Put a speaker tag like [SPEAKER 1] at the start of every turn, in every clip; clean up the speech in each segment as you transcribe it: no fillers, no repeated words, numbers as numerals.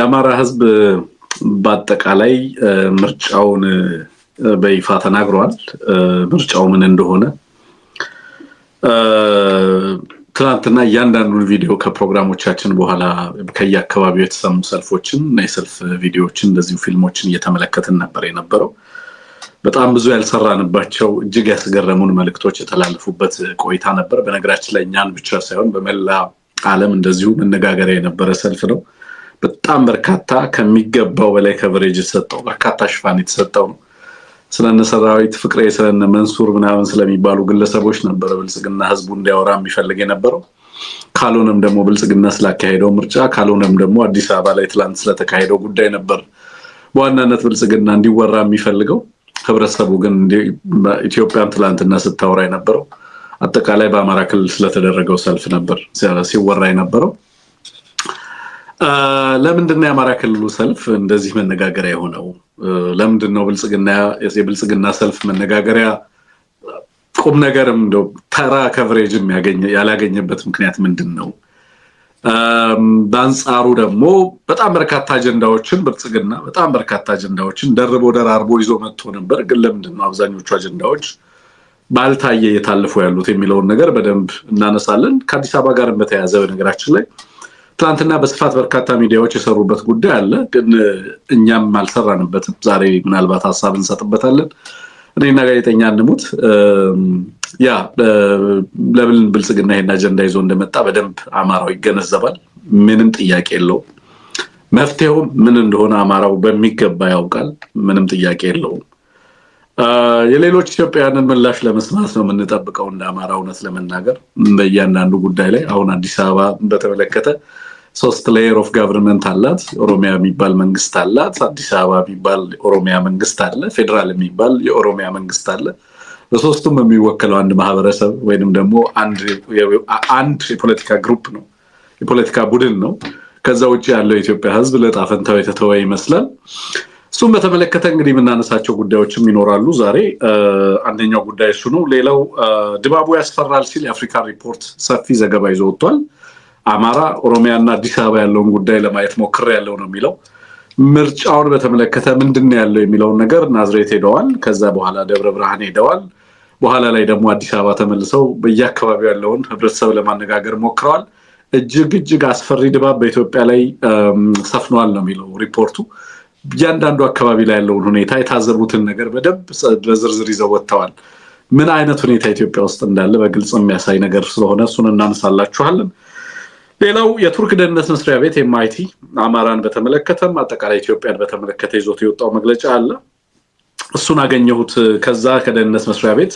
[SPEAKER 1] የአማራ ህዝብ በአጠቃላይ ምርጫውን በይፋ ተናግሯል። ምርጫው ምን እንደሆነ ትናንትና እያንዳንዱን ቪዲዮ ከፕሮግራሞቻችን በኋላ ከየአካባቢው የተሰሙ ሰልፎችን እና የሰልፍ ቪዲዮዎችን እንደዚሁ ፊልሞችን እየተመለከትን ነበር የነበረው። በጣም ብዙ ያልሰራንባቸው እጅግ ያስገረሙን መልእክቶች የተላለፉበት ቆይታ ነበር። በነገራችን ላይ እኛን ብቻ ሳይሆን በመላ ዓለም እንደዚሁ መነጋገሪያ የነበረ ሰልፍ ነው። በጣም በርካታ ከሚገባው በላይ ከቨሬጅ የተሰጠው በርካታ ሽፋን የተሰጠው ነው። ስለነ ሰራዊት ፍቅሬ ስለነ መንሱር ምናምን ስለሚባሉ ግለሰቦች ነበር ብልጽግና ህዝቡ እንዲያወራ የሚፈልግ የነበረው። ካልሆነም ደግሞ ብልጽግና ስላካሄደው ምርጫ፣ ካልሆነም ደግሞ አዲስ አበባ ላይ ትላንት ስለተካሄደው ጉዳይ ነበር በዋናነት ብልጽግና እንዲወራ የሚፈልገው። ህብረተሰቡ ግን ኢትዮጵያን ትላንትና ስታወራ የነበረው አጠቃላይ በአማራ ክልል ስለተደረገው ሰልፍ ነበር ሲወራ የነበረው። ለምንድነው የአማራ ክልሉ ሰልፍ እንደዚህ መነጋገሪያ የሆነው? ለምንድነው የብልጽግና ሰልፍ መነጋገሪያ ቁም ነገርም እንደው ተራ ከቨሬጅም ያላገኘበት ምክንያት ምንድነው? በአንጻሩ ደግሞ በጣም በርካታ አጀንዳዎችን ብልጽግና በጣም በርካታ አጀንዳዎችን ደራርቦ ይዞ መጥቶ ነበር። ግን ለምንድነው አብዛኞቹ አጀንዳዎች ባልታየ የታለፉ ያሉት የሚለውን ነገር በደንብ እናነሳለን። ከአዲስ አበባ ጋር በተያያዘ በነገራችን ላይ ትናንትና በስፋት በርካታ ሚዲያዎች የሰሩበት ጉዳይ አለ፣ ግን እኛም አልሰራንበትም። ዛሬ ምናልባት ሀሳብ እንሰጥበታለን። እኔና ጋዜጠኛ እንሙት ለምን ብልጽግና ይሄን አጀንዳ ይዞ እንደመጣ በደንብ አማራው ይገነዘባል። ምንም ጥያቄ የለውም። መፍትሄው ምን እንደሆነ አማራው በሚገባ ያውቃል። ምንም ጥያቄ የለውም። የሌሎች ኢትዮጵያውያንን ምላሽ ለመስማት ነው የምንጠብቀው እንደ አማራ። እውነት ለመናገር በእያንዳንዱ ጉዳይ ላይ አሁን አዲስ አበባ በተመለከተ 3 ሌየር ኦፍ ጋቨርንመንት አላት። ኦሮሚያ የሚባል መንግስት አላት፣ አዲስ አበባ የሚባል ኦሮሚያ መንግስት አለ፣ ፌደራል የሚባል የኦሮሚያ መንግስት አለ። በሶስቱም የሚወከለው አንድ ማህበረሰብ ወይንም ደግሞ አንድ የፖለቲካ ግሩፕ ነው፣ የፖለቲካ ቡድን ነው። ከዛ ውጭ ያለው የኢትዮጵያ ህዝብ ለዕጣ ፈንታው የተተወ ይመስላል። እሱም በተመለከተ እንግዲህ የምናነሳቸው ጉዳዮችም ይኖራሉ። ዛሬ አንደኛው ጉዳይ እሱ ነው። ሌላው ድባቡ ያስፈራል ሲል የአፍሪካ ሪፖርት ሰፊ ዘገባ ይዞ ወጥቷል። አማራ፣ ኦሮሚያና አዲስ አበባ ያለውን ጉዳይ ለማየት ሞክሬያለሁ ነው የሚለው። ምርጫውን በተመለከተ ምንድነው ያለው የሚለውን ነገር ናዝሬት ሄደዋል፣ ከዛ በኋላ ደብረ ብርሃን ሄደዋል፣ በኋላ ላይ ደግሞ አዲስ አበባ ተመልሰው በየአካባቢው ያለውን ህብረተሰብ ለማነጋገር ሞክረዋል። እጅግ አስፈሪ ድባብ በኢትዮጵያ ላይ ሰፍኗል ነው የሚለው ሪፖርቱ። እያንዳንዱ አካባቢ ላይ ያለውን ሁኔታ የታዘቡትን ነገር በደንብ በዝርዝር ይዘው ወጥተዋል። ምን አይነት ሁኔታ ኢትዮጵያ ውስጥ እንዳለ በግልጽ የሚያሳይ ነገር ስለሆነ እሱን እናነሳላችኋለን። ሌላው የቱርክ ደህንነት መስሪያ ቤት ኤምአይቲ አማራን በተመለከተም አጠቃላይ ኢትዮጵያን በተመለከተ ይዞት የወጣው መግለጫ አለ። እሱን አገኘሁት ከዛ ከደህንነት መስሪያ ቤት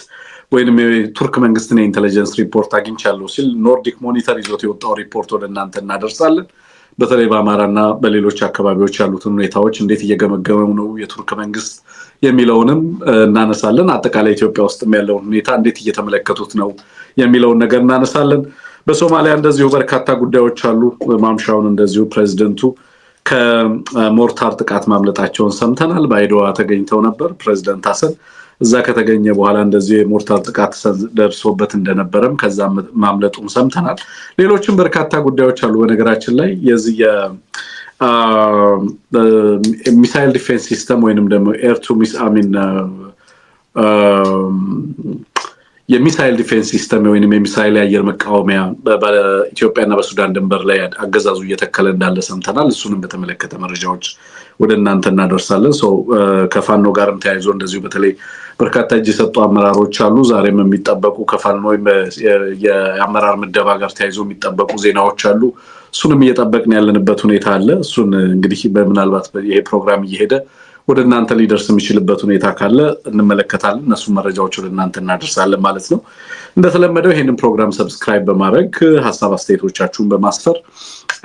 [SPEAKER 1] ወይንም የቱርክ መንግስትን የኢንተለጀንስ ሪፖርት አግኝቻለሁ ሲል ኖርዲክ ሞኒተር ይዞት የወጣው ሪፖርት ወደ እናንተ እናደርሳለን። በተለይ በአማራና በሌሎች አካባቢዎች ያሉትን ሁኔታዎች እንዴት እየገመገመው ነው የቱርክ መንግስት የሚለውንም እናነሳለን። አጠቃላይ ኢትዮጵያ ውስጥ ያለውን ሁኔታ እንዴት እየተመለከቱት ነው የሚለውን ነገር እናነሳለን። በሶማሊያ እንደዚሁ በርካታ ጉዳዮች አሉ። ማምሻውን እንደዚሁ ፕሬዝዳንቱ ከሞርታር ጥቃት ማምለጣቸውን ሰምተናል። ባይዶዋ ተገኝተው ነበር ፕሬዝዳንት ሐሰን። እዛ ከተገኘ በኋላ እንደዚሁ የሞርታር ጥቃት ደርሶበት እንደነበረም ከዛ ማምለጡን ሰምተናል። ሌሎችም በርካታ ጉዳዮች አሉ። በነገራችን ላይ የዚህ የሚሳይል ዲፌንስ ሲስተም ወይንም ደግሞ ኤር ቱ ሚስ አሚን የሚሳይል ዲፌንስ ሲስተም ወይንም የሚሳይል የአየር መቃወሚያ በኢትዮጵያና በሱዳን ድንበር ላይ አገዛዙ እየተከለ እንዳለ ሰምተናል። እሱንም በተመለከተ መረጃዎች ወደ እናንተ እናደርሳለን። ከፋኖ ጋርም ተያይዞ እንደዚሁ በተለይ በርካታ እጅ የሰጡ አመራሮች አሉ። ዛሬም የሚጠበቁ ከፋኖ የአመራር ምደባ ጋር ተያይዞ የሚጠበቁ ዜናዎች አሉ። እሱንም እየጠበቅን ያለንበት ሁኔታ አለ። እሱን እንግዲህ በምናልባት ይሄ ፕሮግራም እየሄደ ወደ እናንተ ሊደርስ የሚችልበት ሁኔታ ካለ እንመለከታለን። እነሱ መረጃዎች ወደ እናንተ እናደርሳለን ማለት ነው። እንደተለመደው ይሄንን ፕሮግራም ሰብስክራይብ በማድረግ ሀሳብ አስተያየቶቻችሁን በማስፈር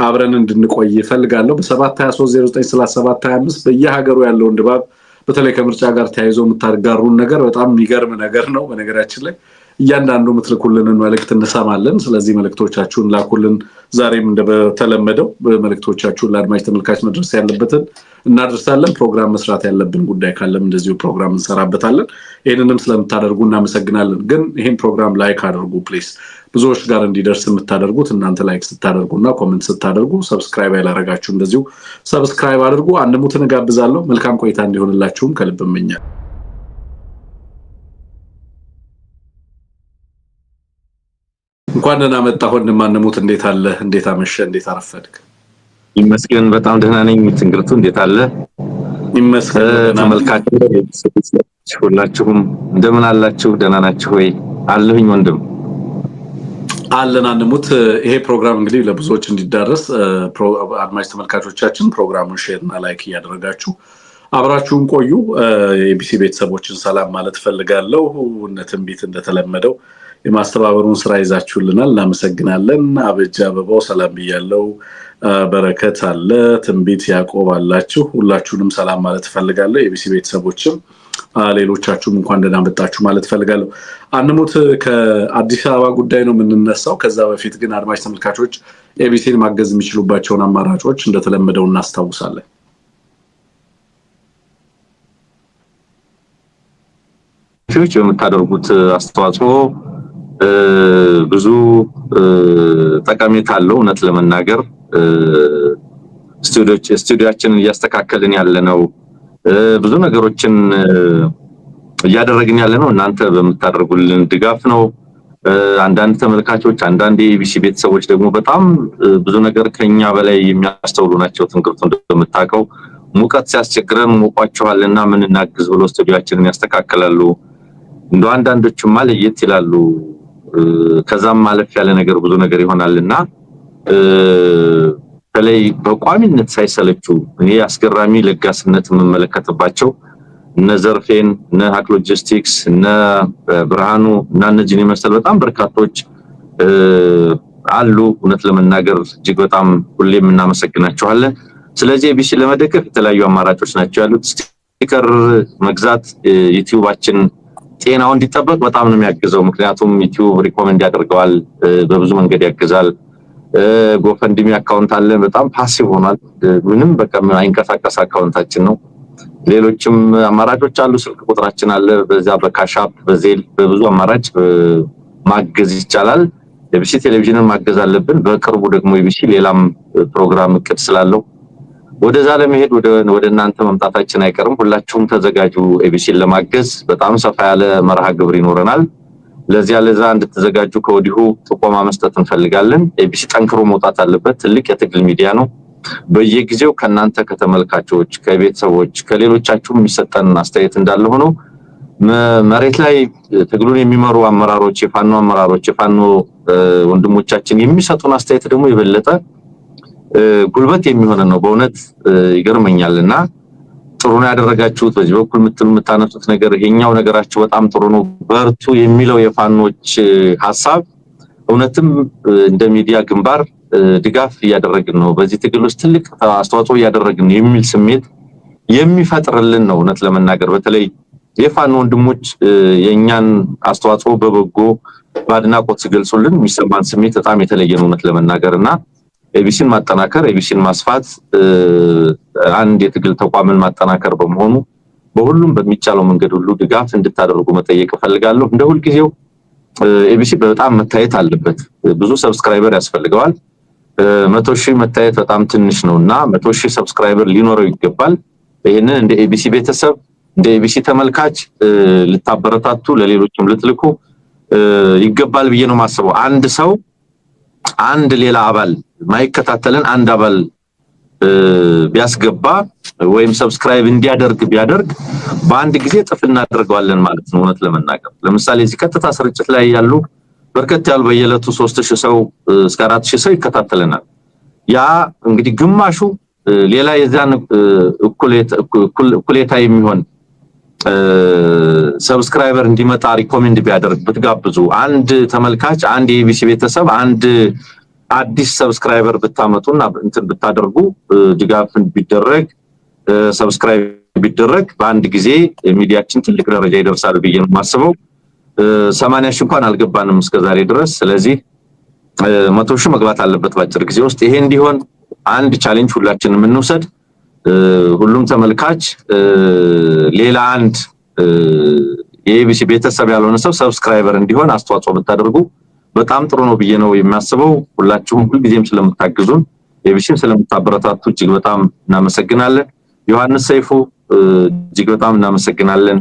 [SPEAKER 1] አብረን እንድንቆይ እፈልጋለሁ። በ723093725 በየሀገሩ ያለውን ድባብ በተለይ ከምርጫ ጋር ተያይዞ የምታጋሩን ነገር በጣም የሚገርም ነገር ነው። በነገራችን ላይ እያንዳንዱ ምትልኩልንን መልእክት እንሰማለን ስለዚህ መልእክቶቻችሁን ላኩልን ዛሬም እንደተለመደው መልእክቶቻችሁን ለአድማጭ ተመልካች መድረስ ያለበትን እናደርሳለን ፕሮግራም መስራት ያለብን ጉዳይ ካለም እንደዚሁ ፕሮግራም እንሰራበታለን ይሄንንም ስለምታደርጉ እናመሰግናለን ግን ይሄን ፕሮግራም ላይክ አድርጉ ፕሊዝ ብዙዎች ጋር እንዲደርስ የምታደርጉት እናንተ ላይክ ስታደርጉና ኮሜንት ስታደርጉ ሰብስክራይብ ያላረጋችሁ እንደዚሁ ሰብስክራይብ አድርጉ አንሙትን ጋብዛለሁ መልካም ቆይታ እንዲሆንላችሁም ከልብ እመኛለሁ እንኳን ደህና መጣህ ወንድም አንሙት እንዴት አለ እንዴት አመሸ እንዴት አረፈድክ
[SPEAKER 2] ይመስገን በጣም ደህና ነኝ ትንግርቱ እንዴት አለ
[SPEAKER 1] ይመስገን
[SPEAKER 2] ተመልካቾች ሁላችሁም እንደምን አላችሁ ደህና ናችሁ ወይ አለሁኝ ወንድም
[SPEAKER 1] አለን አንሙት ይሄ ፕሮግራም እንግዲህ ለብዙዎች እንዲዳረስ አድማጭ ተመልካቾቻችን ፕሮግራሙን ሼር እና ላይክ ያደረጋችሁ አብራችሁን ቆዩ የቢሲ ቤተሰቦችን ሰላም ማለት ፈልጋለሁ እነትንቢት እንደተለመደው የማስተባበሩን ስራ ይዛችሁልናል እናመሰግናለን አበጃ አበባው ሰላም ብያለው በረከት አለ ትንቢት ያዕቆብ አላችሁ ሁላችሁንም ሰላም ማለት ፈልጋለሁ የቢሲ ቤተሰቦችም ሌሎቻችሁም እንኳን ደህና መጣችሁ ማለት ፈልጋለሁ አንሙት ከአዲስ አበባ ጉዳይ ነው የምንነሳው ከዛ በፊት ግን አድማጭ ተመልካቾች ኤቢሲን ማገዝ የሚችሉባቸውን አማራጮች እንደተለመደው እናስታውሳለን
[SPEAKER 2] ፊውቸ የምታደርጉት አስተዋጽኦ ብዙ ጠቀሜታ አለው እውነት ለመናገር ስቱዲዮአችንን ያስተካከልን ያለነው ብዙ ነገሮችን ያደረግን ያለነው እናንተ በመታደርጉልን ድጋፍ ነው አንዳንድ ተመልካቾች አንዳንድ የኢቢሲ ቤተሰቦች ደግሞ በጣም ብዙ ነገር ከኛ በላይ የሚያስተውሉ ናቸው ትንግርቱ እንደምታውቀው ሙቀት ሲያስቸግረን ሞቋቸዋልና ምን እናግዝ ብሎ ስቱዲዮአችንን ያስተካክላሉ እንደ አንዳንዶቹም ማለየት ይላሉ ከዛም ማለፍ ያለ ነገር ብዙ ነገር ይሆናልና በላይ በቋሚነት ሳይሰለቹ እኔ አስገራሚ ለጋስነት መመለከትባቸው እነ ዘርፌን እነ ሃክ ሎጂስቲክስ እነ ብርሃኑ እና እነዚህን መሰል በጣም በርካቶች አሉ እውነት ለመናገር እጅግ በጣም ሁሌም እናመሰግናቸዋለን ስለዚህ ኤቢሲ ለመደገፍ የተለያዩ አማራጮች ናቸው ያሉት ስቲከር መግዛት ዩቲዩባችን ጤናው እንዲጠበቅ በጣም ነው የሚያግዘው ምክንያቱም ዩቲዩብ ሪኮመንድ ያደርጋል በብዙ መንገድ ያግዛል ጎፈንድሚ አካውንት አለ በጣም ፓሲቭ ሆኗል ምንም በቃ አይንቀሳቀስ አካውንታችን ነው ሌሎችም አማራጮች አሉ ስልክ ቁጥራችን አለ በዛ በካሻፕ በዜል በብዙ አማራጭ ማገዝ ይቻላል ኤቢሲ ቴሌቪዥንን ማገዝ አለብን በቅርቡ ደግሞ ኤቢሲ ሌላም ፕሮግራም እቅድ ስላለው ወደዛ ለመሄድ ወደ እናንተ መምጣታችን አይቀርም ሁላችሁም ተዘጋጁ ኤቢሲን ለማገዝ በጣም ሰፋ ያለ መርሃ ግብር ይኖረናል ለዛ እንድትዘጋጁ ከወዲሁ ጥቆማ መስጠት እንፈልጋለን ኤቢሲ ጠንክሮ መውጣት አለበት ትልቅ የትግል ሚዲያ ነው በየጊዜው ከናንተ ከተመልካቾች ከቤተሰቦች ከሌሎቻችሁ የሚሰጠን አስተያየት እንዳለ ሆኖ መሬት ላይ ትግሉን የሚመሩ አመራሮች የፋኖ ወንድሞቻችን የሚሰጡን አስተያየት ደግሞ የበለጠ ጉልበት የሚሆነ ነው በእውነት ይገርመኛልና ጥሩ ነው ያደረጋችሁት በዚህ በኩል የምታነሱት ነገር ይሄኛው ነገራችሁ በጣም ጥሩ ነው በርቱ የሚለው የፋኖች ሐሳብ እውነትም እንደ ሚዲያ ግንባር ድጋፍ ያደረግን ነው በዚህ ትግል ውስጥ ትልቅ አስተዋጽኦ ያደረግን የሚል ስሜት የሚፈጥርልን ነው እውነት ለመናገር በተለይ የፋኖ ወንድሞች የኛን አስተዋጽኦ በበጎ ባድናቆት ሲገልጹልን የሚሰማን ስሜት በጣም የተለየ ነው እውነት ለመናገርና ኤቢሲን ማጠናከር ኤቢሲን ማስፋት አንድ የትግል ተቋምን ማጠናከር በመሆኑ በሁሉም በሚቻለው መንገድ ሁሉ ድጋፍ እንድታደርጉ መጠየቅ ፈልጋለሁ እንደ ሁሉ ጊዜው ኤቢሲ በጣም መታየት አለበት ብዙ ሰብስክራይበር ያስፈልገዋል 100,000 መታየት በጣም ትንሽ ነውና 100,000 ሰብስክራይበር ሊኖረው ይገባል ይሄንን እንደ ኤቢሲ ቤተሰብ እንደ ኤቢሲ ተመልካች ልታበረታቱ ለሌሎችም ልትልኩ ይገባል ብዬ ነው ማስበው አንድ ሰው አንድ ሌላ አባል ማይከታተልን አንድ አባል ቢያስገባ ወይም ሰብስክራይብ ቢያደርግ በአንድ ጊዜ ጥፍ እናደርጋለን ማለት ነው እውነት ለመናገር ለምሳሌ እዚህ ቀጥታ ስርጭት ላይ ያሉ በርከት ያሉ በየለቱ 3000 ሰው እስከ 4000 ሰው ይከታተለናል ያ እንግዲህ ግማሹ ሌላ የዛን እኩሌታ የሚሆን ሰብስክራይበር እንዲመጣ ሪኮመንድ ቢያደርግ ብትጋብዙ አንድ ተመልካች አንድ የኤቢሲ ቤተሰብ አንድ አዲስ ሰብስክራይበር ብታመጡና እንትን ብታደርጉ ድጋፍ ቢደረግ ሰብስክራይብ ቢደረግ በአንድ ጊዜ ሚዲያችን ትልቅ ደረጃ ይደርሳል ብዬ ነው ማስበው 80 ሺህ እንኳን አልገባንም እስከዛሬ ድረስ። ስለዚህ 100 ሺህ መግባት አለበት ባጭር ጊዜ ውስጥ። ይሄ እንዲሆን አንድ ቻሌንጅ ሁላችንም እንውሰድ። ሁሉም ተመልካች ሌላ አንድ የኤቢሲ ቤተሰብ ያልሆነ ሰው ሰብስክራይበር እንዲሆን አስተዋጽኦ ብታደርጉ በጣም ጥሩ ነው ብዬ ነው የሚያስበው። ሁላችሁም ሁልጊዜም ስለምታግዙን ኤቢሲን ስለምታበረታቱ እጅግ በጣም እናመሰግናለን። ዮሐንስ ሰይፉ እጅግ በጣም እናመሰግናለን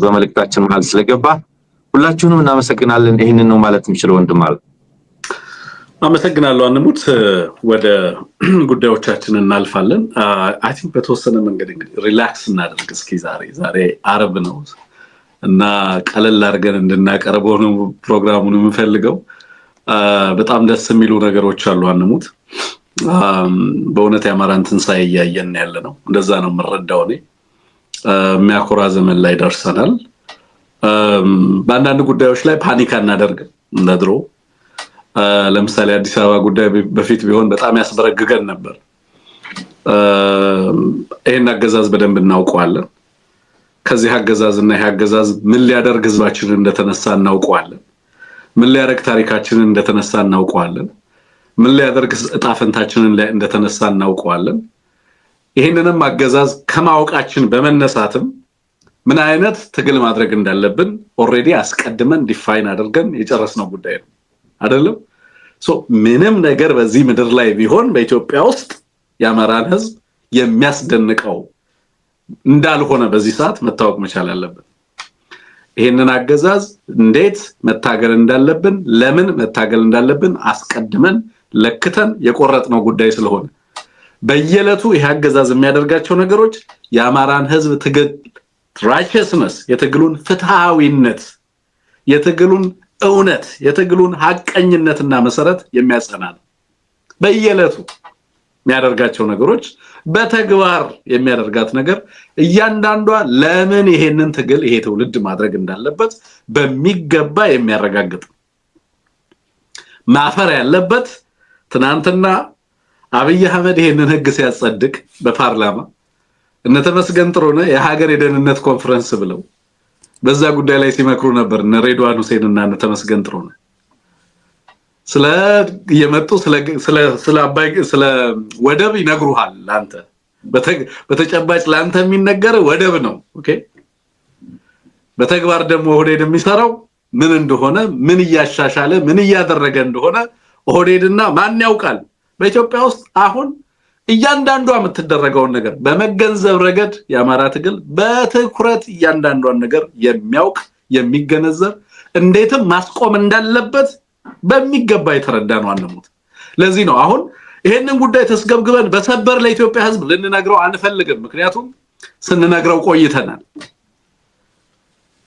[SPEAKER 2] በመልእክታችን መሃል ስለገባ። ሁላችሁንም እናመሰግናለን። ይሄንን ነው ማለት የምችለው ወንድም አለ።
[SPEAKER 1] አመሰግናለሁ አንሙት። ወደ ጉዳዮቻችን እናልፋለን። አይ ቲንክ በተወሰነ መንገድ እንግዲህ ሪላክስ እናደርግ እስኪ። ዛሬ አርብ ነው እና ቀለል አድርገን እንድናቀርበው ነው ፕሮግራሙን የምፈልገው። በጣም ደስ የሚሉ ነገሮች አሉ አንሙት። በእውነት የአማራን ትንሳኤ እያየን ያለ ነው። እንደዛ ነው የምረዳው እኔ። የሚያኮራ ዘመን ላይ ደርሰናል። በአንዳንድ ጉዳዮች ላይ ፓኒክ አናደርግም እንደድሮ። ለምሳሌ አዲስ አበባ ጉዳይ በፊት ቢሆን በጣም ያስበረግገን ነበር። ይሄን አገዛዝ በደንብ እናውቀዋለን። ከዚህ አገዛዝና ይሄ አገዛዝ ምን ሊያደርግ ህዝባችንን እንደተነሳ እናውቀዋለን። ምን ሊያደርግ ታሪካችንን እንደተነሳ እናውቀዋለን። ምን ሊያደርግ እጣ ፈንታችንን እንደተነሳ እናውቀዋለን። ይሄንንም አገዛዝ ከማወቃችን በመነሳትም ምን አይነት ትግል ማድረግ እንዳለብን ኦሬዲ አስቀድመን ዲፋይን አድርገን የጨረስነው ጉዳይ ነው አይደለም? ምንም ነገር በዚህ ምድር ላይ ቢሆን በኢትዮጵያ ውስጥ የአማራን ህዝብ የሚያስደንቀው እንዳልሆነ በዚህ ሰዓት መታወቅ መቻል አለበት። ይሄንን አገዛዝ እንዴት መታገል እንዳለብን፣ ለምን መታገል እንዳለብን አስቀድመን ለክተን የቆረጥነው ጉዳይ ስለሆነ በየዕለቱ ይሄ አገዛዝ የሚያደርጋቸው ነገሮች የአማራን ህዝብ ትግል righteousness፣ የትግሉን ፍትሃዊነት፣ የትግሉን እውነት፣ የትግሉን ሐቀኝነትና መሰረት የሚያጸና ነው። በየዕለቱ የሚያደርጋቸው ነገሮች፣ በተግባር የሚያደርጋት ነገር እያንዳንዷ ለምን ይሄንን ትግል ይሄ ትውልድ ማድረግ እንዳለበት በሚገባ የሚያረጋግጥ ማፈር ያለበት። ትናንትና አብይ አህመድ ይሄንን ህግ ሲያጸድቅ በፓርላማ እነ ተመስገን ጥሩነህ የሀገር የደህንነት ኮንፈረንስ ብለው በዛ ጉዳይ ላይ ሲመክሩ ነበር። እነ ሬድዋን ሁሴን እና እነ ተመስገን ጥሩነህ የመጡ ስለ አባይ ስለ ወደብ ይነግሩሃል። ላንተ በተጨባጭ ላንተ የሚነገር ወደብ ነው። ኦኬ፣ በተግባር ደግሞ ኦህዴድ የሚሰራው ምን እንደሆነ፣ ምን እያሻሻለ ምን እያደረገ እንደሆነ ኦህዴድና ማን ያውቃል። በኢትዮጵያ ውስጥ አሁን እያንዳንዷ የምትደረገውን ነገር በመገንዘብ ረገድ የአማራ ትግል በትኩረት እያንዳንዷን ነገር የሚያውቅ የሚገነዘብ፣ እንዴትም ማስቆም እንዳለበት በሚገባ የተረዳ ነው አንሙት። ለዚህ ነው አሁን ይሄንን ጉዳይ ተስገብግበን በሰበር ለኢትዮጵያ ህዝብ ልንነግረው አንፈልግም። ምክንያቱም ስንነግረው ቆይተናል።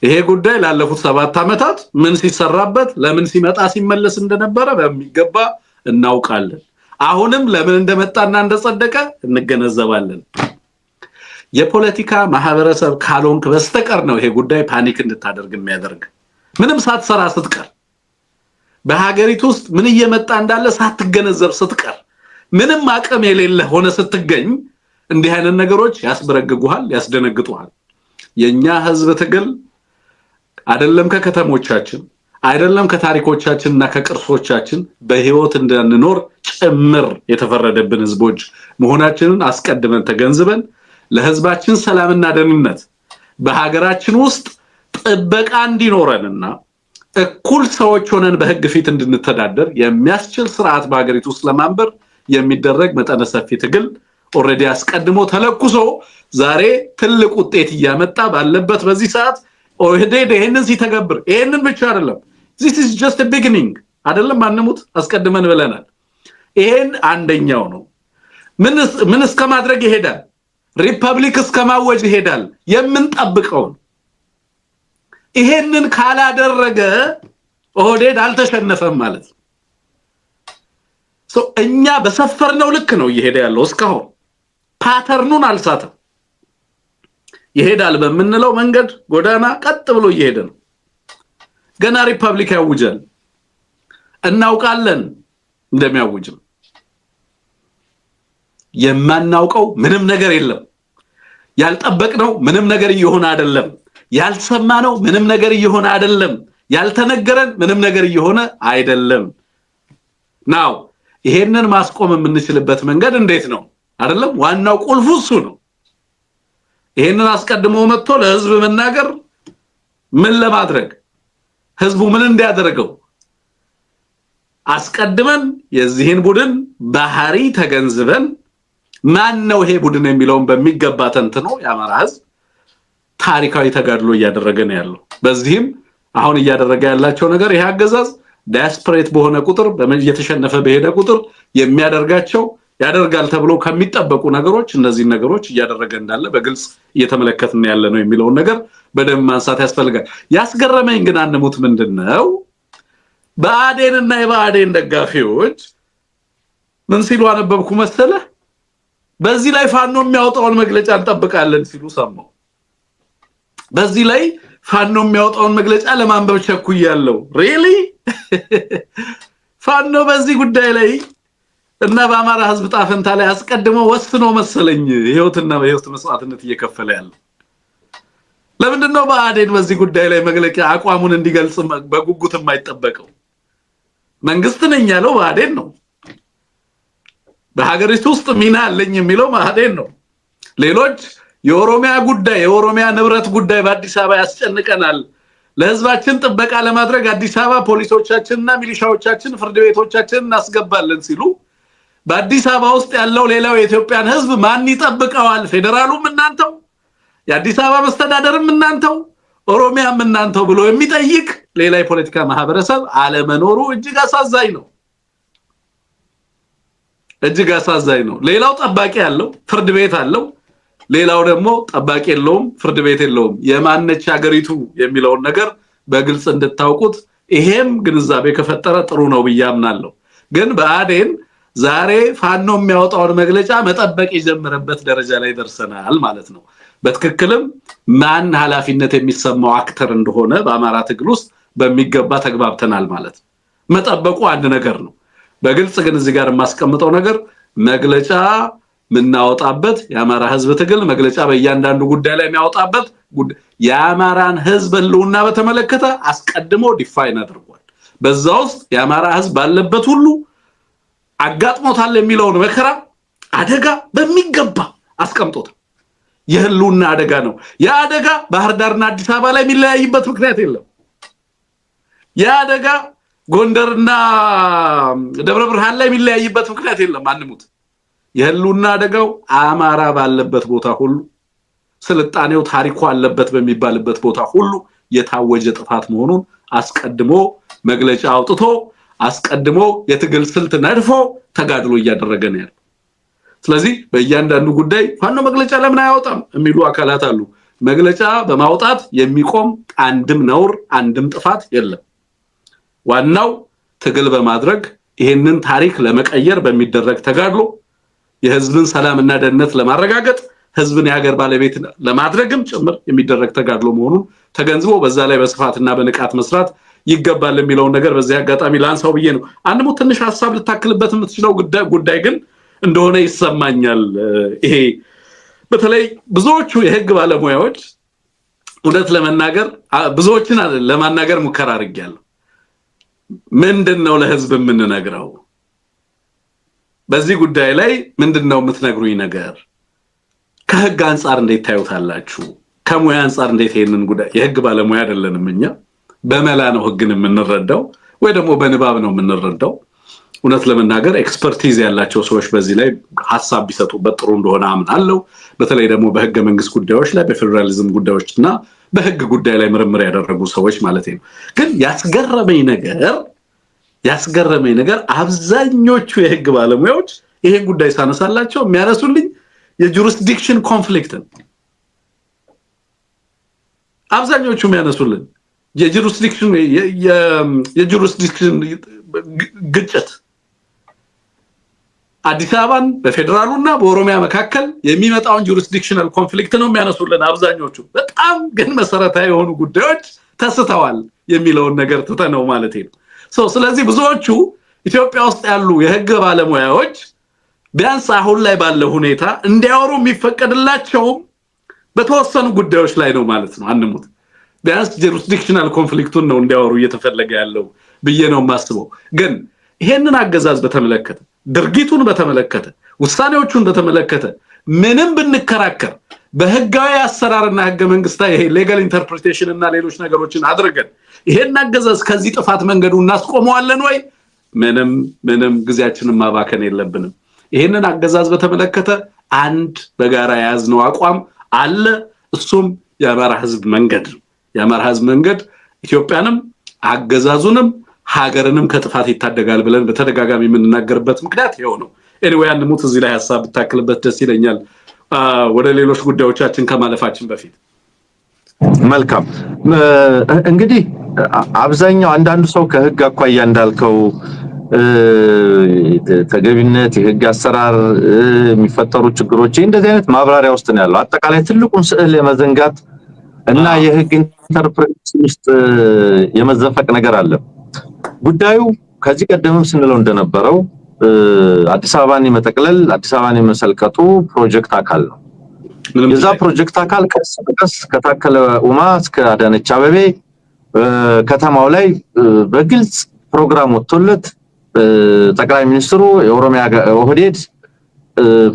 [SPEAKER 1] ይሄ ጉዳይ ላለፉት 7 ዓመታት ምን ሲሰራበት ለምን ሲመጣ ሲመለስ እንደነበረ በሚገባ እናውቃለን። አሁንም ለምን እንደመጣና እንደጸደቀ እንገነዘባለን። የፖለቲካ ማህበረሰብ ካልሆንክ በስተቀር ነው ይሄ ጉዳይ ፓኒክ እንድታደርግ የሚያደርግ። ምንም ሳትሰራ ስትቀር፣ በሀገሪቱ ውስጥ ምን እየመጣ እንዳለ ሳትገነዘብ ስትቀር፣ ምንም አቅም የሌለ ሆነ ስትገኝ እንዲህ አይነት ነገሮች ያስበረግጉሃል፣ ያስደነግጡሃል። የኛ ህዝብ ትግል አይደለም ከከተሞቻችን አይደለም ከታሪኮቻችንና ከቅርሶቻችን በህይወት እንድንኖር ጭምር የተፈረደብን ህዝቦች መሆናችንን አስቀድመን ተገንዝበን ለህዝባችን ሰላምና ደህንነት በሀገራችን ውስጥ ጥበቃ እንዲኖረንና እኩል ሰዎች ሆነን በህግ ፊት እንድንተዳደር የሚያስችል ስርዓት በሀገሪቱ ውስጥ ለማንበር የሚደረግ መጠነ ሰፊ ትግል ኦሬዲ አስቀድሞ ተለኩሶ ዛሬ ትልቅ ውጤት እያመጣ ባለበት በዚህ ሰዓት ኦህዴድ ይሄንን ሲተገብር ይሄንን ብቻ አይደለም፣ this is just a beginning አይደለም አንሙት፣ አስቀድመን ብለናል። ይሄን አንደኛው ነው። ምን እስከ ማድረግ ይሄዳል? ሪፐብሊክ እስከ ማወጅ ይሄዳል። የምንጠብቀው ይሄንን ካላደረገ ኦህዴድ አልተሸነፈም ማለት ነው። እኛ በሰፈርነው ልክ ነው እየሄደ ያለው። እስካሁን ፓተርኑን አልሳተም። ይሄዳል በመንለው መንገድ ጎዳና ቀጥ ብሎ እየሄደ ነው። ገና ሪፐብሊክ ያውጃል፣ እናውቃለን እንደሚያውጅም። የማናውቀው ምንም ነገር የለም። ያልጠበቅነው ምንም ነገር እየሆነ አይደለም። ያልሰማነው ምንም ነገር እየሆነ አይደለም። ያልተነገረን ምንም ነገር እየሆነ አይደለም ናው ይሄንን ማስቆም የምንችልበት መንገድ እንዴት ነው አይደለም ዋናው ቁልፉ እሱ ነው ይሄንን አስቀድሞ መጥቶ ለህዝብ መናገር ምን ለማድረግ ህዝቡ ምን እንዲያደርገው አስቀድመን የዚህን ቡድን ባህሪ ተገንዝበን ማን ነው ይሄ ቡድን የሚለውን በሚገባ ተንትኖ ያማራ ህዝብ ታሪካዊ ተጋድሎ እያደረገ ነው ያለው በዚህም አሁን እያደረገ ያላቸው ነገር ይሄ አገዛዝ ዳስፕሬት በሆነ ቁጥር በመየተሸነፈ በሄደ ቁጥር የሚያደርጋቸው ያደርጋል ተብሎ ከሚጠበቁ ነገሮች እነዚህ ነገሮች እያደረገ እንዳለ በግልጽ እየተመለከትን ያለ ነው የሚለው ነገር በደም ማንሳት ያስፈልጋል ያስገረመኝ ግን አንሙት ምንድነው በአዴንና የባዴን ደጋፊዎች ምን ሲሉ አነበብኩ መሰለ በዚህ ላይ ፋኖ የሚያወጣውን መግለጫ እንጠብቃለን ሲሉ ሰማው በዚህ ላይ ፋኖ የሚያወጣውን መግለጫ ለማንበብ ቸኩያለሁ ሪሊ ፋኖ በዚህ ጉዳይ ላይ እና በአማራ ህዝብ ጣፈንታ ላይ አስቀድሞ ወስኖ መሰለኝ ህይወትና በህይወት መስዋዕትነት እየከፈለ ያለው ለምንድነው በአዴን በዚህ ጉዳይ ላይ መግለጫ አቋሙን እንዲገልጽ በጉጉት የማይጠበቀው መንግስት ነኝ ያለው በአዴን ነው በሀገሪቱ ውስጥ ሚና አለኝ የሚለው በአዴን ነው ሌሎች የኦሮሚያ ጉዳይ የኦሮሚያ ንብረት ጉዳይ በአዲስ አበባ ያስጨንቀናል ለህዝባችን ጥበቃ ለማድረግ አዲስ አበባ ፖሊሶቻችንና ሚሊሻዎቻችን ፍርድ ቤቶቻችንን እናስገባለን ሲሉ በአዲስ አበባ ውስጥ ያለው ሌላው የኢትዮጵያን ህዝብ ማን ይጠብቀዋል ፌደራሉም እናንተው የአዲስ አበባ መስተዳደርም እናንተው ኦሮሚያም እናንተው ብሎ የሚጠይቅ ሌላ የፖለቲካ ማህበረሰብ አለመኖሩ እጅግ አሳዛኝ ነው እጅግ አሳዛኝ ነው ሌላው ጠባቂ ያለው ፍርድ ቤት አለው ሌላው ደግሞ ጠባቂ የለውም ፍርድ ቤት የለውም የማንነች ሀገሪቱ የሚለው ነገር በግልጽ እንድታውቁት ይሄም ግንዛቤ ከፈጠረ ጥሩ ነው በያምናለሁ ግን በአዴን ዛሬ ፋኖ የሚያወጣውን መግለጫ መጠበቅ የጀመረበት ደረጃ ላይ ደርሰናል ማለት ነው በትክክልም ማን ኃላፊነት የሚሰማው አክተር እንደሆነ በአማራ ትግል ውስጥ በሚገባ ተግባብተናል ማለት መጠበቁ አንድ ነገር ነው በግልጽ ግን እዚህ ጋር ማስቀምጠው ነገር መግለጫ ምናወጣበት የአማራ ህዝብ ትግል መግለጫ በእያንዳንዱ ጉዳይ ላይ የሚያወጣበት የአማራን ህዝብ ለውና በተመለከተ አስቀድሞ ዲፋይን አድርጓል በዛው ውስጥ የአማራ ህዝብ ባለበት ሁሉ አጋጥሞታል የሚለውን መከራ አደጋ በሚገባ አስቀምጦታል የህልውና አደጋ ነው ያ አደጋ ባህር ዳርና አዲስ አበባ ላይ የሚለያይበት ምክንያት የለም ያ አደጋ ጎንደርና ደብረ ብርሃን ላይ የሚለያይበት ምክንያት የለም አንሙት የህልውና አደጋው አማራ ባለበት ቦታ ሁሉ ስልጣኔው ታሪኩ አለበት በሚባልበት ቦታ ሁሉ የታወጀ ጥፋት መሆኑን አስቀድሞ መግለጫ አውጥቶ አስቀድሞ የትግል ስልት ነድፎ ተጋድሎ እያደረገ ነው ያለው ስለዚህ በእያንዳንዱ ጉዳይ ፋኖ መግለጫ ለምን አያወጣም የሚሉ አካላት አሉ መግለጫ በማውጣት የሚቆም አንድም ነውር አንድም ጥፋት የለም ዋናው ትግል በማድረግ ይሄንን ታሪክ ለመቀየር በሚደረግ ተጋድሎ የህዝብን ሰላምና ደህንነት ለማረጋገጥ ህዝብን የሀገር ባለቤት ለማድረግም ጭምር የሚደረግ ተጋድሎ መሆኑን ተገንዝቦ በዛ ላይ በስፋትና በንቃት መስራት ይገባል የሚለው ነገር በዚህ አጋጣሚ ላንሳው ብዬ ነው አንድሞ ትንሽ ሐሳብ ልታክልበት የምትችለው ጉዳይ ግን እንደሆነ ይሰማኛል ይሄ በተለይ ብዙዎቹ የህግ ባለሙያዎች እውነት ለመናገር ብዙዎችን ለማናገር ሙከራ አድርጌያለሁ ምንድነው ለህዝብ የምንነግረው በዚህ ጉዳይ ላይ ምንድነው የምትነግሩኝ ነገር ከህግ አንፃር እንዴት ታዩታላችሁ ከሙያ አንፃር እንዴት ይሄንን ጉዳይ የህግ ባለሙያ አይደለንም እኛ በመላ ነው ህግን የምንረዳው ወይ ደግሞ በንባብ ነው የምንረዳው እውነት ለመናገር ኤክስፐርቲዝ ያላቸው ሰዎች በዚህ ላይ ሐሳብ ቢሰጡበት ጥሩ እንደሆነ አምናለሁ በተለይ ደግሞ በህገ መንግስት ጉዳዮች ላይ በፌደራሊዝም ጉዳዮችና በህግ ጉዳይ ላይ ምርምር ያደረጉ ሰዎች ማለት ነው ግን ያስገረመኝ ነገር አብዛኞቹ የህግ ባለሙያዎች ይሄን ጉዳይ ሳነሳላቸው የሚያነሱልኝ የጁሪስዲክሽን ኮንፍሊክት አብዛኞቹ የሚያነሱልኝ የጁሪስዲክሽን ግጭት አዲስ አበባን በፌደራሉና በኦሮሚያ መካከል የሚመጣውን ጁሪስዲክሽናል ኮንፍሊክት ነው የሚያነሱልን አብዛኞቹ በጣም ግን መሰረታዊ የሆኑ ጉዳዮች ተስተዋል የሚለውን ነገር ተተነው ማለት ነው ስለዚህ ብዙዎቹ ኢትዮጵያ ውስጥ ያሉ የህግ ባለሙያዎች ቢያንስ አሁን ላይ ባለው ሁኔታ እንዲያወሩ የሚፈቀድላቸው በተወሰኑ ጉዳዮች ላይ ነው ማለት ነው አንሙት ቢያንስ ጁሪስዲክሽናል ኮንፍሊክቱን ነው እንዲያወሩ እየተፈለገ ያለው ብዬ ነው ማስበው። ግን ይሄንን አገዛዝ በተመለከተ ድርጊቱን በተመለከተ ውሳኔዎቹን በተመለከተ ምንም ብንከራከር በህጋዊ አሰራርና ህገ መንግስታዊ ይሄ ሌጋል ኢንተርፕሪቴሽን እና ሌሎች ነገሮችን አድርገን ይሄን አገዛዝ ከዚህ ጥፋት መንገዱ እናስቆመዋለን ወይ? ምንም ጊዜያችንን ማባከን የለብንም። ይሄንን አገዛዝ በተመለከተ አንድ በጋራ ያዝነው አቋም አለ። እሱም የአማራ ህዝብ መንገድ ነው። የአማራ ህዝብ መንገድ ኢትዮጵያንም አገዛዙንም ሀገርንም ከጥፋት ይታደጋል ብለን በተደጋጋሚ የምንናገርበት ምክንያት ይሄው ነው። ኤኒዌይ አንሙት እዚህ ላይ ሐሳብ ብታክልበት ደስ ይለኛል። ወደ ሌሎች ጉዳዮቻችን ከማለፋችን በፊት
[SPEAKER 2] መልካም እንግዲህ አብዛኛው አንዳንዱ ሰው ከህግ አኳያ እንዳልከው ተገቢነት የህግ አሰራር የሚፈጠሩ ችግሮች እንደዚህ አይነት ማብራሪያ ውስጥ ነው ያለው። አጠቃላይ ትልቁን ስዕል የመዘንጋት እና የህግ ኢንተርፕሬቴሽን ውስጥ የመዘፈቅ ነገር አለ። ጉዳዩ ከዚህ ቀደምም ስንለው እንደነበረው አዲስ አበባን የመጠቅለል አዲስ አበባን የመሰልቀጡ ፕሮጀክት አካል ነው። የዛ ፕሮጀክት አካል ቀስ ከታከለ ኡማ እስከ አዳነች አበቤ ከተማው ላይ በግልጽ ፕሮግራም ወጥቶለት ጠቅላይ ሚኒስትሩ የኦሮሚያ ኦህዴድ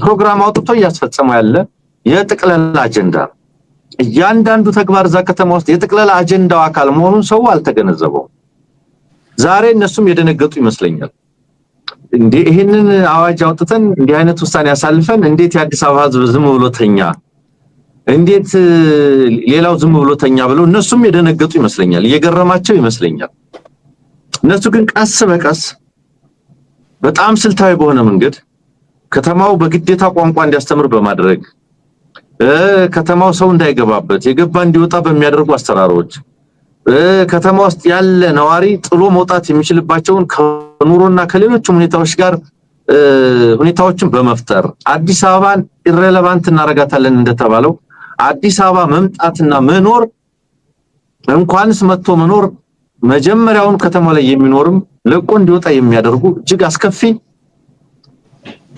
[SPEAKER 2] ፕሮግራም አውጥቶ ያስፈጸመው ያለ የጥቅለላ አጀንዳ እያንዳንዱ ተግባር እዛ ከተማ ውስጥ የጥቅለላ አጀንዳው አካል መሆኑን ሰው አልተገነዘበው። ዛሬ እነሱም የደነገጡ ይመስለኛል። እንዴ ይሄንን አዋጅ አውጥተን እንዲህ አይነት ውሳኔ ያሳልፈን እንዴት የአዲስ አበባ ህዝብ ዝም ብሎተኛ እንዴት ሌላው ዝም ብሎተኛ ብለው እነሱም የደነገጡ ይመስለኛል፣ እየገረማቸው ይመስለኛል። እነሱ ግን ቀስ በቀስ በጣም ስልታዊ በሆነ መንገድ ከተማው በግዴታ ቋንቋ እንዲያስተምር በማድረግ ከተማው ሰው እንዳይገባበት የገባ እንዲወጣ በሚያደርጉ አሰራሮች ከተማ ውስጥ ያለ ነዋሪ ጥሎ መውጣት የሚችልባቸውን ከኑሮና ከሌሎች ሁኔታዎች ጋር ሁኔታዎችን በመፍጠር አዲስ አበባን ኢሬሌቫንት እናረጋታለን እንደተባለው አዲስ አበባ መምጣትና መኖር እንኳንስ መጥቶ መኖር መጀመሪያውን ከተማው ላይ የሚኖርም ለቆ እንዲወጣ የሚያደርጉ እጅግ አስከፊ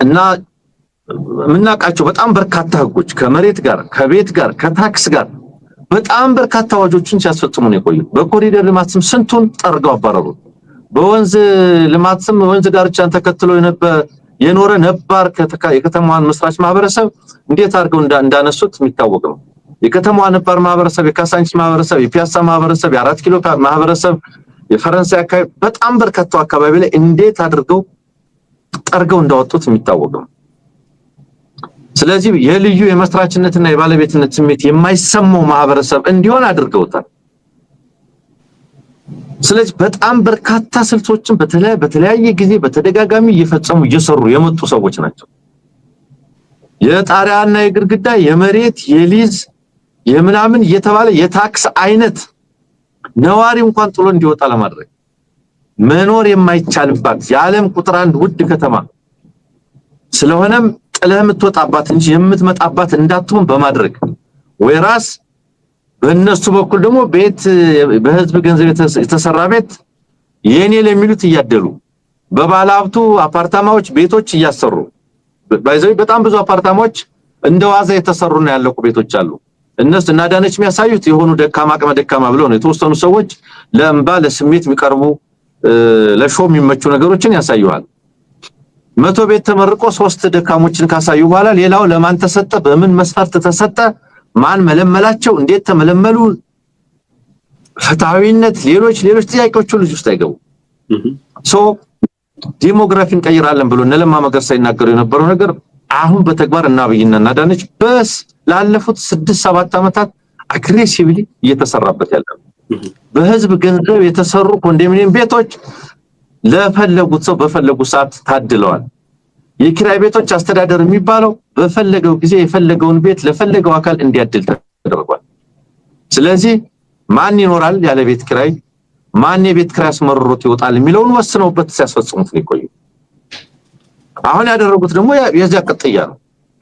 [SPEAKER 2] እና ምናቃቸው በጣም በርካታ ህጎች ከመሬት ጋር ከቤት ጋር ከታክስ ጋር በጣም በርካታ አዋጆችን ሲያስፈጽሙ ነው የቆዩት። በኮሪደር ልማትም ስንቱን ጠርገው አባረሩ። በወንዝ ልማትም ወንዝ ዳርቻን ተከትሎ የኖረ ነባር የከተማዋን መስራች ማህበረሰብ እንዴት አድርገው እንዳነሱት የሚታወቅ ነው። የከተማዋ ነባር ማህበረሰብ፣ የካሳንቺስ ማህበረሰብ፣ የፒያሳ ማህበረሰብ፣ የአራት ኪሎ ማህበረሰብ፣ የፈረንሳይ አካባቢ በጣም በርካታው አካባቢ ላይ እንዴት አድርገው ጠርገው እንዳወጡት የሚታወቅ ነው። ስለዚህ የልዩ የመስራችነትና የባለቤትነት ስሜት የማይሰማው ማህበረሰብ እንዲሆን አድርገውታል። ስለዚህ በጣም በርካታ ስልቶችን በተለያየ ጊዜ በተደጋጋሚ እየፈጸሙ እየሰሩ የመጡ ሰዎች ናቸው። የጣሪያና የግድግዳ የመሬት የሊዝ የምናምን እየተባለ የታክስ አይነት ነዋሪ እንኳን ጥሎ እንዲወጣ ለማድረግ መኖር የማይቻልባት የዓለም ቁጥር 1 ውድ ከተማ ስለሆነም ጥለህ የምትወጣባት እንጂ የምትመጣባት እንዳትሆን በማድረግ ወይራስ በእነሱ በኩል ደግሞ ቤት በህዝብ ገንዘብ የተሰራ ቤት የኔ ለሚሉት እያደሉ በባለሀብቱ አፓርታማዎች ቤቶች እያሰሩ ባይዘው በጣም ብዙ አፓርታማዎች እንደዋዛ የተሰሩ ነው ያለቁ ቤቶች አሉ። እነሱ እናዳነች የሚያሳዩት የሆኑ ደካማ አቅመ ደካማ ብለው ነው የተወሰኑ ሰዎች ለእንባ ለስሜት የሚቀርቡ ለሾው የሚመቹ ነገሮችን ያሳዩዋል። 100 ቤት ተመርቆ 3 ደካሞችን ካሳዩ በኋላ ሌላው ለማን ተሰጠ በምን መስፈርት ተሰጠ ማን መለመላቸው እንዴት ተመለመሉ ፍትሃዊነት ሌሎች ጥያቄዎች ልጅ ውስጥ አይገቡ። ዲሞግራፊን ቀይራለን ብሎ ለማ መገርሳ ይናገሩ የነበረው ነገር አሁን በተግባር እና አብይና እናዳነች በስ ላለፉት 6-7 አመታት አግሬሲቭሊ እየተሰራበት ያለው በህዝብ ገንዘብ የተሰሩ ኮንዶሚኒየም ቤቶች ለፈለጉት ሰው በፈለጉ ሰዓት ታድለዋል። የኪራይ ቤቶች አስተዳደር የሚባለው በፈለገው ጊዜ የፈለገውን ቤት ለፈለገው አካል እንዲያድል ተደርጓል። ስለዚህ ማን ይኖራል ያለ ቤት ኪራይ ማን የቤት ኪራይ አስመርሮት ይወጣል የሚለውን ወስነውበት ሲያስፈጽሙት ነው የቆዩ። አሁን ያደረጉት ደግሞ የዚያ ቅጥያ ነው።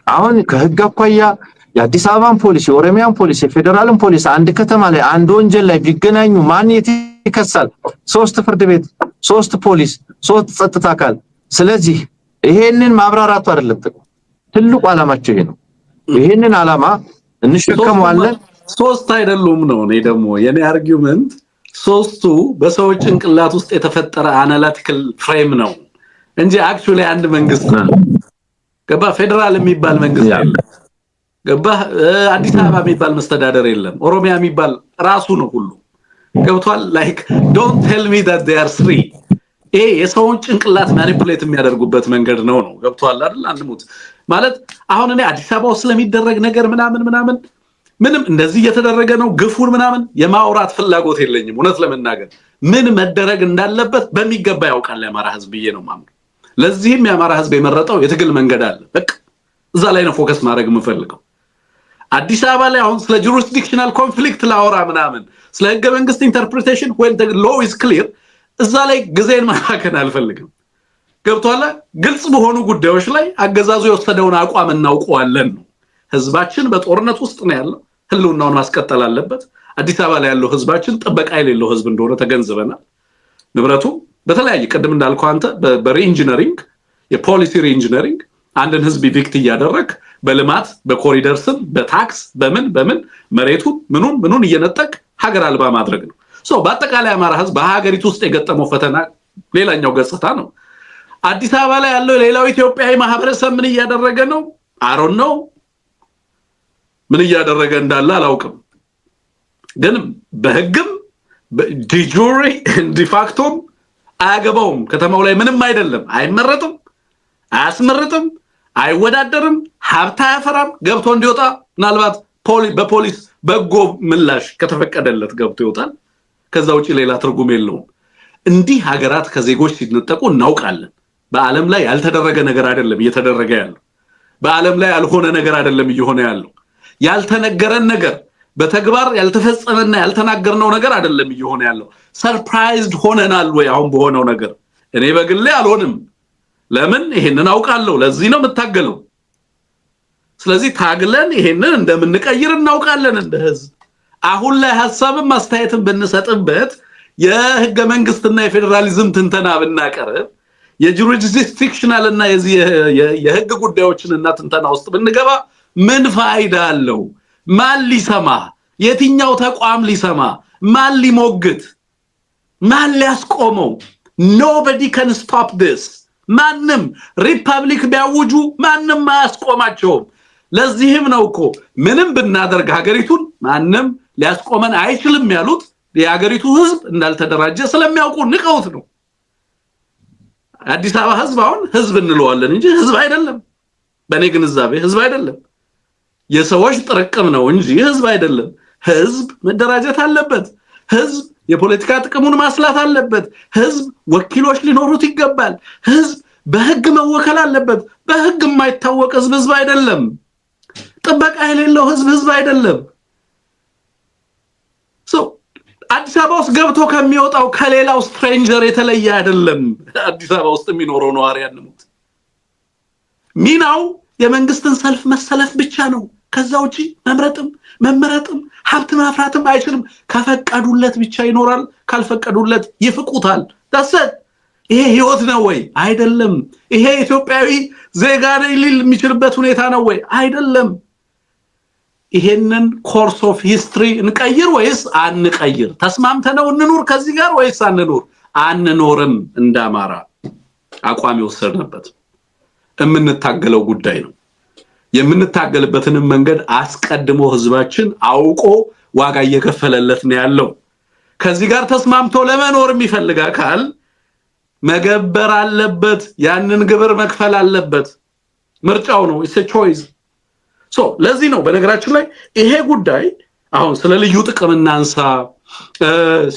[SPEAKER 2] አሁን ከህግ አኳያ የአዲስ አበባን ፖሊስ የኦሮሚያን ፖሊስ የፌደራልን ፖሊስ አንድ ከተማ ላይ አንድ ወንጀል ላይ ቢገናኙ ማን ይከሳል? 3 ፍርድ ቤት 3 ፖሊስ 3 ጸጥታ አካል። ስለዚህ ይሄንን ማብራራቱ አይደለም ትልቁ ዓላማቸው ይሄ ነው። ይሄንን ዓላማ እንሽከመዋለን
[SPEAKER 1] ሶስት አይደሉም ነው እኔ ደግሞ የኔ አርጊውመንት ሶስቱ በሰዎች ጭንቅላት ውስጥ የተፈጠረ አናሊቲካል ፍሬም ነው እንጂ አክቹአሊ አንድ መንግስት ገባ ፌደራል የሚባል መንግስት የለም ገባ አዲስ አበባ የሚባል መስተዳደር የለም ኦሮሚያ የሚባል ራሱ ነው ሁሉ ገብቷል like don't tell me that they are three የሰውን ጭንቅላት ማኒፑሌት የሚያደርጉበት መንገድ ነው ገብቷል አይደል አንሙት ማለት አሁን እኔ አዲስ አበባ ውስጥ ስለሚደረግ ነገር ምንም እንደዚህ እየተደረገ ነው ግፉን ምናምን የማውራት ፍላጎት የለኝም እውነት ለመናገር ምን መደረግ እንዳለበት በሚገባ ያውቃል የአማራ ህዝብ ነው ማለት ለዚህም የአማራ ህዝብ የመረጠው የትግል መንገድ አለ በቃ እዛ ላይ ነው ፎከስ ማድረግ የምፈልገው አዲስ አበባ ላይ አሁን ስለ jurisdictional conflict ላወራ ምናምን ስለ ህገ መንግስት ኢንተርፕሪቴሽን when the law is clear እዛ ላይ ግዜን ማካከን አልፈልግም ገብቷል ግልጽ በሆኑ ጉዳዮች ላይ አገዛዙ የወሰደውን አቋም እናውቀዋለን ነው ህዝባችን በጦርነት ውስጥ ነው ያለው ህልውናውን ማስቀጠል አለበት አዲስ አበባ ላይ ያለው ህዝባችን ጥበቃ የሌለው ህዝብ እንደሆነ ተገንዝበናል ንብረቱ በተለያየ ቀደም እንዳልኩ አንተ በሪኢንጂነሪንግ የፖሊሲ ሪኢንጂነሪንግ አንድን ህዝብ ኢቪክት ያደረክ በልማት በኮሪደር ስም በታክስ በምን መሬቱ ምኑን እየነጠቅ ሀገር አልባ ማድረግ ነው ሶ በአጠቃላይ አማራ ህዝብ በሀገሪቱ ውስጥ የገጠመው ፈተና ሌላኛው ገጽታ ነው አዲስ አበባ ላይ ያለው ሌላው ኢትዮጵያዊ ማህበረሰብ ምን እያደረገ ነው አሮን ነው ምን እያደረገ እንዳለ አላውቅም ግን በህግም ዲጁሪ ዲፋክቶም አያገባውም ከተማው ላይ ምንም አይደለም አይመረጥም አያስመረጥም አይወዳደርም ሀብታ ያፈራም ገብቶ እንዲወጣ ምናልባት በፖሊስ በጎ ምላሽ ከተፈቀደለት ገብቶ ይወጣል ከዛ ውጪ ሌላ ትርጉም የለውም እንዲህ ሀገራት ከዜጎች ሲነጠቁ እናውቃለን በአለም ላይ ያልተደረገ ነገር አይደለም እየተደረገ ያለው በአለም ላይ ያልሆነ ነገር አይደለም እየሆነ ያለው ያልተነገረን ነገር በተግባር ያልተፈጸመና ያልተናገርነው ነገር አይደለም እየሆነ ያለው ሰርፕራይዝድ ሆነናል ወይ አሁን በሆነው ነገር እኔ በግሌ አልሆንም ለምን ይሄንን አውቃለሁ ለዚህ ነው መታገለው ስለዚህ ታግለን ይሄንን እንደምንቀይር እናውቃለን እንደ ህዝብ አሁን ላይ ሐሳብም ማስተያየትን ብንሰጥበት የህገ መንግስትና የፌደራሊዝም ትንተና ብናቀርብ የጁሪስዲክሽናል እና የህግ ጉዳዮችንና ትንተና ውስጥ ብንገባ ምን ፋይዳ አለው ማን ሊሰማ የትኛው ተቋም ሊሰማ ማን ሊሞግት ማን ሊያስቆመው nobody can stop this ማንም ሪፐብሊክ ቢያውጁ ማንም ማያስቆማቸው ለዚህም ነው እኮ ምንም ብናደርግ ሀገሪቱን ማንም ሊያስቆመን አይችልም ያሉት የሀገሪቱ ህዝብ እንዳልተደራጀ ስለሚያውቁ ንቀውት ነው አዲስ አበባ ህዝብ አሁን ህዝብ እንለዋለን እንጂ ህዝብ አይደለም በኔ ግንዛቤ ህዝብ አይደለም የሰዎች ጥርቅም ነው እንጂ ህዝብ አይደለም ህዝብ መደራጀት አለበት ህዝብ የፖለቲካ ጥቅሙን ማስላት አለበት ህዝብ ወኪሎች ሊኖሩት ይገባል ህዝብ በህግ መወከል አለበት በህግ የማይታወቅ ህዝብ አይደለም ጥበቃ የሌለው ህዝብ አይደለም ሶ አዲስ አበባ ውስጥ ገብቶ ከሚወጣው ከሌላው ስትሬንጀር የተለየ አይደለም አዲስ አበባ ውስጥ የሚኖረው ነው አሪያንሙት ሚናው የመንግስትን ሰልፍ መሰለፍ ብቻ ነው ከዛ ውጪ መመረጥም ሀብት ማፍራትም አይችልም ከፈቀዱለት ብቻ ይኖራል ካልፈቀዱለት ይፍቁታል ታሰጥ ይሄ ህይወት ነው ወይ አይደለም ይሄ ኢትዮጵያዊ ዜጋ ነኝ ሊል የሚችልበት ሁኔታ ነው ወይ አይደለም ይሄንን ኮርስ ኦፍ ሂስትሪ እንቀይር ወይስ አንቀይር ተስማምተነው እንኑር ከዚህ ጋር ወይስ አንኖርም እንዳማራ አቋም ይወሰድንበት የምንታገለው ጉዳይ ነው የምንታገልበትን መንገድ አስቀድሞ ህዝባችን አውቆ ዋጋ እየከፈለለት ነው ያለው ከዚህ ጋር ተስማምቶ ለመኖር የሚፈልግ አካል መገበር አለበት ያንን ግብር መክፈል አለበት ምርጫው ነው it's a choice ሶ ለዚህ ነው በነገራችን ላይ ይሄ ጉዳይ አሁን ስለ ልዩ ጥቅም እናንሳ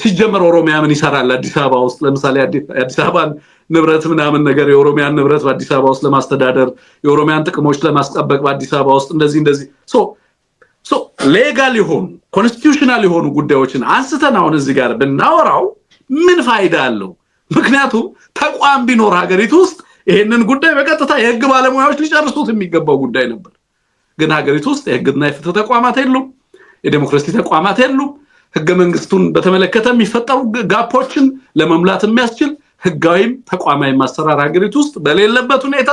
[SPEAKER 1] ሲጀመር ኦሮሚያ ምን ይሰራል አዲስ አበባ ውስጥ ለምሳሌ አዲስ አበባን ንብረት ምናምን ነገር የኦሮሚያን ንብረት በአዲስ አበባ ውስጥ ለማስተዳደር የኦሮሚያን ጥቅሞች ለማስጠበቅ በአዲስ አበባ ውስጥ እንደዚህ ሶ ሌጋል ይሆን ኮንስቲቱሽናል ይሆኑ ጉዳዮችን አንስተን አሁን እዚህ ጋር ብናወራው ምን ፋይዳ አለው ምክንያቱም ተቋም ቢኖር ሀገሪቱ ውስጥ ይሄንን ጉዳይ በቀጥታ የህግ ባለሙያዎች ሊጨርሱት የሚገባው ጉዳይ ነበር ግን ሀገሪቱ ውስጥ የህግና የፍትህ ተቋማት የሉም የዲሞክራሲ ተቋማት የሉም ህገ መንግስቱን በተመለከተ የሚፈጠሩ ጋፖችን ለመሙላት የሚያስችል ህጋዊም ተቋማዊ ማሰራር ሀገሪቱ ውስጥ በሌለበት ሁኔታ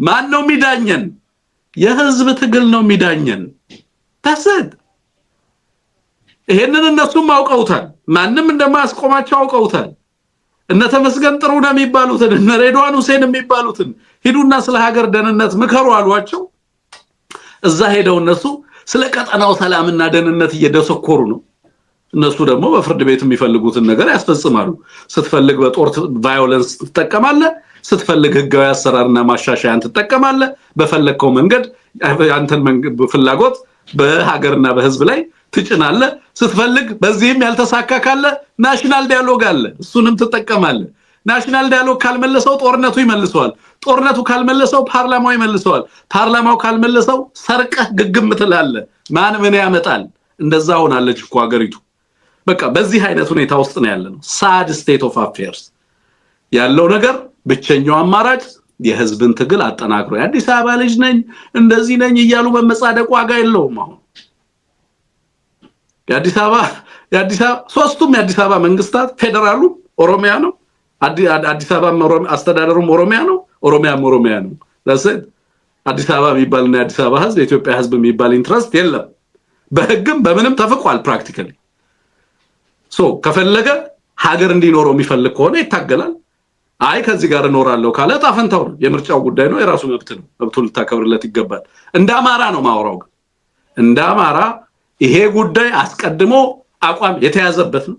[SPEAKER 1] ማን ነው የሚዳኘን የህዝብ ትግል ነው የሚዳኘን ታሰድ ይሄንን እነሱም አውቀውታል ማንንም እንደማያስቆማቸው አውቀውታል እነ ተመስገን ጥሩነህ የሚባሉትን እነ ሬድዋን ሁሴን የሚባሉትን ሂዱና ስለ ሀገር ደህንነት ምከሩ አሏቸው እዛ ሄደው እነሱ ስለ ቀጠናው ሰላምና ደህንነት እየደሰኮሩ ነው እነሱ ደግሞ በፍርድ ቤት የሚፈልጉትን ነገር ያስፈጽማሉ ስትፈልግ በጦር ቫዮለንስ ተጠቀማለህ ስትፈልግ ህጋዊ አሰራርና ማሻሻያን ተጠቀማለህ በፈለከው መንገድ አንተን ፍላጎት በሀገርና በህዝብ ላይ ትጭናለህ ስትፈልግ በዚህም ያልተሳካ ካለ ናሽናል ዳያሎግ አለ እሱንም ተጠቀማለህ ናሽናል ዳያሎግ ካልመለሰው ጦርነቱ ይመልሰዋል ጦርነቱ ካልመለሰው ፓርላማው ይመልሰዋል ፓርላማው ካልመለሰው ሰርቀህ ግግም ትላለህ ማን ምን ያመጣል እንደዛ ሆናለች እኮ ሀገሪቱ በቃ በዚህ አይነት ሁኔታ ውስጥ ነው ያለነው ሳድ ስቴት ኦፍ አፌርስ ያለው ነገር ብቸኛው አማራጭ የህዝብን ትግል አጠናክሮ የአዲስ አበባ ልጅ ነኝ እንደዚህ ነኝ እያሉ በመጻደቅ ዋጋ የለውም አሁን የአዲስ አበባ ሶስቱም የአዲስ አበባ መንግስታት ፌደራሉ ኦሮሚያ ነው አዲስ አበባ አስተዳደሩም ኦሮሚያ ነው ኦሮሚያ ነው ለሰድ አዲስ አበባ የሚባልና የአዲስ አበባ ህዝብ የኢትዮጵያ ህዝብ የሚባል ኢንትረስት የለም በህግም በምንም ተፈቋል ፕራክቲካሊ ሶ ከፈለገ ሀገር እንዲኖረው የሚፈልግ ከሆነ ይታገላል አይ ከዚህ ጋር እኖራለሁ ካለ ታፈንታው የምርጫው ጉዳይ ነው የራሱ መብት ነው መብቱን ልታከብርለት ይገባል እንደ አማራ ነው ማወራው እንደ አማራ ይሄ ጉዳይ አስቀድሞ አቋም የተያዘበት ነው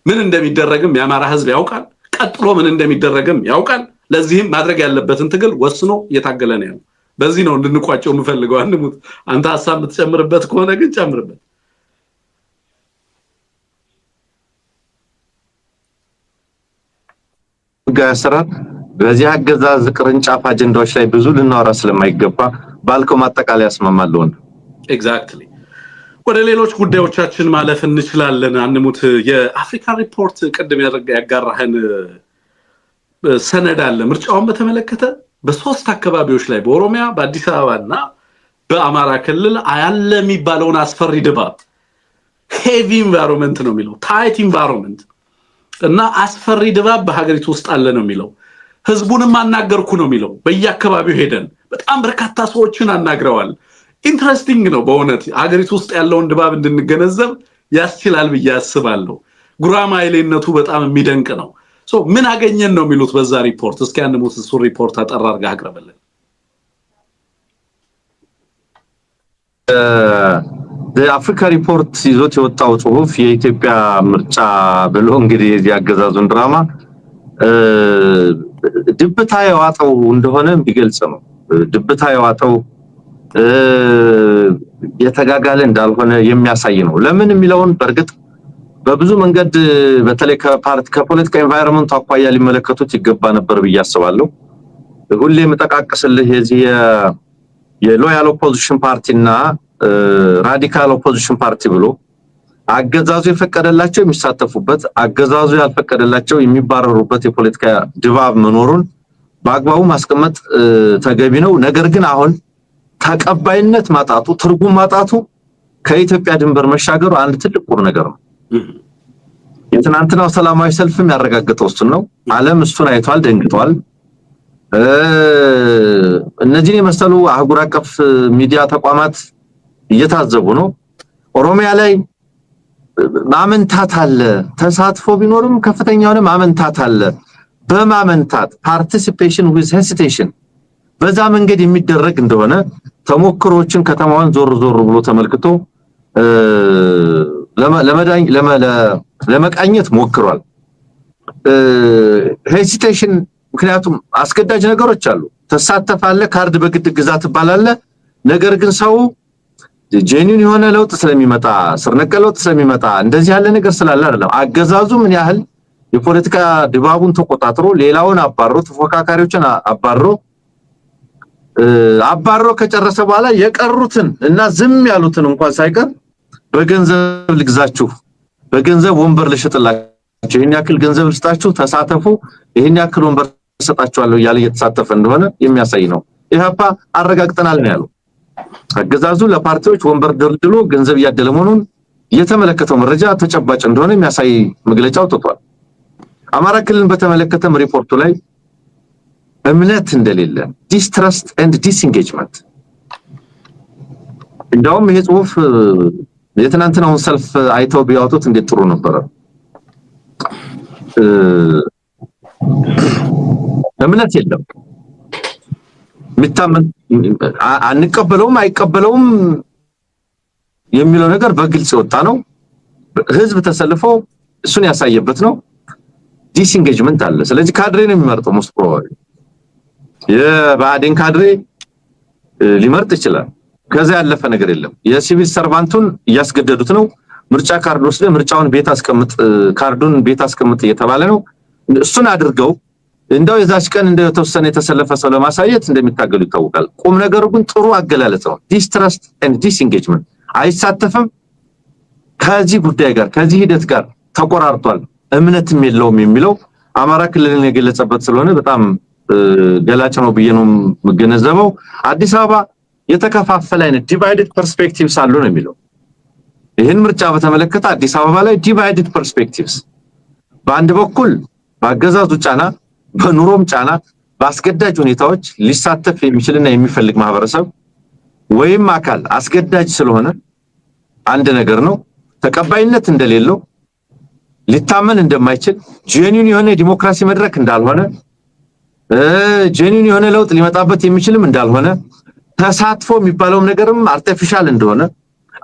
[SPEAKER 1] ምን እንደሚደረግም የአማራ ህዝብ ያውቃል ቀጥሎ ምን እንደሚደረግም ያውቃል ለዚህም ማድረግ ያለበትን ትግል ወስኖ እየታገለ ነው ያለው በዚህ ነው እንድንቋጨው የምፈልገው አንሙት አንተ ሐሳብ የምትጨምርበት ከሆነ ግን ጨምርበት
[SPEAKER 2] ጋሰራት በዚህ አገዛዝ ቅርንጫፍ አጀንዳዎች ላይ ብዙ ልናወራ ስለማይገባ ባልከው ማጠቃለያ ያስማማለሁ
[SPEAKER 1] ኤግዛክትሊ ወደ ሌሎች ጉዳዮቻችን ማለፍ እንችላለን አንሙት የአፍሪካ ሪፖርት ቀደም ያጋራህን ሰነድ አለ ምርጫውን በተመለከተ በሶስት አካባቢዎች ላይ በኦሮሚያ በአዲስ አበባና በአማራ ክልል ያለ የሚባለውን አስፈሪ ድባብ ሄቪ ኢንቫይሮንመንት ነው የሚለው ታይት ኢንቫይሮንመንት እና አስፈሪ ድባብ በሀገሪቱ ውስጥ አለ ነው የሚለው ህዝቡንም አናገርኩ ነው የሚለው በየአካባቢው ሄደን በጣም በርካታ ሰዎችን አናግረዋል ኢንትረስቲንግ ነው በእውነት ሀገሪቱ ውስጥ ያለውን ድባብ እንድንገነዘብ ያስችላል ብዬ አስባለሁ ጉራማይሌነቱ በጣም የሚደንቅ ነው ሶ ምን አገኘን ነው የሚሉት በዛ ሪፖርት እስኪ አንሙት እሱ ሪፖርት አጠራርጋ አቅርበልን
[SPEAKER 2] የአፍሪካ ሪፖርት ይዞት የወጣው ጽሁፍ የኢትዮጵያ ምርጫ ብሎ እንግዲህ ያገዛዙን ድራማ ድብታ ያዋጣው እንደሆነ ቢገልጽ ነው ድብታ ያዋጣው የተጋጋለ እንዳልሆነ የሚያሳይ ነው ለምን የሚለውን በርግጥ በብዙ መንገድ በተለይ ከፖለቲካ ኤንቫይሮንመንት አቋያ ሊመለከቱት ይገባ ነበር ብዬ አስባለሁ ሁሌ መጠቃቀስልህ የዚህ የሎያል ኦፖዚሽን ፓርቲና ራዲካል ኦፖዚሽን ፓርቲ ብሎ አገዛዙ የፈቀደላቸው የሚሳተፉበት አገዛዙ ያልፈቀደላቸው የሚባረሩበት የፖለቲካ ድባብ መኖሩን በአግባቡ ማስቀመጥ ተገቢ ነው ነገር ግን አሁን ተቀባይነት ማጣቱ ትርጉም ማጣቱ ከኢትዮጵያ ድንበር መሻገሩ አንድ ትልቅ ቁም ነገር ነው የትናንትናው ሰላማዊ ሰልፍም ያረጋግጠው እሱ ነው ዓለም እሱን አይቷል ደንግጧል እነዚህ የመሰሉ አህጉር አቀፍ ሚዲያ ተቋማት እየታዘቡ ነው ኦሮሚያ ላይ ማመንታት አለ ተሳትፎ ቢኖርም ከፍተኛ ሆነ ማመንታት አለ በማመንታት participation with hesitation በዛ መንገድ የሚደረግ እንደሆነ ተሞክሮችን ከተማዋን ዞር ብሎ ተመልክቶ ለመቃኘት ሞክሯል ሄሲቴሽን ምክንያቱም አስገዳጅ ነገሮች አሉ ተሳተፋለ ካርድ በግድ ግዛ ተባላለ ነገር ግን ሰው ጄኒን የሆነ ለውጥ ስለሚመጣ ስርነቀል ለውጥ ስለሚመጣ እንደዚህ ያለ ነገር ስላለ አይደለም አገዛዙ ምን ያህል የፖለቲካ ድባቡን ተቆጣጥሮ ሌላውን አባሮ ተፎካካሪዎችን አባሮ ከጨረሰ በኋላ የቀሩትን እና ዝም ያሉትን እንኳን ሳይቀር በገንዘብ ልግዛችሁ በገንዘብ ወንበር ልሽጥላችሁ ይሄን ያክል ገንዘብ ልስጣችሁ ተሳተፉ ይሄን ያክል ወንበር ሰጣችኋለሁ ያለ እየተሳተፈ እንደሆነ የሚያሳይ ነው ኢህአፓ አረጋግጠናል ነው ያለው አገዛዙ ለፓርቲዎች ወንበር ደልድሎ ገንዘብ ያደለ መሆኑን የተመለከተው መረጃ ተጨባጭ እንደሆነ የሚያሳይ መግለጫ አውጥቷል አማራ ክልልን በተመለከተም ሪፖርቱ ላይ እምነት እንደሌለ distrust and disengagement እንደውም ይሄ ጽሁፍ የትናንትናውን ሰልፍ አይተው ቢያወጡት እንዴት ጥሩ ነበር። እምነት የለም ሚታመን አንቀበለውም አይቀበለውም የሚለው ነገር በግልጽ ወጣ ነው። ህዝብ ተሰልፎ እሱን ያሳየበት ነው። ዲስኢንጌጅመንት አለ። ስለዚህ ካድሬ ነው የሚመርጠው ሞስት ፕሮባብሊ የባዴን ካድሬ ሊመርጥ ይችላል። ከዛ ያለፈ ነገር የለም። የሲቪል ሰርቫንቱን እያስገደዱት ነው። ምርጫ ካርድ ወስደ ምርጫውን ቤት አስቀምጥ ካርዱን ቤት አስቀምጥ እየተባለ ነው። እሱን አድርገው እንደው የዛች ቀን እንደተወሰነ የተሰለፈ ሰው ለማሳየት እንደሚታገሉ ይታወቃል። ቁም ነገሩ ግን ጥሩ አገላለጽ ነው። ዲስትረስት ኤንድ ዲስኢንጌጅመንት አይሳተፍም ከዚህ ጉዳይ ጋር ከዚህ ሂደት ጋር ተቆራርጧል እምነትም የለውም የሚለው አማራ ክልልን የገለጸበት ስለሆነ በጣም ገላጭ ነው ብዬ ነው መገነዘበው። አዲስ አበባ የተከፋፈለ አይነት ዲቫይድድ ፐርስፔክቲቭስ አሉ ነው የሚለው። ይሄን ምርጫ በተመለከተ አዲስ አበባ ላይ ዲቫይድድ ፐርስፔክቲቭስ በአንድ በኩል በአገዛዙ ጫና በኑሮም ጫና በአስገዳጅ ሁኔታዎች ሊሳተፍ የሚችልና የሚፈልግ ማህበረሰብ ወይም አካል አስገዳጅ ስለሆነ አንድ ነገር ነው። ተቀባይነት እንደሌለው ሊታመን እንደማይችል ጄኒን የሆነ ዲሞክራሲ መድረክ እንዳልሆነ ጄኒን የሆነ ለውጥ ሊመጣበት የሚችልም እንዳልሆነ ተሳትፎ የሚባለው ነገርም አርቲፊሻል እንደሆነ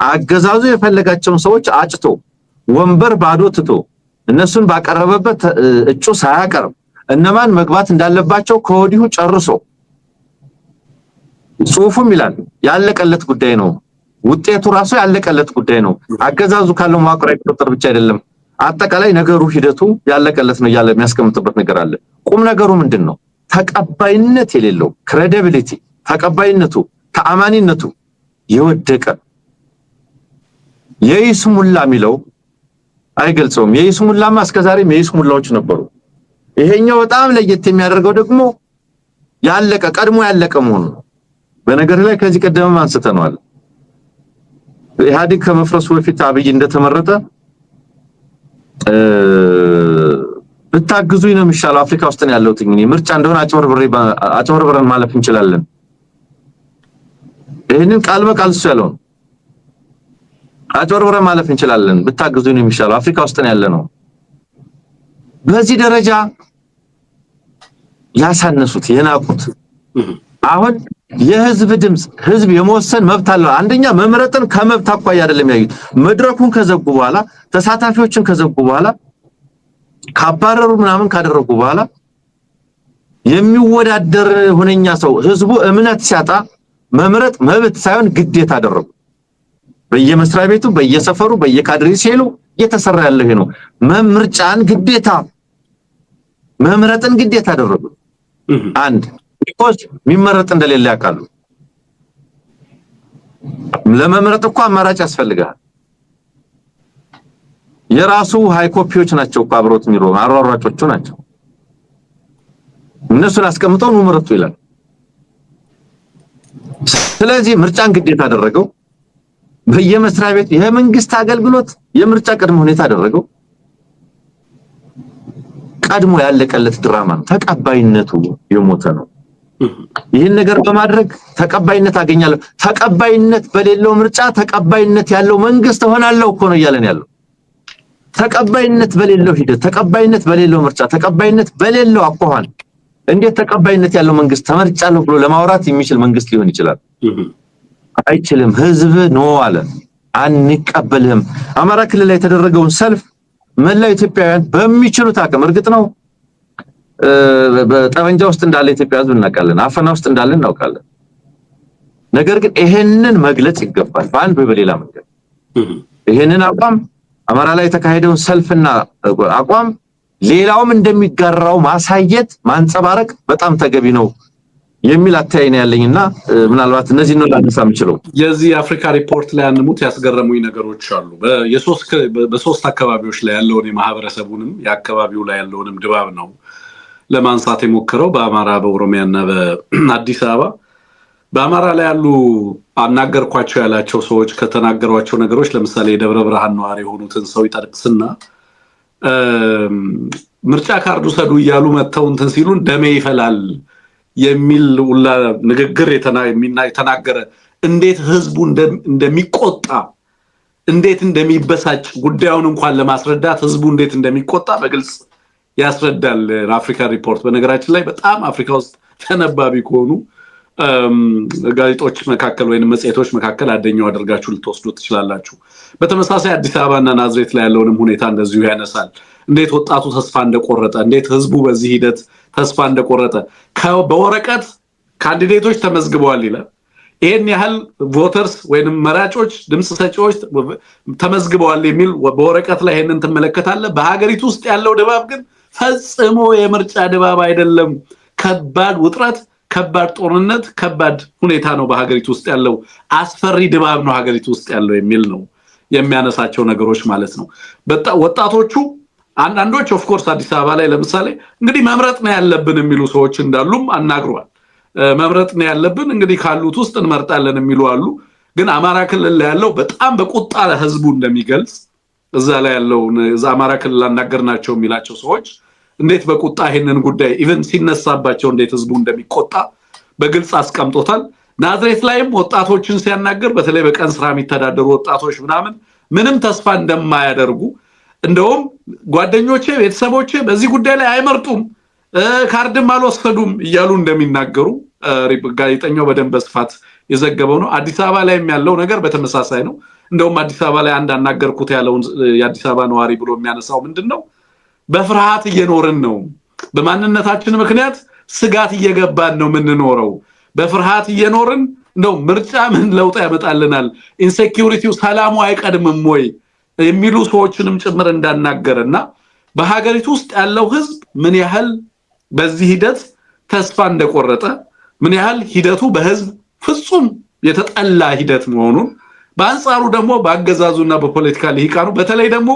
[SPEAKER 2] አገዛዙ የፈለጋቸውን ሰዎች አጭቶ ወንበር ባዶ ትቶ እነሱን ባቀረበበት እጩ ሳያቀርብ እነማን መግባት እንዳለባቸው ከወዲሁ ጨርሶ ጽሁፉም ይላል ያለቀለት ጉዳይ ነው። ውጤቱ ራሱ ያለቀለት ጉዳይ ነው። አገዛዙ ካለው ማቅረብ ቁጥጥር ብቻ አይደለም አጠቃላይ ነገሩ ሂደቱ ያለቀለት ነው ያለ የሚያስቀምጥበት ነገር አለ። ቁም ነገሩ ምንድነው? ተቀባይነት የሌለው ክሬዲቢሊቲ ተቀባይነቱ ተአማኒነቱ የወደቀ የይስሙላ የሚለው አይገልጸውም። የይስሙላማ እስከዛሬም የይስሙላዎች ነበሩ። ይሄኛው በጣም ለየት የሚያደርገው ደግሞ ያለቀ ቀድሞ ያለቀ መሆኑ ነው። በነገር ላይ ከዚህ ቀደም አንስተናል። ኢህአዴግ ከመፍረሱ በፊት አብይ እንደተመረጠ ብታግዙኝ ነው የሚሻለው አፍሪካ ውስጥ ነው ያለው ትግኒ ምርጫ እንደሆነ አጭበርብረን ማለፍ እንችላለን። ይሄንን ቃል በቃል እሱ ያለው አጭበርብረን ማለፍ እንችላለን ብታግዙኝ ነው የሚሻለው አፍሪካ ውስጥ ነው ያለነው። በዚህ ደረጃ ያሳነሱት የናቁት አሁን የህዝብ ድምጽ ህዝብ የመወሰን መብት አለው። አንደኛ መምረጥን ከመብት አቋያ አይደለም ያዩት። መድረኩን ከዘጉ በኋላ ተሳታፊዎችን ከዘጉ በኋላ ካባረሩ ምናምን ካደረጉ በኋላ የሚወዳደር ሆነኛ ሰው ህዝቡ እምነት ሲያጣ መምረጥ መብት ሳይሆን ግዴታ አደረጉ። በየመስሪያ ቤቱ በየሰፈሩ በየካድሬ ሲሉ እየተሰራ ያለው ይሄ ነው። ምርጫን ግዴታ መምረጥን ግዴታ አደረጉ። አንድ ቢኮዝ የሚመረጥ እንደሌለ ያውቃሉ። ለመምረጥ እኮ አማራጭ ያስፈልጋል። የራሱ ሃይኮፒዎች ናቸው እኮ አብሮት የሚሮ አሯሯጮቹ ናቸው። እነሱን አስቀምጠው ነው ምረጡ ይላል። ስለዚህ ምርጫን ግዴታ አደረገው። በየመስሪያ ቤት የመንግስት አገልግሎት የምርጫ ቅድመ ሁኔታ አደረገው። ቀድሞ ያለቀለት ድራማ ነው። ተቀባይነቱ የሞተ ነው። ይህን ነገር በማድረግ ተቀባይነት አገኛለሁ። ተቀባይነት በሌለው ምርጫ ተቀባይነት ያለው መንግስት ሆናለሁ እኮ ነው እያለን ያለው። ተቀባይነት በሌለው ሂደት ተቀባይነት በሌለው ምርጫ ተቀባይነት በሌለው አቋም እንዴት ተቀባይነት ያለው መንግስት ተመርጫለሁ ብሎ ለማውራት የሚችል መንግስት ሊሆን ይችላል? አይችልም። ህዝብ ነው አለ አንቀበልህም። አማራ ክልል ላይ የተደረገውን ሰልፍ መላው ኢትዮጵያውያን በሚችሉት አቅም እርግጥ ነው በጠመንጃ ውስጥ እንዳለ ኢትዮጵያ ህዝብ እናውቃለን፣ አፈና ውስጥ እንዳለ እናውቃለን። ነገር ግን ይሄንን መግለጽ ይገባል በአንድ በሌላ መንገድ። ይሄንን አቋም አማራ ላይ የተካሄደውን ሰልፍና አቋም ሌላውም እንደሚጋራው ማሳየት ማንጸባረቅ በጣም ተገቢ ነው የሚል አታይነ ያለኝና ምናልባት እነዚህ ነው ላነሳ የምችለው።
[SPEAKER 1] የዚህ አፍሪካ ሪፖርት ላይ አንሙት ያስገረሙኝ ነገሮች አሉ። በሶስት አካባቢዎች ላይ ያለውን የማህበረሰቡንም የአካባቢው ላይ ያለውንም ድባብ ነው ለማንሳት የሞከረው። በአማራ በኦሮሚያና በአዲስ አበባ በአማራ ላይ ያሉ አናገርኳቸው ያላቸው ሰዎች ከተናገሯቸው ነገሮች ለምሳሌ የደብረ ብርሃን ነዋሪ የሆኑትን ሰው ይጠቅስና ምርጫ ካርዱ ሰዱ እያሉ መተው እንትን ሲሉን ደሜ ይፈላል የሚል ሁላ ንግግር የተናገረ እንዴት ህዝቡ እንደሚቆጣ እንዴት እንደሚበሳጭ ጉዳዩን እንኳን ለማስረዳት ህዝቡ እንዴት እንደሚቆጣ በግልጽ ያስረዳል አፍሪካ ሪፖርት። በነገራችን ላይ በጣም አፍሪካ ውስጥ ተነባቢ ከሆኑ ጋዜጦች መካከል ወይንም መጽሔቶች መካከል አንደኛው አድርጋችሁ ልትወስዱት ትችላላችሁ። በተመሳሳይ አዲስ አበባና ናዝሬት ላይ ያለውንም ሁኔታ እንደዚሁ ያነሳል። እንዴት ወጣቱ ተስፋ እንደቆረጠ፣ እንዴት ህዝቡ በዚህ ሂደት ተስፋ እንደቆረጠ፣ በወረቀት ካንዲዴቶች ተመዝግበዋል ይላል። ይሄን ያህል ቮተርስ ወይንም መራጮች ድምጽ ሰጪዎች ተመዝግበዋል የሚል በወረቀት ላይ ይሄንን ተመለከታለ። በሀገሪቱ ውስጥ ያለው ድባብ ግን ፈጽሞ የምርጫ ድባብ አይደለም። ከባድ ውጥረት፣ ከባድ ጦርነት፣ ከባድ ሁኔታ ነው በሀገሪቱ ውስጥ ያለው። አስፈሪ ድባብ ነው ሀገሪቱ ውስጥ ያለው የሚል ነው የሚያነሳቸው ነገሮች ማለት ነው። ወጣቶቹ አንዳንዶች ኦፍ ኮርስ አዲስ አበባ ላይ ለምሳሌ እንግዲህ መምረጥ ነው ያለብን የሚሉ ሰዎች እንዳሉም አናግሯል። መምረጥ ነው ያለብን እንግዲህ ካሉት ውስጥ እንመርጣለን የሚሉ አሉ። ግን አማራ ክልል ላይ ያለው በጣም በቁጣ ህዝቡ እንደሚገልጽ እዛ ላይ ያለው አማራ ክልል አናገርናቸው የሚላቸው ሰዎች እንዴት በቁጣ ይሄንን ጉዳይ ኢቭን ሲነሳባቸው እንዴት ህዝቡ እንደሚቆጣ በግልጽ አስቀምጦታል። ናዝሬት ላይም ወጣቶችን ሲያናገር በተለይ በቀን ስራ የሚተዳደሩ ወጣቶች ምንም ተስፋ እንደማያደርጉ እንደውም ጓደኞቼ ቤተሰቦቼ በዚህ ጉዳይ ላይ አይመርጡም ካርድም አልወሰዱም እያሉ እንደሚናገሩ ጋዜጠኛው በደንብ በስፋት የዘገበው ነው። አዲስ አበባ ላይም ያለው ነገር በተመሳሳይ ነው። እንደውም አዲስ አበባ ላይ አንድ አናገርኩት ያለው የአዲስ አበባ ነዋሪ ብሎ የሚያነሳው ምንድነው በፍርሃት እየኖርን ነው፣ በማንነታችን ምክንያት ስጋት እየገባን ነው የምንኖረው፣ በፍርሃት እየኖርን ነው፣ ምርጫ ምን ለውጥ ያመጣልናል፣ ኢንሴኪዩሪቲው ሰላሙ አይቀድምም ወይ የሚሉ ሰዎችንም ጭምር እንዳናገረና በሀገሪቱ ውስጥ ያለው ህዝብ ምን ያህል በዚህ ሂደት ተስፋ እንደቆረጠ፣ ምን ያህል ሂደቱ በህዝብ ፍጹም የተጠላ ሂደት መሆኑን፣ በአንጻሩ ደግሞ በአገዛዙና በፖለቲካ ልሂቃኑ በተለይ ደግሞ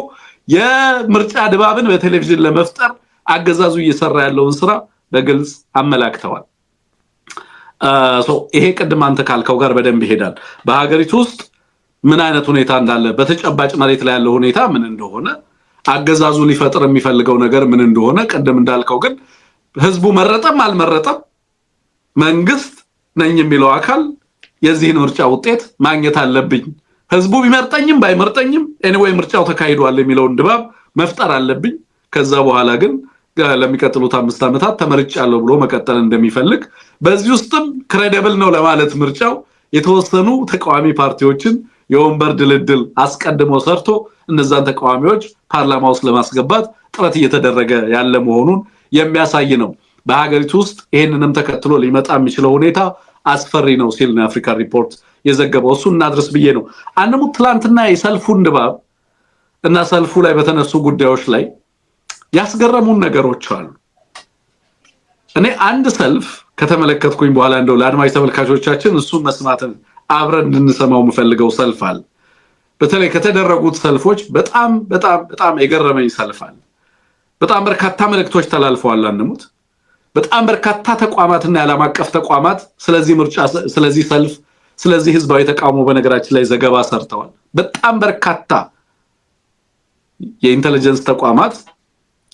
[SPEAKER 1] የምርጫ ድባብን በቴሌቪዥን ለመፍጠር አገዛዙ እየሰራ ያለውን ስራ በግልጽ አመላክተዋል። ይሄ ቅድም አንተ ካልከው ጋር በደንብ ይሄዳል። በሀገሪቱ ውስጥ ምን አይነት ሁኔታ እንዳለ፣ በተጨባጭ መሬት ላይ ያለው ሁኔታ ምን እንደሆነ፣ አገዛዙ ሊፈጥር የሚፈልገው ነገር ምን እንደሆነ ቅድም እንዳልከው ግን ህዝቡ መረጠም አልመረጠም መንግስት ነኝ የሚለው አካል የዚህን ምርጫ ውጤት ማግኘት አለብኝ፣ ህዝቡ ቢመርጠኝም ባይመርጠኝም ኤኒዌይ ምርጫው ተካሂዷል የሚለውን ድባብ መፍጠር አለብኝ፣ ከዛ በኋላ ግን ለሚቀጥሉት 5 ዓመታት ተመርጫለሁ ብሎ መቀጠል እንደሚፈልግ፣ በዚህ ውስጥም ክሬዲብል ነው ለማለት ምርጫው የተወሰኑ ተቃዋሚ ፓርቲዎችን የወንበር ድልድል አስቀድሞ ሰርቶ እነዛን ተቃዋሚዎች ፓርላማ ውስጥ ለማስገባት ጥረት እየተደረገ ያለ መሆኑን የሚያሳይ ነው። በሀገሪቱ ውስጥ ይሄንንም ተከትሎ ሊመጣ የሚችለው ሁኔታ አስፈሪ ነው ሲል ነው አፍሪካ ሪፖርት የዘገበው። እሱ እናድርስ ብዬ ነው። አንሙት ትላንትና የሰልፉን ድባብ እና ሰልፉ ላይ በተነሱ ጉዳዮች ላይ ያስገረሙን ነገሮች አሉ። እኔ አንድ ሰልፍ ከተመለከትኩኝ በኋላ እንደው ለአድማጭ ተመልካቾቻችን እሱን መስማትን አብረን እንድንሰማው የምፈልገው ሰልፍ አለ። በተለይ ከተደረጉት ሰልፎች በጣም በጣም በጣም የገረመኝ ሰልፍ አለ። በጣም በርካታ መልእክቶች ተላልፈዋል። አንሙት በጣም በርካታ ተቋማትና የዓለም አቀፍ ተቋማት ስለዚህ ምርጫ፣ ስለዚህ ሰልፍ፣ ስለዚህ ህዝባዊ ተቃውሞ በነገራችን ላይ ዘገባ ሰርተዋል። በጣም በርካታ የኢንተለጀንስ ተቋማት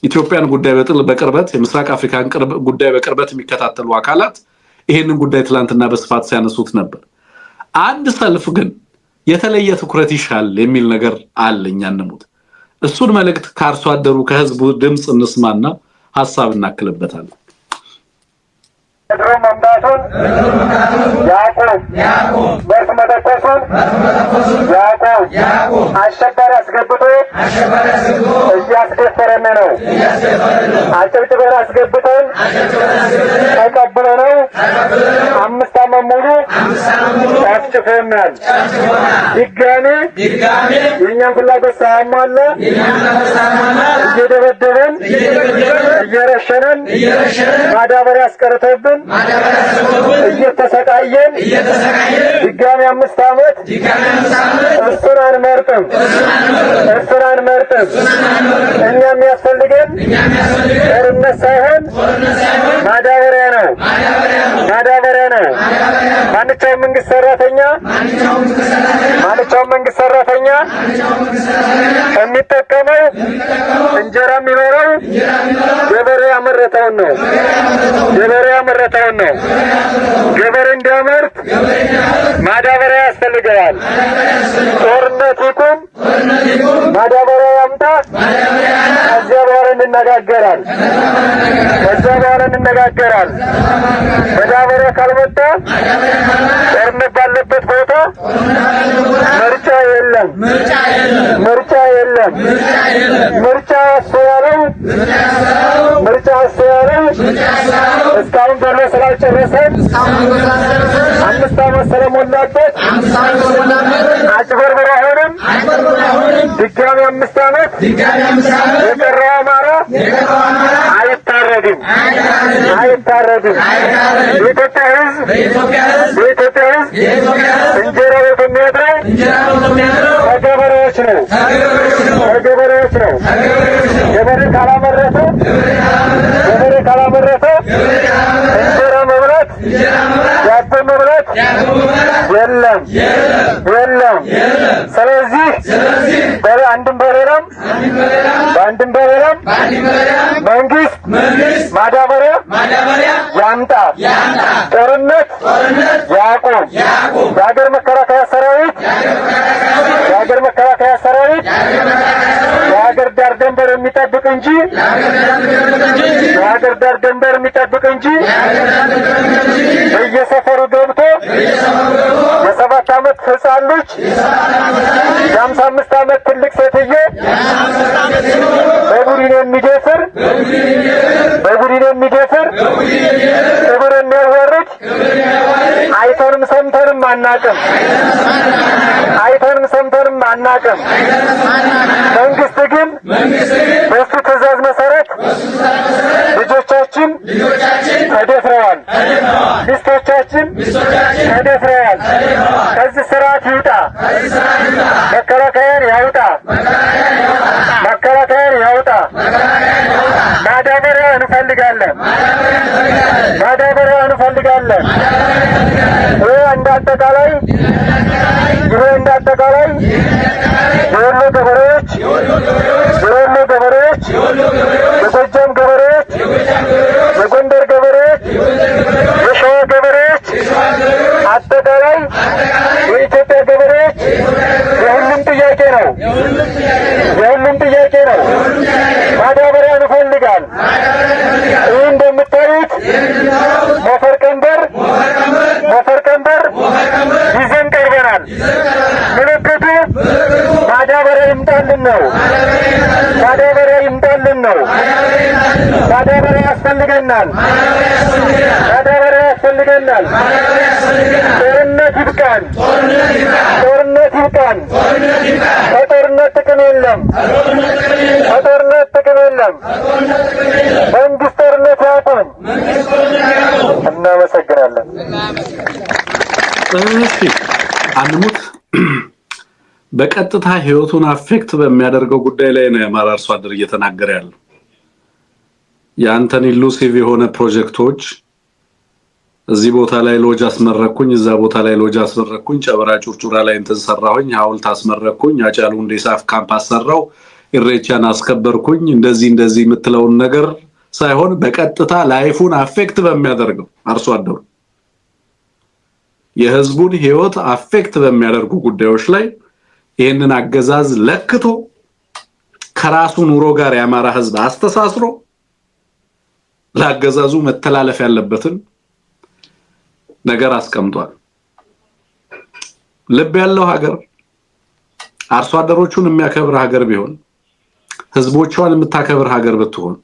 [SPEAKER 1] ኢትዮጵያን ጉዳይ በቅርበት የምስራቅ አፍሪካን ጉዳይ በቅርበት የሚከታተሉ አካላት ይሄንን ጉዳይ ትላንትና በስፋት ሲያነሱት ነበር። አንድ ሰልፍ ግን የተለየ ትኩረት ይሻል የሚል ነገር አለኝ። አንሙት እሱን መልእክት ከአርሶ አደሩ ከህዝቡ ድምጽ እንስማና ሐሳብ እናክልበታለን።
[SPEAKER 3] መምጣቱን ያዕቆብ በስመተኮሱን ያዕቆብ አሸባሪ አስገብቶ እያስደፈረን ነው። አጨብጭበን አስገብተን ተቀብለነው 5 ዓመት ሙሉ አስጭፈናል። ድጋሜ የእኛን ፍላጎት ሳያሟላ እየደበደበን እየረሸነን ማዳበሪያ አስቀርተብን እየተሰቃየን ድጋሜ 5 ዓመት እሱን አንመርጥም። እኛ የሚያስፈልገን ጦርነት ሳይሆን ማዳበሪያ ነው። ማንኛውም መንግስት ሰራተኛ የሚጠቀመው እንጀራ የሚኖረው ገበሬ ያመረተውን ነው። ገበሬ እንዲያመርት ማዳበሪያ ያስፈልገዋል። ጦርነት ይቁም፣ ማዳበሪያ ያምጣ። ከዚያ በኋላ እንነጋገራለን። ማዳበሪያ ካልመጣ ጦርነት ባለበት ቦታ ምርጫ የለም። ምርጫ ያለው እስካሁን ድረስ ስላልጨረሰን 5 ዓመት ስለሞላበት አጭበርብሮ አሁንም ድጋሚ 5 ዓመት የቀረው አማራ አይታረድም። የኢትዮጵያ ሕዝብ እንጀራ ቤት የሚያድረው ከገበሬዎች ነው። ገበሬ ካላመረተ እንጀራ መብላት ዳቦ መብላት የለም። ስለዚህ በአንድም በሌላም መንግስት ማዳበሪያ ያምጣ፣ ጦርነት ያቁም። የሀገር መከላከያ ሰራዊት የሀገር ዳር ድንበር የሚጠብቅ እንጂ በየሰፈሩ ገብቶ የ7 ዓመት ህፃን ልጅ የ55 ዓመት ትልቅ ሴትዮ በቡድን የሚደፍር ክብር የሚያዋርድ አይተንም ሰምተንም አናቅም። መንግስት ግን በሱ ትዕዛዝ መሰረት ልጆቻችን ተደፍረዋል፣ ሚስቶቻችን ተደፍረዋል። ከዚህ ስርዓት ይውጣ፣ መከላከያን ያውጣ። ማዳበሪያ እንፈልጋለን። ይህ እንዳጠቃላይ የወሎ ገበሬዎች፣ የጎጃም ገበሬዎች፣ የጎንደር ገበሬዎች፣ የሸዋ ገበሬዎች፣ አጠቃላይ የኢትዮጵያ ገበሬዎች የሁሉም ጥያቄ ነው። ማዳበሪያ እንፈልጋለን። ይህ እንደምታዩት ሞፈር ቀንበር ይዘን ቀርበናል። ምልክቱ ማዳበሪያ ይምጣልን ነው። ማዳበሪያ ያስፈልገናል። ጦርነት ይብቃን። ከጦርነት ጥቅም የለም። መንግስት ጦርነት ያቁም። እናመሰግናለን።
[SPEAKER 1] አንሙት በቀጥታ ህይወቱን አፌክት በሚያደርገው ጉዳይ ላይ ነው የአማራ አርሶ አደር እየተናገረ ያለው። የአንተን ኢሉሲቭ የሆነ ፕሮጀክቶች እዚህ ቦታ ላይ ሎጅ አስመረኩኝ፣ እዛ ቦታ ላይ ሎጅ አስመረኩኝ፣ ጨበራ ጩርጩራ ላይ እንትን ሰራሁኝ፣ ሐውልት አስመረኩኝ፣ አጫሉ እንደሳፍ ካምፓስ ሰራው፣ ኢሬቻን አስከበርኩኝ፣ እንደዚህ የምትለውን ነገር ሳይሆን በቀጥታ ላይፉን አፌክት በሚያደርገው አርሶ አደሩ የህዝቡን ህይወት አፌክት በሚያደርጉ ጉዳዮች ላይ ይሄንን አገዛዝ ለክቶ ከራሱ ኑሮ ጋር የአማራ ህዝብ አስተሳስሮ ለአገዛዙ መተላለፍ ያለበትን ነገር አስቀምጧል። ልብ ያለው ሀገር አርሶ አደሮቹን የሚያከብር ሀገር ቢሆን፣ ህዝቦቿን የምታከብር ሀገር ብትሆን፣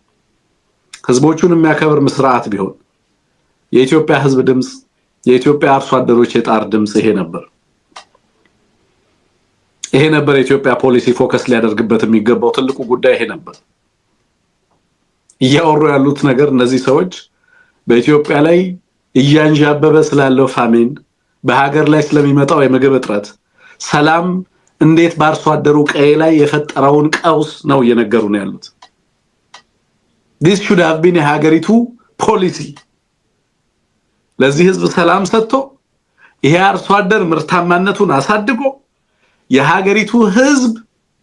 [SPEAKER 1] ህዝቦቹን የሚያከብር መስራዓት ቢሆን የኢትዮጵያ ህዝብ ድምጽ፣ የኢትዮጵያ አርሶ አደሮች የጣር ድምጽ ይሄ ነበር የኢትዮጵያ ፖሊሲ ፎከስ ሊያደርግበት የሚገባው ትልቁ ጉዳይ ይሄ ነበር። እያወሩ ያሉት ነገር እነዚህ ሰዎች በኢትዮጵያ ላይ እያንዣበበ ስላለው ፋሚን፣ በሀገር ላይ ስለሚመጣው የምግብ እጥረት፣ ሰላም እንዴት በአርሶ አደሩ ቀይ ላይ የፈጠረውን ቀውስ ነው እየነገሩ ነው ያሉት። this should have been የሀገሪቱ ፖሊሲ። ለዚህ ህዝብ ሰላም ሰጥቶ ይሄ አርሶ አደር ምርታማነቱን አሳድጎ የሀገሪቱ ህዝብ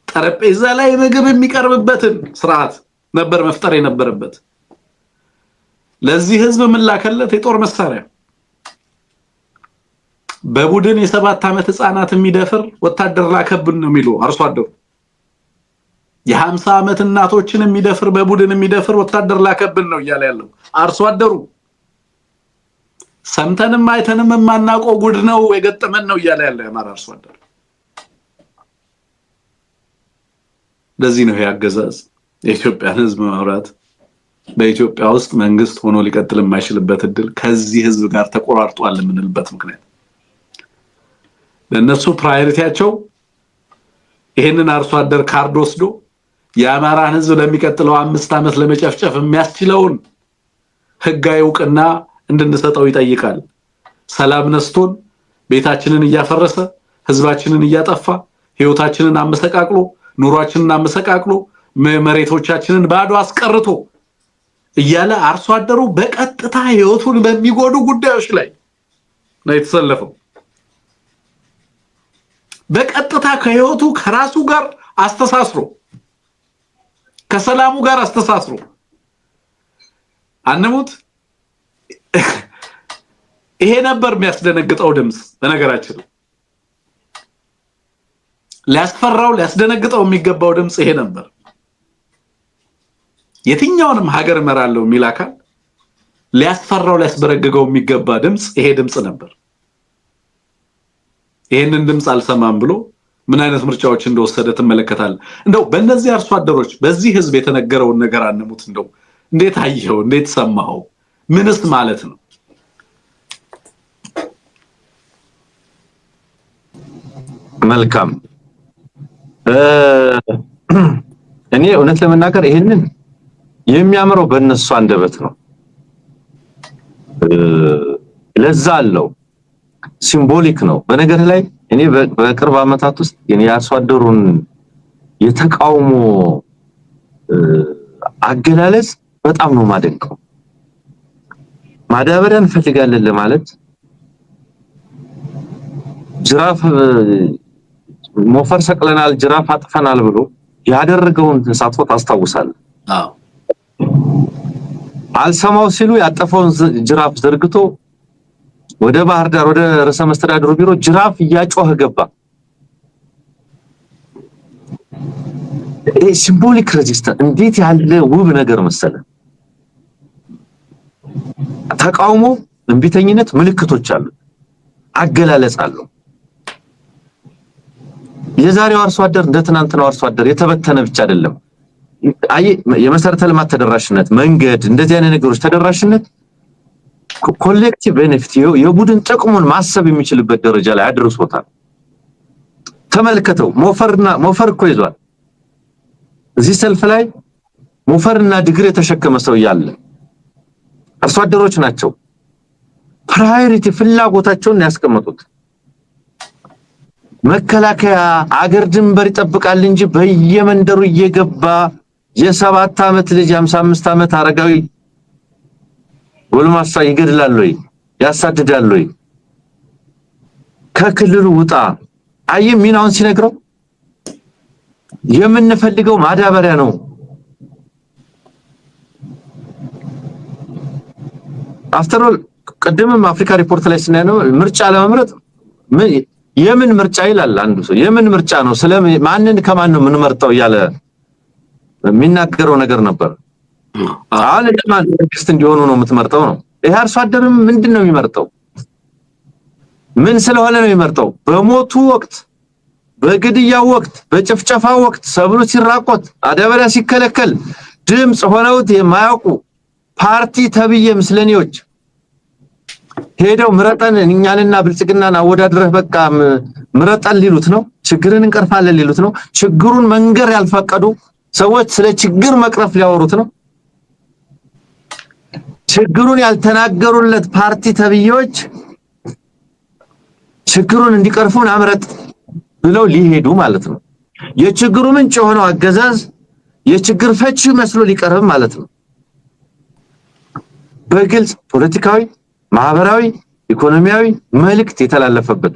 [SPEAKER 1] ጠረጴዛ ላይ ምግብ የሚቀርብበትን ስርዓት ነበር መፍጠር የነበረበት። ለዚህ ህዝብ ምን ላከለት? የጦር መሳሪያ። በቡድን የ7 ዓመት ህፃናት የሚደፍር ወታደር ላከብን ነው የሚሉ አርሶ አደሩ። የ50 ዓመት እናቶችን የሚደፍር በቡድን የሚደፍር ወታደር ላከብን ነው እያለ ያለው አርሶ አደሩ። ሰምተንም አይተንም የማናውቀው ጉድ ነው የገጠመን ነው እያለ ያለው የአማራ አርሶ አደር። ለዚህ ነው ያገዛዝ የኢትዮጵያን ህዝብ መብራት በኢትዮጵያ ውስጥ መንግስት ሆኖ ሊቀጥል የማይችልበት እድል ከዚህ ህዝብ ጋር ተቆራርጧል የምንልበት ምክንያት ለነሱ ፕራዮሪቲያቸው ይሄንን አርሶ አደር ካርድ ወስዶ የአማራን ህዝብ ለሚቀጥለው 5 ዓመት ለመጨፍጨፍ የሚያስችለውን ህጋዊ ዕውቅና እንድንሰጠው ይጠይቃል። ሰላም ነስቶን ቤታችንን እያፈረሰ ህዝባችንን እያጠፋ ህይወታችንን አመሰቃቅሎ ኑሯችንን አመሰቃቅሎ መሬቶቻችንን ባዶ አስቀርቶ እያለ አርሶ አደሩ በቀጥታ ህይወቱን በሚጎዱ ጉዳዮች ላይ ነው የተሰለፈው። በቀጥታ ከህይወቱ ከራሱ ጋር አስተሳስሮ ከሰላሙ ጋር አስተሳስሮ አንሙት። ይሄ ነበር የሚያስደነግጠው ድምጽ። በነገራችን ሊያስፈራው ሊያስደነግጠው የሚገባው ድምጽ ይሄ ነበር። የትኛውንም ሀገር መራለው የሚል አካል ሊያስፈራው ሊያስበረግገው የሚገባ ድምጽ ይሄ ድምጽ ነበር። ይሄንን ድምጽ አልሰማም ብሎ ምን አይነት ምርጫዎች እንደወሰደ ተመለከታል። እንደው በእነዚህ አርሶ አደሮች በዚህ ህዝብ የተነገረውን ነገር አንሙት። እንደው እንዴት አየው? እንዴት ሰማው? ምንስ ማለት ነው?
[SPEAKER 2] መልካም እኔ እውነት ለመናገር ይሄንን የሚያምረው በእነሱ አንደበት ነው። ለዛ አለው ሲምቦሊክ ነው። በነገር ላይ እኔ በቅርብ ዓመታት ውስጥ የኔ አርሶ አደሩን የተቃውሞ አገላለጽ በጣም ነው ማደንቀው። ማዳበሪያ እንፈልጋለን ለማለት ጅራፍ ሞፈር ሰቅለናል ጅራፍ አጥፈናል ብሎ ያደረገውን ተሳትፎ ታስታውሳለህ?
[SPEAKER 1] አዎ።
[SPEAKER 2] አልሰማው ሲሉ ያጠፈውን ጅራፍ ዘርግቶ ወደ ባህር ዳር ወደ ርዕሰ መስተዳድሩ ቢሮ ጅራፍ እያጮኸ ገባ። ይሄ ሲምቦሊክ ሬዚስተንስ እንዴት ያለ ውብ ነገር መሰለ። ተቃውሞ እንቢተኝነት ምልክቶች አሉ፣ አገላለጽ አለው። የዛሬው አርሶ አደር እንደ ትናንትናው አርሶ አደር የተበተነ ብቻ አይደለም። አይ የመሰረተ ልማት ተደራሽነት፣ መንገድ፣ እንደዚህ አይነት ነገሮች ተደራሽነት ኮሌክቲቭ ቤኔፊት የቡድን ጥቅሙን ማሰብ የሚችልበት ደረጃ ላይ አድርሶታል። ተመልከተው፣ ሞፈር እኮ ይዟል። እዚህ ሰልፍ ላይ ሞፈርና ድግር የተሸከመ ሰው ያለ አርሶ አደሮች ናቸው። ፕራዮሪቲ ፍላጎታቸውን ያስቀመጡት መከላከያ አገር ድንበር ይጠብቃል እንጂ በየመንደሩ እየገባ የ7 ዓመት ልጅ 55 ዓመት አረጋዊ ጎልማሳ ይገድላል ወይ ያሳድዳል ወይ? ከክልሉ ውጣ። አይ ሚናውን ሲነግረው የምንፈልገው ማዳበሪያ ነው። አፍተር ኦል ቀደምም አፍሪካ ሪፖርት ላይ ስናየው ምርጫ ለመምረጥ የምን ምርጫ ይላል አንዱ ሰው። የምን ምርጫ ነው? ማንን ከማን ነው የምንመርጠው እያለ የሚናገረው ነገር ነበር። አሁን ለማን መንግስት እንዲሆኑ ነው የምትመርጠው ነው። ይሄ አርሶ አደርም ምንድነው የሚመርጠው? ምን ስለሆነ ነው የሚመርጠው? በሞቱ ወቅት፣ በግድያው ወቅት፣ በጭፍጨፋው ወቅት፣ ሰብሉ ሲራቆት፣ ማዳበሪያ ሲከለከል ድምጽ ሆነውት የማያውቁ ፓርቲ ተብዬ ምስለኔዎች ሄደው ምረጠን እኛንና ብልጽግናን አወዳድረህ በቃ ምረጠን ሊሉት ነው። ችግርን እንቀርፋለን ሊሉት ነው። ችግሩን መንገር ያልፈቀዱ ሰዎች ስለ ችግር መቅረፍ ሊያወሩት ነው። ችግሩን ያልተናገሩለት ፓርቲ ተብዬዎች ችግሩን እንዲቀርፉን አምረጥ ብለው ሊሄዱ ማለት ነው። የችግሩ ምንጭ የሆነው አገዛዝ የችግር ፈቺ መስሎ ሊቀርብ ማለት ነው። በግልጽ ፖለቲካዊ፣ ማህበራዊ፣ ኢኮኖሚያዊ መልእክት የተላለፈበት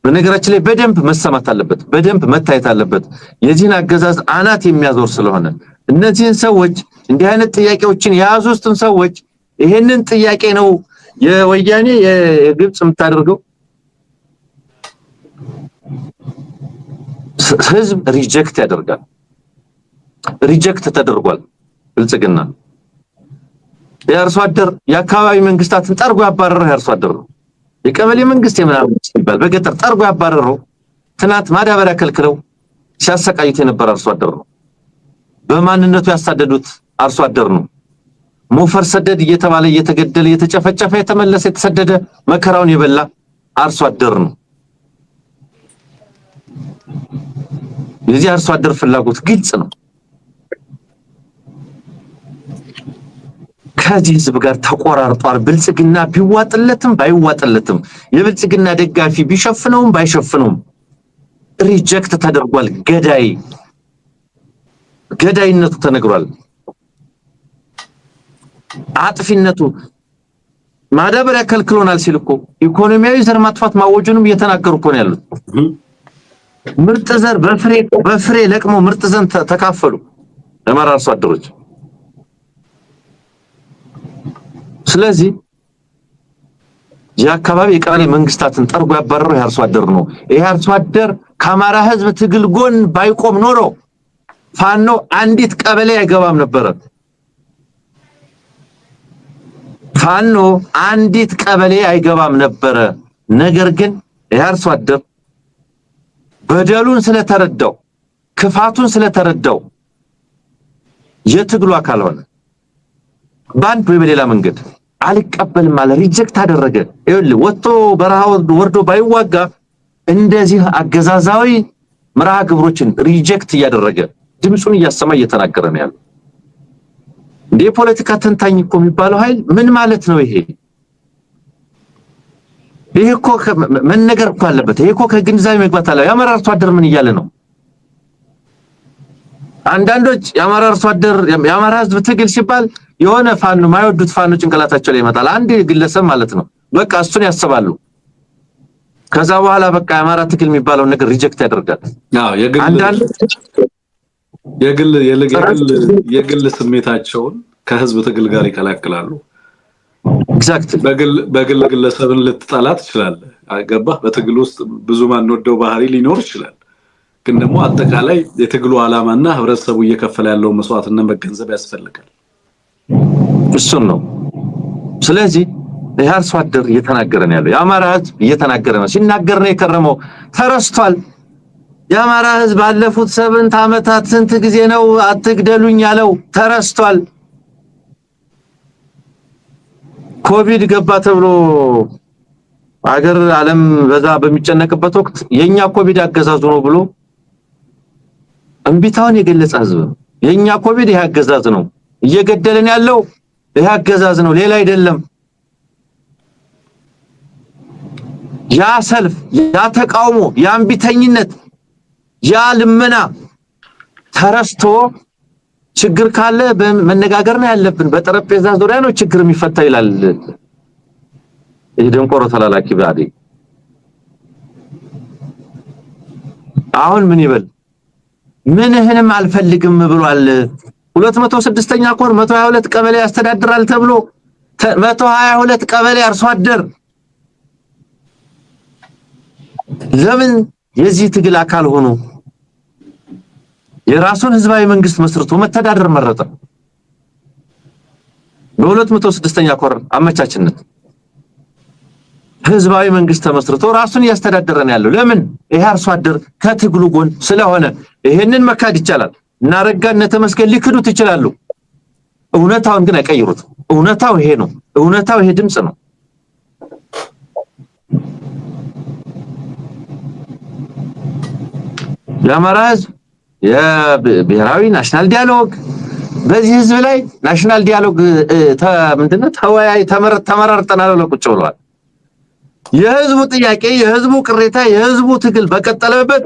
[SPEAKER 2] በነገራችን ላይ በደንብ መሰማት አለበት፣ በደንብ መታየት አለበት። የዚህን አገዛዝ አናት የሚያዞር ስለሆነ እነዚህን ሰዎች እንዲህ አይነት ጥያቄዎችን የያዙትን ሰዎች ይሄንን ጥያቄ ነው የወያኔ የግብጽ የምታደርገው ህዝብ ሪጀክት ያደርጋል። ሪጀክት ተደርጓል ብልጽግና የአርሶ አደር የአካባቢ መንግስታትን ጠርጎ ያባረረው የአርሶ አደር ነው የቀበሌ መንግስት የምናምን ሲባል በገጠር ጠርጎ ያባረረው ትናንት ማዳበሪያ ከልክለው ሲያሰቃዩት የነበረ አርሶ አደር ነው በማንነቱ ያሳደዱት አርሶ አደር ነው ሞፈር ሰደድ እየተባለ እየተገደለ እየተጨፈጨፈ የተመለሰ የተሰደደ መከራውን የበላ አርሶ አደር ነው የዚህ አርሶ አደር ፍላጎት ግልጽ ነው ከዚህ ህዝብ ጋር ተቆራርጧል ብልጽግና ቢዋጥለትም ባይዋጥለትም የብልጽግና ደጋፊ ቢሸፍነውም ባይሸፍነውም ሪጀክት ተደርጓል ገዳይነቱ ተነግሯል አጥፊነቱ ማዳበሪያ ከልክሎናል ሲልኮ ኢኮኖሚያዊ ዘር ማጥፋት ማወጁንም እየተናገሩ እኮ ነው ያሉት ምርጥ ዘር በፍሬ ለቅሞ ምርጥ ዘር ተካፈሉ ለአማራ አርሶ አደሮች ስለዚህ የአካባቢ የቀበሌ መንግስታትን ጠርጎ ያባረረው የአርሶ አደር ነው ይሄ አርሶ አደር ከአማራ ህዝብ ትግል ጎን ባይቆም ኖሮ ፋኖ አንዲት ቀበሌ አይገባም ነበር ፋኖ አንዲት ቀበሌ አይገባም ነበር ነገር ግን ይሄ አርሶ አደር በደሉን ስለተረዳው ክፋቱን ስለተረዳው የትግሉ አካል ሆነ ባንድ ወይ በሌላ መንገድ አልቀበልም ማለት ሪጀክት አደረገ ይኸውልህ ወጥቶ በረሃው ወርዶ ባይዋጋ እንደዚህ አገዛዛዊ መርሃ ግብሮችን ሪጀክት ያደረገ ድምጹን እያሰማ እየተናገረ ነው ያለው እንደ ፖለቲካ ተንታኝ እኮ የሚባለው ኃይል ምን ማለት ነው ይሄ እኮ መነገር እኮ አለበት ይሄ እኮ ከግንዛቤ መግባት አለ የአማራ አርሶ አደር ምን እያለ ነው አንዳንዶች የአማራ አርሶ አደር የአማራ ህዝብ ትግል ሲባል የሆነ ፋኖ ማይወዱት ፋኖ ጭንቅላታቸው ላይ ይመጣል አንድ ግለሰብ ማለት ነው በቃ እሱን ያስባሉ ከዛ በኋላ በቃ የአማራ ትግል የሚባለው ነገር ሪጀክት ያደርጋል
[SPEAKER 1] አዎ የግል ስሜታቸውን ከህዝብ ትግል ጋር ይቀላቅላሉ
[SPEAKER 2] ኤግዛክትሊ
[SPEAKER 1] በግል ግለሰብን ልትጣላ ትችላለህ አገባህ በትግል ውስጥ ብዙ ማንወደው ባህሪ ሊኖር ይችላል ግን ደግሞ አጠቃላይ የትግሉ ዓላማና ህብረተሰቡ እየከፈለ ያለው መስዋዕትነት መገንዘብ ያስፈልጋል
[SPEAKER 2] እሱን ነው ስለዚህ የአርሶ አደር እየተናገረ ነው ያለው የአማራ ህዝብ እየተናገረ ነው ሲናገር ነው የከረመው ተረስቷል የአማራ ህዝብ ባለፉት 7 አመታት ስንት ጊዜ ነው አትግደሉኝ ያለው ተረስቷል ኮቪድ ገባ ተብሎ አገር ዓለም በዛ በሚጨነቅበት ወቅት የኛ ኮቪድ አገዛዙ ነው ብሎ እንቢታውን የገለጸ ህዝብ የኛ ኮቪድ ያገዛዝ ነው እየገደለን ያለው ያገዛዝ ነው ሌላ አይደለም ያ ሰልፍ ያ ተቃውሞ ያ እንቢተኝነት ያ ልመና ተረስቶ ችግር ካለ በመነጋገር ነው ያለብን በጠረጴዛ ዙሪያ ነው ችግር የሚፈታ ይላል የደንቆሮ ተላላኪ ባዲ አሁን ምን ይበል ምንህንም አልፈልግም ብሏል 206ኛ ኮር 122 ቀበሌ ያስተዳድራል ተብሎ 122 ቀበሌ አርሶ አደር ለምን የዚህ ትግል አካል ሆኖ የራሱን ህዝባዊ መንግስት መስርቶ መተዳደር መረጠ በ206ኛ ኮር አመቻችነት ህዝባዊ መንግስት ተመስርቶ ራሱን ያስተዳደረን ያለው ለምን ይሄ አርሶ አደር ከትግሉ ጎን ስለሆነ ይሄንን መካድ ይቻላል እና ረጋነ ተመስገን ሊክዱት ይችላሉ እውነታውን ግን አይቀይሩት እውነታው ይሄ ነው እውነታው ይሄ ድምጽ ነው የአማራ ህዝብ የብሔራዊ ናሽናል ዲያሎግ በዚህ ህዝብ ላይ ናሽናል ዲያሎግ ምንድነው ተወያይ ተመረርጠናል ለቁጭ ብለዋል የህዝቡ ጥያቄ የህዝቡ ቅሬታ የህዝቡ ትግል በቀጠለበት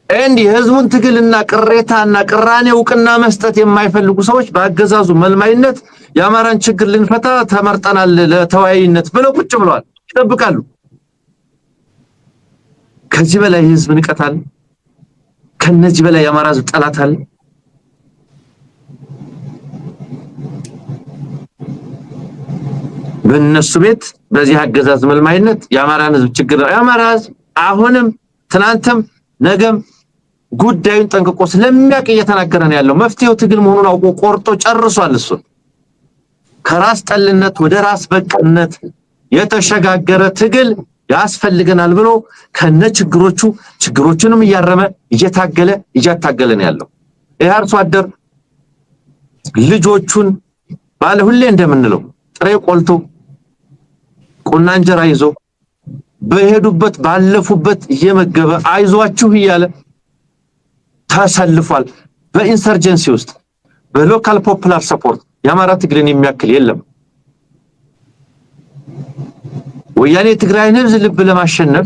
[SPEAKER 2] እንዲ የህዝቡን ትግልና ቅሬታና ቅራኔ ውቅና መስጠት የማይፈልጉ ሰዎች በአገዛዙ መልማይነት የአማራን ችግር ልንፈታ ተመርጠናል ለተወያይነት ብለው ቁጭ ብለዋል ይጠብቃሉ ከዚህ በላይ ህዝብ ንቀታል ከነዚህ በላይ የአማራ ህዝብ ጠላታል በእነሱ ቤት በዚህ አገዛዝ መልማይነት የአማራን ህዝብ ችግር የአማራ ህዝብ አሁንም ትናንትም ነገም ጉዳዩን ጠንቅቆ ስለሚያውቅ እየተናገረ ነው ያለው። መፍትሄው ትግል መሆኑን አውቆ ቆርጦ ጨርሷል። እሱ ከራስ ጠልነት ወደ ራስ በቅነት የተሸጋገረ ትግል ያስፈልገናል ብሎ ከነ ችግሮቹንም እያረመ እያታገለ ነው ያለው። አርሶ አደር ልጆቹን ባለ ሁሌ እንደምንለው ጥሬ ቆልቶ ቁና እንጀራ ይዞ በሄዱበት ባለፉበት እየመገበ አይዟችሁ እያለ ተሰልፏል። በኢንሰርጀንሲ ውስጥ በሎካል ፖፑላር ሰፖርት የአማራ ትግልን የሚያክል የለም። ወያኔ ትግራይን ህዝብ ልብ ለማሸነፍ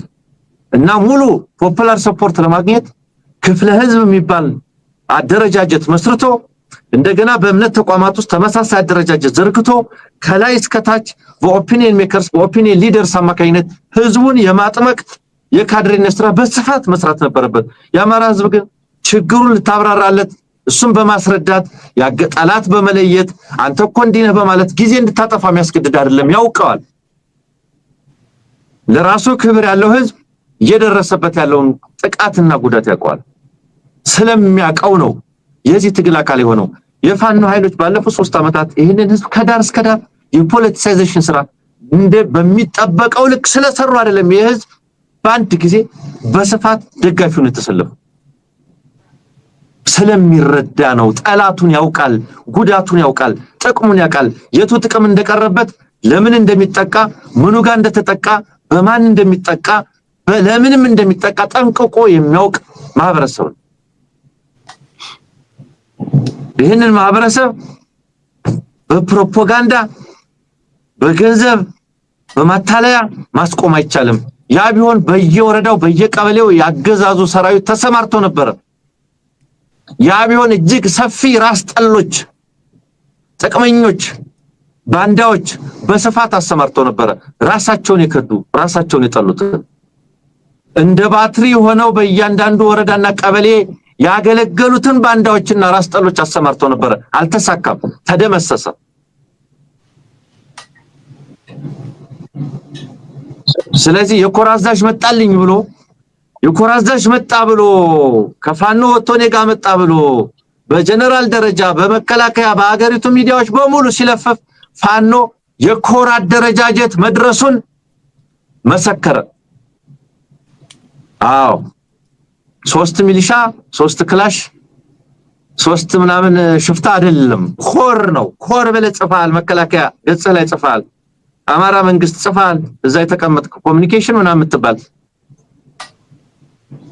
[SPEAKER 2] እና ሙሉ ፖፑላር ሰፖርት ለማግኘት ክፍለ ህዝብ የሚባል አደረጃጀት መስርቶ እንደገና በእምነት ተቋማት ውስጥ ተመሳሳይ አደረጃጀት ዘርግቶ ከላይ እስከ ታች በኦፒኒየን ሜከርስ በኦፒኒየን ሊደርስ አማካኝነት ህዝቡን የማጥመቅ የካድሬነት ስራ በስፋት መስራት ነበረበት። የአማራ ህዝብ ግን ችግሩን ልታብራራለት እሱም በማስረዳት ያገጣላት በመለየት አንተ እኮ እንዲህ ነህ በማለት ጊዜ እንድታጠፋ የሚያስገድድ አይደለም፣ ያውቀዋል። ለራሱ ክብር ያለው ህዝብ እየደረሰበት ያለውን ጥቃትና ጉዳት ያውቀዋል። ስለሚያውቀው ነው የዚህ ትግል አካል የሆነው። የፋኖ ኃይሎች ባለፉት 3 ዓመታት ይህንን ህዝብ ከዳር እስከ ዳር የፖለቲሳይዜሽን ስራ በሚጠበቀው ልክ ስለሰሩ አይደለም የህዝብ በአንድ ጊዜ በስፋት ደጋፊውን ተሰለፈ። ስለሚረዳ ነው። ጠላቱን ያውቃል፣ ጉዳቱን ያውቃል፣ ጥቅሙን ያውቃል። የቱ ጥቅም እንደቀረበት፣ ለምን እንደሚጠቃ፣ ምኑ ጋር እንደተጠቃ፣ በማን እንደሚጠቃ፣ ለምንም እንደሚጠቃ ጠንቅቆ የሚያውቅ ማህበረሰብ ነው። ይህንን ማህበረሰብ በፕሮፓጋንዳ በገንዘብ በማታለያ ማስቆም አይቻልም። ያ ቢሆን በየወረዳው በየቀበሌው ያገዛዙ ሰራዊት ተሰማርቶ ነበር። ያ ቢሆን እጅግ ሰፊ ራስ ጠሎች፣ ጥቅመኞች፣ ባንዳዎች በስፋት አሰማርቶ ነበር። ራሳቸውን የከዱ ራሳቸውን የጠሉት እንደ ባትሪ ሆነው በእያንዳንዱ ወረዳና ቀበሌ ያገለገሉትን ባንዳዎችና ራስ ጠሎች አሰማርቶ ነበር። አልተሳካም፣ ተደመሰሰ። ስለዚህ የኮራዛዥ መጣልኝ ብሎ የኮራዛዥ መጣ ብሎ ከፋኖ ወጥቶኔ ጋር መጣ ብሎ በጀነራል ደረጃ በመከላከያ በአገሪቱ ሚዲያዎች በሙሉ ሲለፈፍ ፋኖ የኮር አደረጃጀት መድረሱን መሰከረ። አዎ 3 ሚሊሻ 3 ክላሽ 3 ምናምን ሽፍታ አይደለም፣ ኮር ነው። ኮር ብለህ ጽፋል፣ መከላከያ ገጽ ላይ ጽፋል፣ አማራ መንግስት ጽፋል፣ እዛ የተቀመጥክ ኮሙኒኬሽን ምናምን የምትባል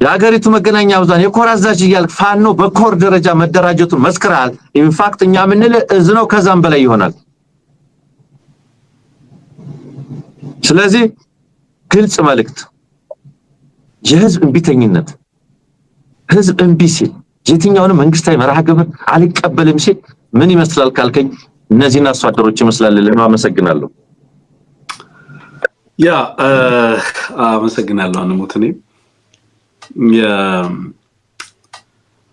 [SPEAKER 2] የሀገሪቱ መገናኛ ብዙሃን የኮር አዛዥ እያልክ ፋኖ በኮር ደረጃ መደራጀቱን መስክራል። ኢንፋክት እኛ ምንል እዝነው ከዛም በላይ ይሆናል። ስለዚህ ግልጽ መልእክት የህዝብ እንቢተኝነት ህዝብ እንቢ ሲል የትኛውንም መንግስታዊ መርሃ ግብር አልቀበልም ሲል ምን ይመስላል ካልከኝ እነዚህን አርሶ አደሮች ይመስላል። ለማመሰግናለሁ።
[SPEAKER 1] ያ አመሰግናለሁ አንሙትኔ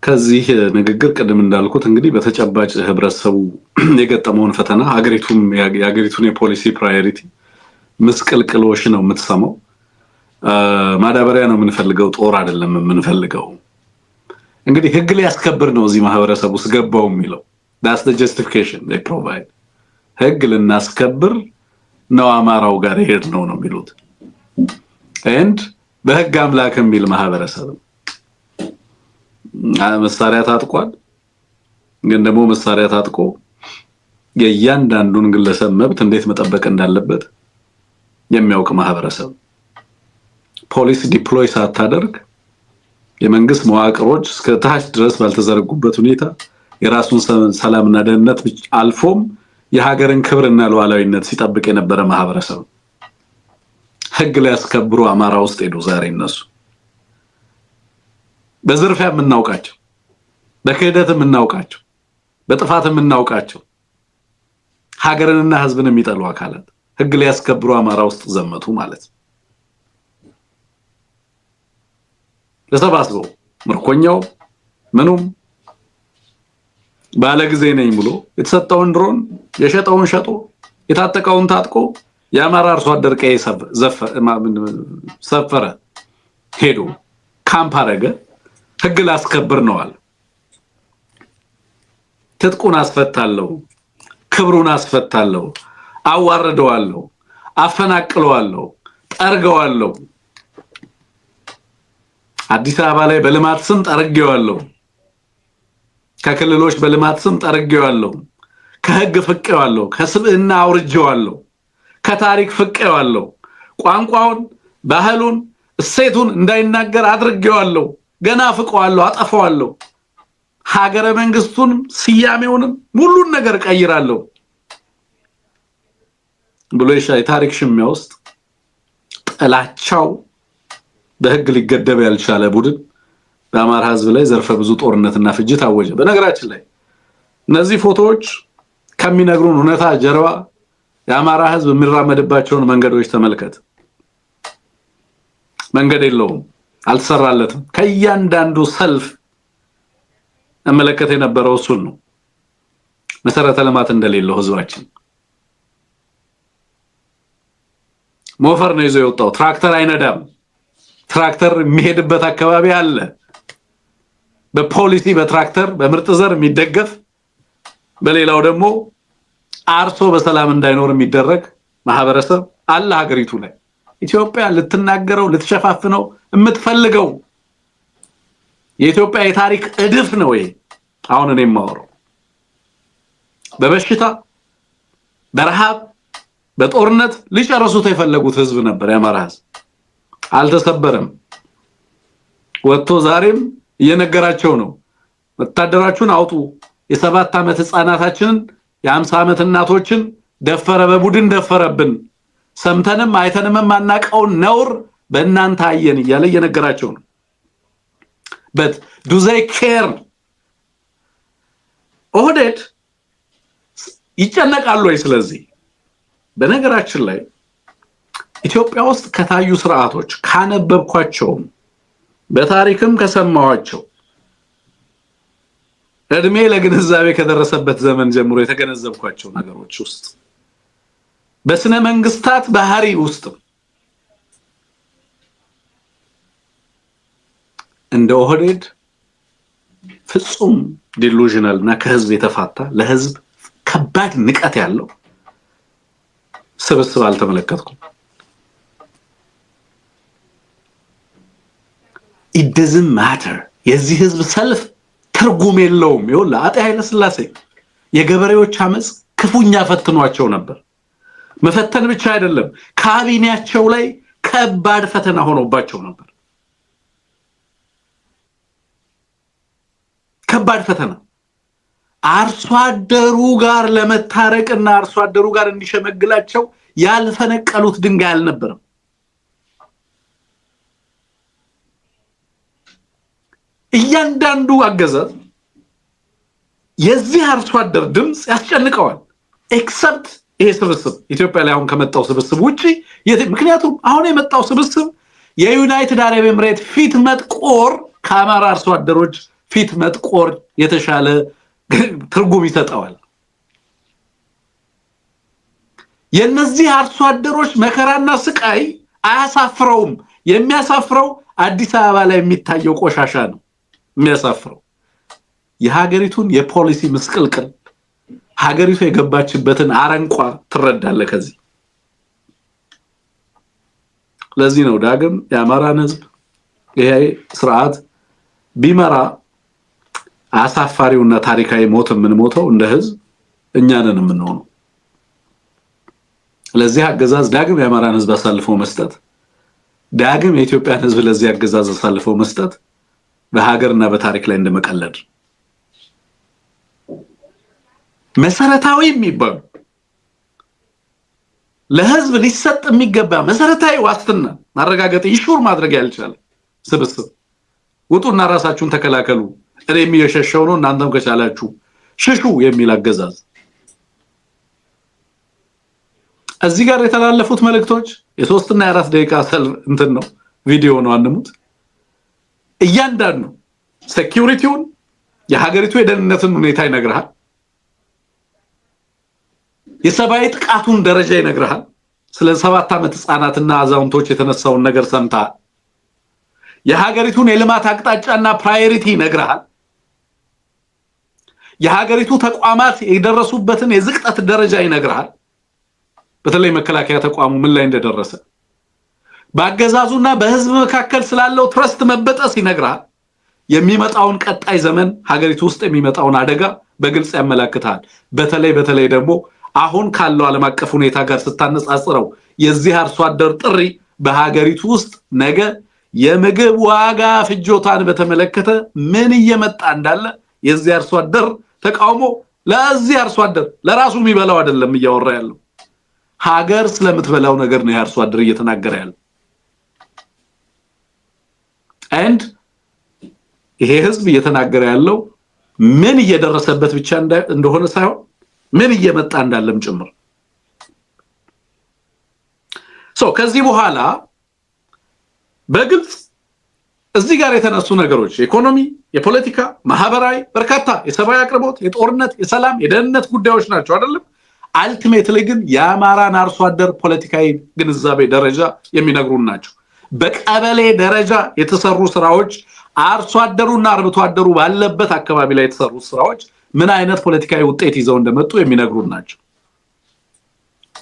[SPEAKER 1] ከዚህ ንግግር ቀደም እንዳልኩት እንግዲህ በተጨባጭ ህብረተሰቡ የገጠመውን ፈተና የሀገሪቱን የፖሊሲ ፕራዮሪቲ ምስቅልቅሎሽ ነው የምትሰማው። ማዳበሪያ ነው የምንፈልገው፣ ጦር አይደለም የምንፈልገው። እንግዲህ ህግ ሊያስከብር ነው እዚህ ማህበረሰብ ውስጥ ገባው የሚለው that's the justification they provide። ህግ ልናስከብር ነው አማራው ጋር ሄድ ነው የሚሉት and በህግ አምላክ የሚል ማህበረሰብ መሳሪያ ታጥቋል። ግን ደግሞ መሳሪያ ታጥቆ የእያንዳንዱን ግለሰብ መብት እንዴት መጠበቅ እንዳለበት የሚያውቅ ማህበረሰብ ፖሊስ ዲፕሎይ ሳታደርግ የመንግስት መዋቅሮች እስከ ታች ድረስ ባልተዘረጉበት ሁኔታ የራሱን ሰላምና ደህንነት አልፎም የሀገርን ክብርና ሉዓላዊነት ሲጠብቅ የነበረ ማህበረሰብ ህግ ሊያስከብሩ አማራ ውስጥ ሄዱ። ዛሬ እነሱ በዝርፊያ የምናውቃቸው፣ በክህደት የምናውቃቸው፣ በጥፋት የምናውቃቸው ሀገርንና ህዝብን የሚጠሉ አካላት ህግ ሊያስከብሩ አማራ ውስጥ ዘመቱ ማለት ነው። ለሰባስበው ምርኮኛው ምኑም ባለጊዜ ነኝ ብሎ የተሰጠውን ድሮን የሸጠውን ሸጦ የታጠቀውን ታጥቆ የአማራ አርሶ አደር ቀይ ሰፈረ ሄዶ ካምፕ አረገ። ህግ ላስከብር ነው አለ። ትጥቁን አስፈታለሁ፣ ክብሩን አስፈታለሁ፣ አዋርደዋለሁ፣ አፈናቅለዋለሁ፣ ጠርገዋለሁ፣ አዲስ አበባ ላይ በልማት ስም ጠርጌዋለሁ፣ ከክልሎች በልማት ስም ጠርጌዋለሁ፣ ከህግ ፍቄዋለሁ፣ ከስብዕና አውርጄዋለሁ፣ ከታሪክ ፍቄዋለሁ፣ ቋንቋውን፣ ባህሉን፣ እሴቱን እንዳይናገር አድርጌዋለሁ፣ ገና ፍቀዋለሁ፣ አጠፋዋለሁ፣ ሀገረ መንግስቱን ስያሜውንም ሙሉን ነገር ቀይራለሁ ብሎ የታሪክ ሽሚያ ውስጥ ጥላቻው በህግ ሊገደብ ያልቻለ ቡድን በአማራ ህዝብ ላይ ዘርፈ ብዙ ጦርነትና ፍጅት አወጀ። በነገራችን ላይ እነዚህ ፎቶዎች ከሚነግሩን እውነታ ጀርባ የአማራ ህዝብ የሚራመድባቸውን መንገዶች ተመልከት። መንገድ የለውም፣ አልተሰራለትም። ከእያንዳንዱ ሰልፍ መመለከት የነበረው እሱን ነው። መሰረተ ልማት እንደሌለው ህዝባችን ሞፈር ነው ይዞ የወጣው። ትራክተር አይነዳም። ትራክተር የሚሄድበት አካባቢ አለ። በፖሊሲ በትራክተር በምርጥ ዘር የሚደገፍ በሌላው ደግሞ አርሶ በሰላም እንዳይኖር የሚደረግ ማህበረሰብ አለ ሀገሪቱ ላይ። ኢትዮጵያ ልትናገረው ልትሸፋፍነው የምትፈልገው የኢትዮጵያ የታሪክ እድፍ ነው ይሄ። አሁን እኔ የማወራው በበሽታ በረሃብ በጦርነት ሊጨርሱት የፈለጉት ህዝብ ነበር የአማራ ህዝብ። አልተሰበረም። ወጥቶ ዛሬም እየነገራቸው ነው። ወታደራችሁን አውጡ፣ የ7 ዓመት ህፃናታችንን የ50 ዓመት እናቶችን ደፈረ፣ በቡድን ደፈረብን፣ ሰምተንም አይተንም ማናቀው ነውር በእናንተ አየን እያለ እየነገራቸው ነው። but do they care? ኦህዴድ ይጨነቃሉ ወይ? ስለዚህ በነገራችን ላይ ኢትዮጵያ ውስጥ ከታዩ ስርዓቶች ካነበብኳቸው በታሪክም ከሰማዋቸው እድሜ ለግንዛቤ ከደረሰበት ዘመን ጀምሮ የተገነዘብኳቸው ነገሮች ውስጥ በስነ መንግስታት ባህሪ ውስጥ እንደ ኦህዴድ ፍጹም ዲሉዥናል እና ከህዝብ የተፋታ ለህዝብ ከባድ ንቀት ያለው ስብስብ አልተመለከትኩም። it doesn't matter። የዚህ ህዝብ ሰልፍ ትርጉም የለውም። ይኸውልህ አጤ ኃይለ ሥላሴ የገበሬዎች አመጽ ክፉኛ ፈትኗቸው ነበር። መፈተን ብቻ አይደለም፣ ካቢኔያቸው ላይ ከባድ ፈተና ሆኖባቸው ነበር። ከባድ ፈተና አርሶ አደሩ ጋር ለመታረቅና አርሶ አደሩ ጋር እንዲሸመግላቸው ያልፈነቀሉት ድንጋይ አልነበረም። እያንዳንዱ አገዛዝ የዚህ አርሶ አደር ድምጽ ያስጨንቀዋል። ኤክሰፕት ይሄ ስብስብ ኢትዮጵያ ላይ አሁን ከመጣው ስብስብ ውጪ ምክንያቱም አሁን የመጣው ስብስብ የዩናይትድ አረብ ኤምሬት ፊት መጥቆር ከአማራ አርሶ አደሮች ፊት መጥቆር የተሻለ ትርጉም ይሰጣዋል። የነዚህ አርሶ አደሮች መከራና ስቃይ አያሳፍረውም። የሚያሳፍረው አዲስ አበባ ላይ የሚታየው ቆሻሻ ነው የሚያሳፍረው። የሀገሪቱን የፖሊሲ ምስቅልቅል ሀገሪቱ የገባችበትን አረንቋ ትረዳለህ ከዚህ። ለዚህ ነው ዳግም የአማራን ህዝብ ይሄ ስርዓት ቢመራ አሳፋሪውና ታሪካዊ ሞት የምንሞተው እንደ ህዝብ እኛ ነን የምንሆነው። ለዚህ አገዛዝ ዳግም የአማራን ህዝብ አሳልፎ መስጠት፣ ዳግም የኢትዮጵያን ህዝብ ለዚህ አገዛዝ አሳልፎ መስጠት በሀገርና በታሪክ ላይ እንደመቀለድ መሰረታዊ የሚባሉ ለህዝብ ሊሰጥ የሚገባ መሰረታዊ ዋስትና ማረጋገጥ ይሹር ማድረግ ያልቻለ ስብስብ ውጡና ራሳችሁን ተከላከሉ፣ እኔ የሚየሸሸው ነው እናንተም ከቻላችሁ ሽሹ የሚል አገዛዝ። እዚህ ጋር የተላለፉት መልእክቶች የ3 እና 4 ደቂቃ ሰልፍ እንትን ነው ቪዲዮ ነው አንሙት። እያንዳንዱ ሴኩሪቲውን የሀገሪቱ የደህንነትን ሁኔታ ይነግራል። የሰብአዊ ጥቃቱን ደረጃ ይነግራል። ስለ 7 ዓመት ህፃናትና አዛውንቶች የተነሳውን ነገር ሰምታ የሀገሪቱን የልማት አቅጣጫና ፕራዮሪቲ ይነግራል። የሀገሪቱ ተቋማት የደረሱበትን የዝቅጠት ደረጃ ይነግራል። በተለይ መከላከያ ተቋሙ ምን ላይ እንደደረሰ በአገዛዙና በህዝብ መካከል ስላለው ትረስት መበጠስ ይነግራል። የሚመጣውን ቀጣይ ዘመን ሀገሪቱ ውስጥ የሚመጣውን አደጋ በግልጽ ያመለክታል። በተለይ ደግሞ አሁን ካለው ዓለም አቀፍ ሁኔታ ጋር ስታነጻጽረው የዚህ አርሶ አደር ጥሪ በሀገሪቱ ውስጥ ነገ የምግብ ዋጋ ፍጆታን በተመለከተ ምን እየመጣ እንዳለ የዚህ አርሶ አደር ተቃውሞ ለዚህ አርሶ አደር ለራሱ የሚበላው አይደለም እያወራ ያለው ሀገር ስለምትበላው ነገር ነው የአርሶ አደር እየተናገረ ያለው። and ይሄ ህዝብ እየተናገረ ያለው ምን እየደረሰበት ብቻ እንደሆነ ሳይሆን ምን እየመጣ እንዳለም ጭምር። ከዚህ በኋላ በግልጽ እዚህ ጋር የተነሱ ነገሮች ኢኮኖሚ፣ የፖለቲካ፣ ማህበራዊ በርካታ የሰብአዊ አቅርቦት፣ የጦርነት፣ የሰላም፣ የደህንነት ጉዳዮች ናቸው አይደለም። አልቲሜትሊ ግን የአማራን አርሶ አደር ፖለቲካዊ ግንዛቤ ደረጃ የሚነግሩን ናቸው። በቀበሌ ደረጃ የተሰሩ ስራዎች አርሶ አደሩና አርብቶ አደሩ ባለበት አካባቢ ላይ የተሰሩ ስራዎች ምን አይነት ፖለቲካዊ ውጤት ይዘው እንደመጡ የሚነግሩን ናቸው።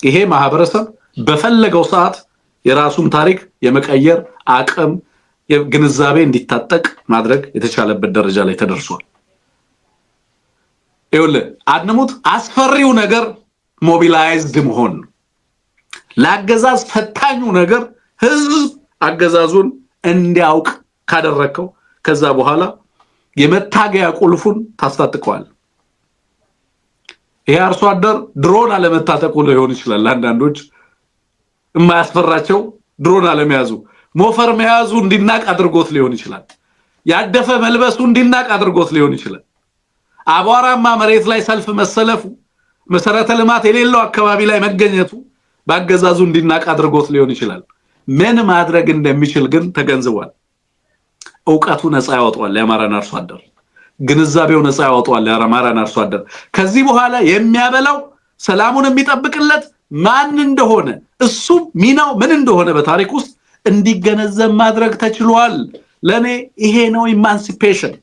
[SPEAKER 1] ይሄ ማህበረሰብ በፈለገው ሰዓት የራሱን ታሪክ የመቀየር አቅም የግንዛቤ እንዲታጠቅ ማድረግ የተቻለበት ደረጃ ላይ ተደርሷል። ይኸውልህ አድነሙት አስፈሪው ነገር ሞቢላይዝድ መሆን፣ ለአገዛዝ ፈታኙ ነገር ህዝብ አገዛዙን እንዲያውቅ ካደረከው ከዛ በኋላ የመታገያ ቁልፉን ታስታጥቀዋል። ይሄ አርሶ አደር ድሮን አለመታጠቁ ሊሆን ይችላል። አንዳንዶች የማያስፈራቸው ድሮን አለመያዙ፣ ሞፈር መያዙ እንዲናቅ አድርጎት ሊሆን ይችላል። ያደፈ መልበሱ እንዲናቅ አድርጎት ሊሆን ይችላል። አቧራማ መሬት ላይ ሰልፍ መሰለፉ፣ መሰረተ ልማት የሌለው አካባቢ ላይ መገኘቱ በአገዛዙ እንዲናቅ አድርጎት ሊሆን ይችላል። ምን ማድረግ እንደሚችል ግን ተገንዝቧል። ዕውቀቱ ነፃ ያወጣዋል የአማራን አርሶ አደር፣ ግንዛቤው ነፃ ያወጣዋል የአማራን አርሶ አደር። ከዚህ በኋላ የሚያበላው ሰላሙን የሚጠብቅለት ማን እንደሆነ እሱ ሚናው ምን እንደሆነ በታሪክ ውስጥ እንዲገነዘብ ማድረግ ተችሏል። ለኔ ይሄ ነው ኢማንሲፔሽን።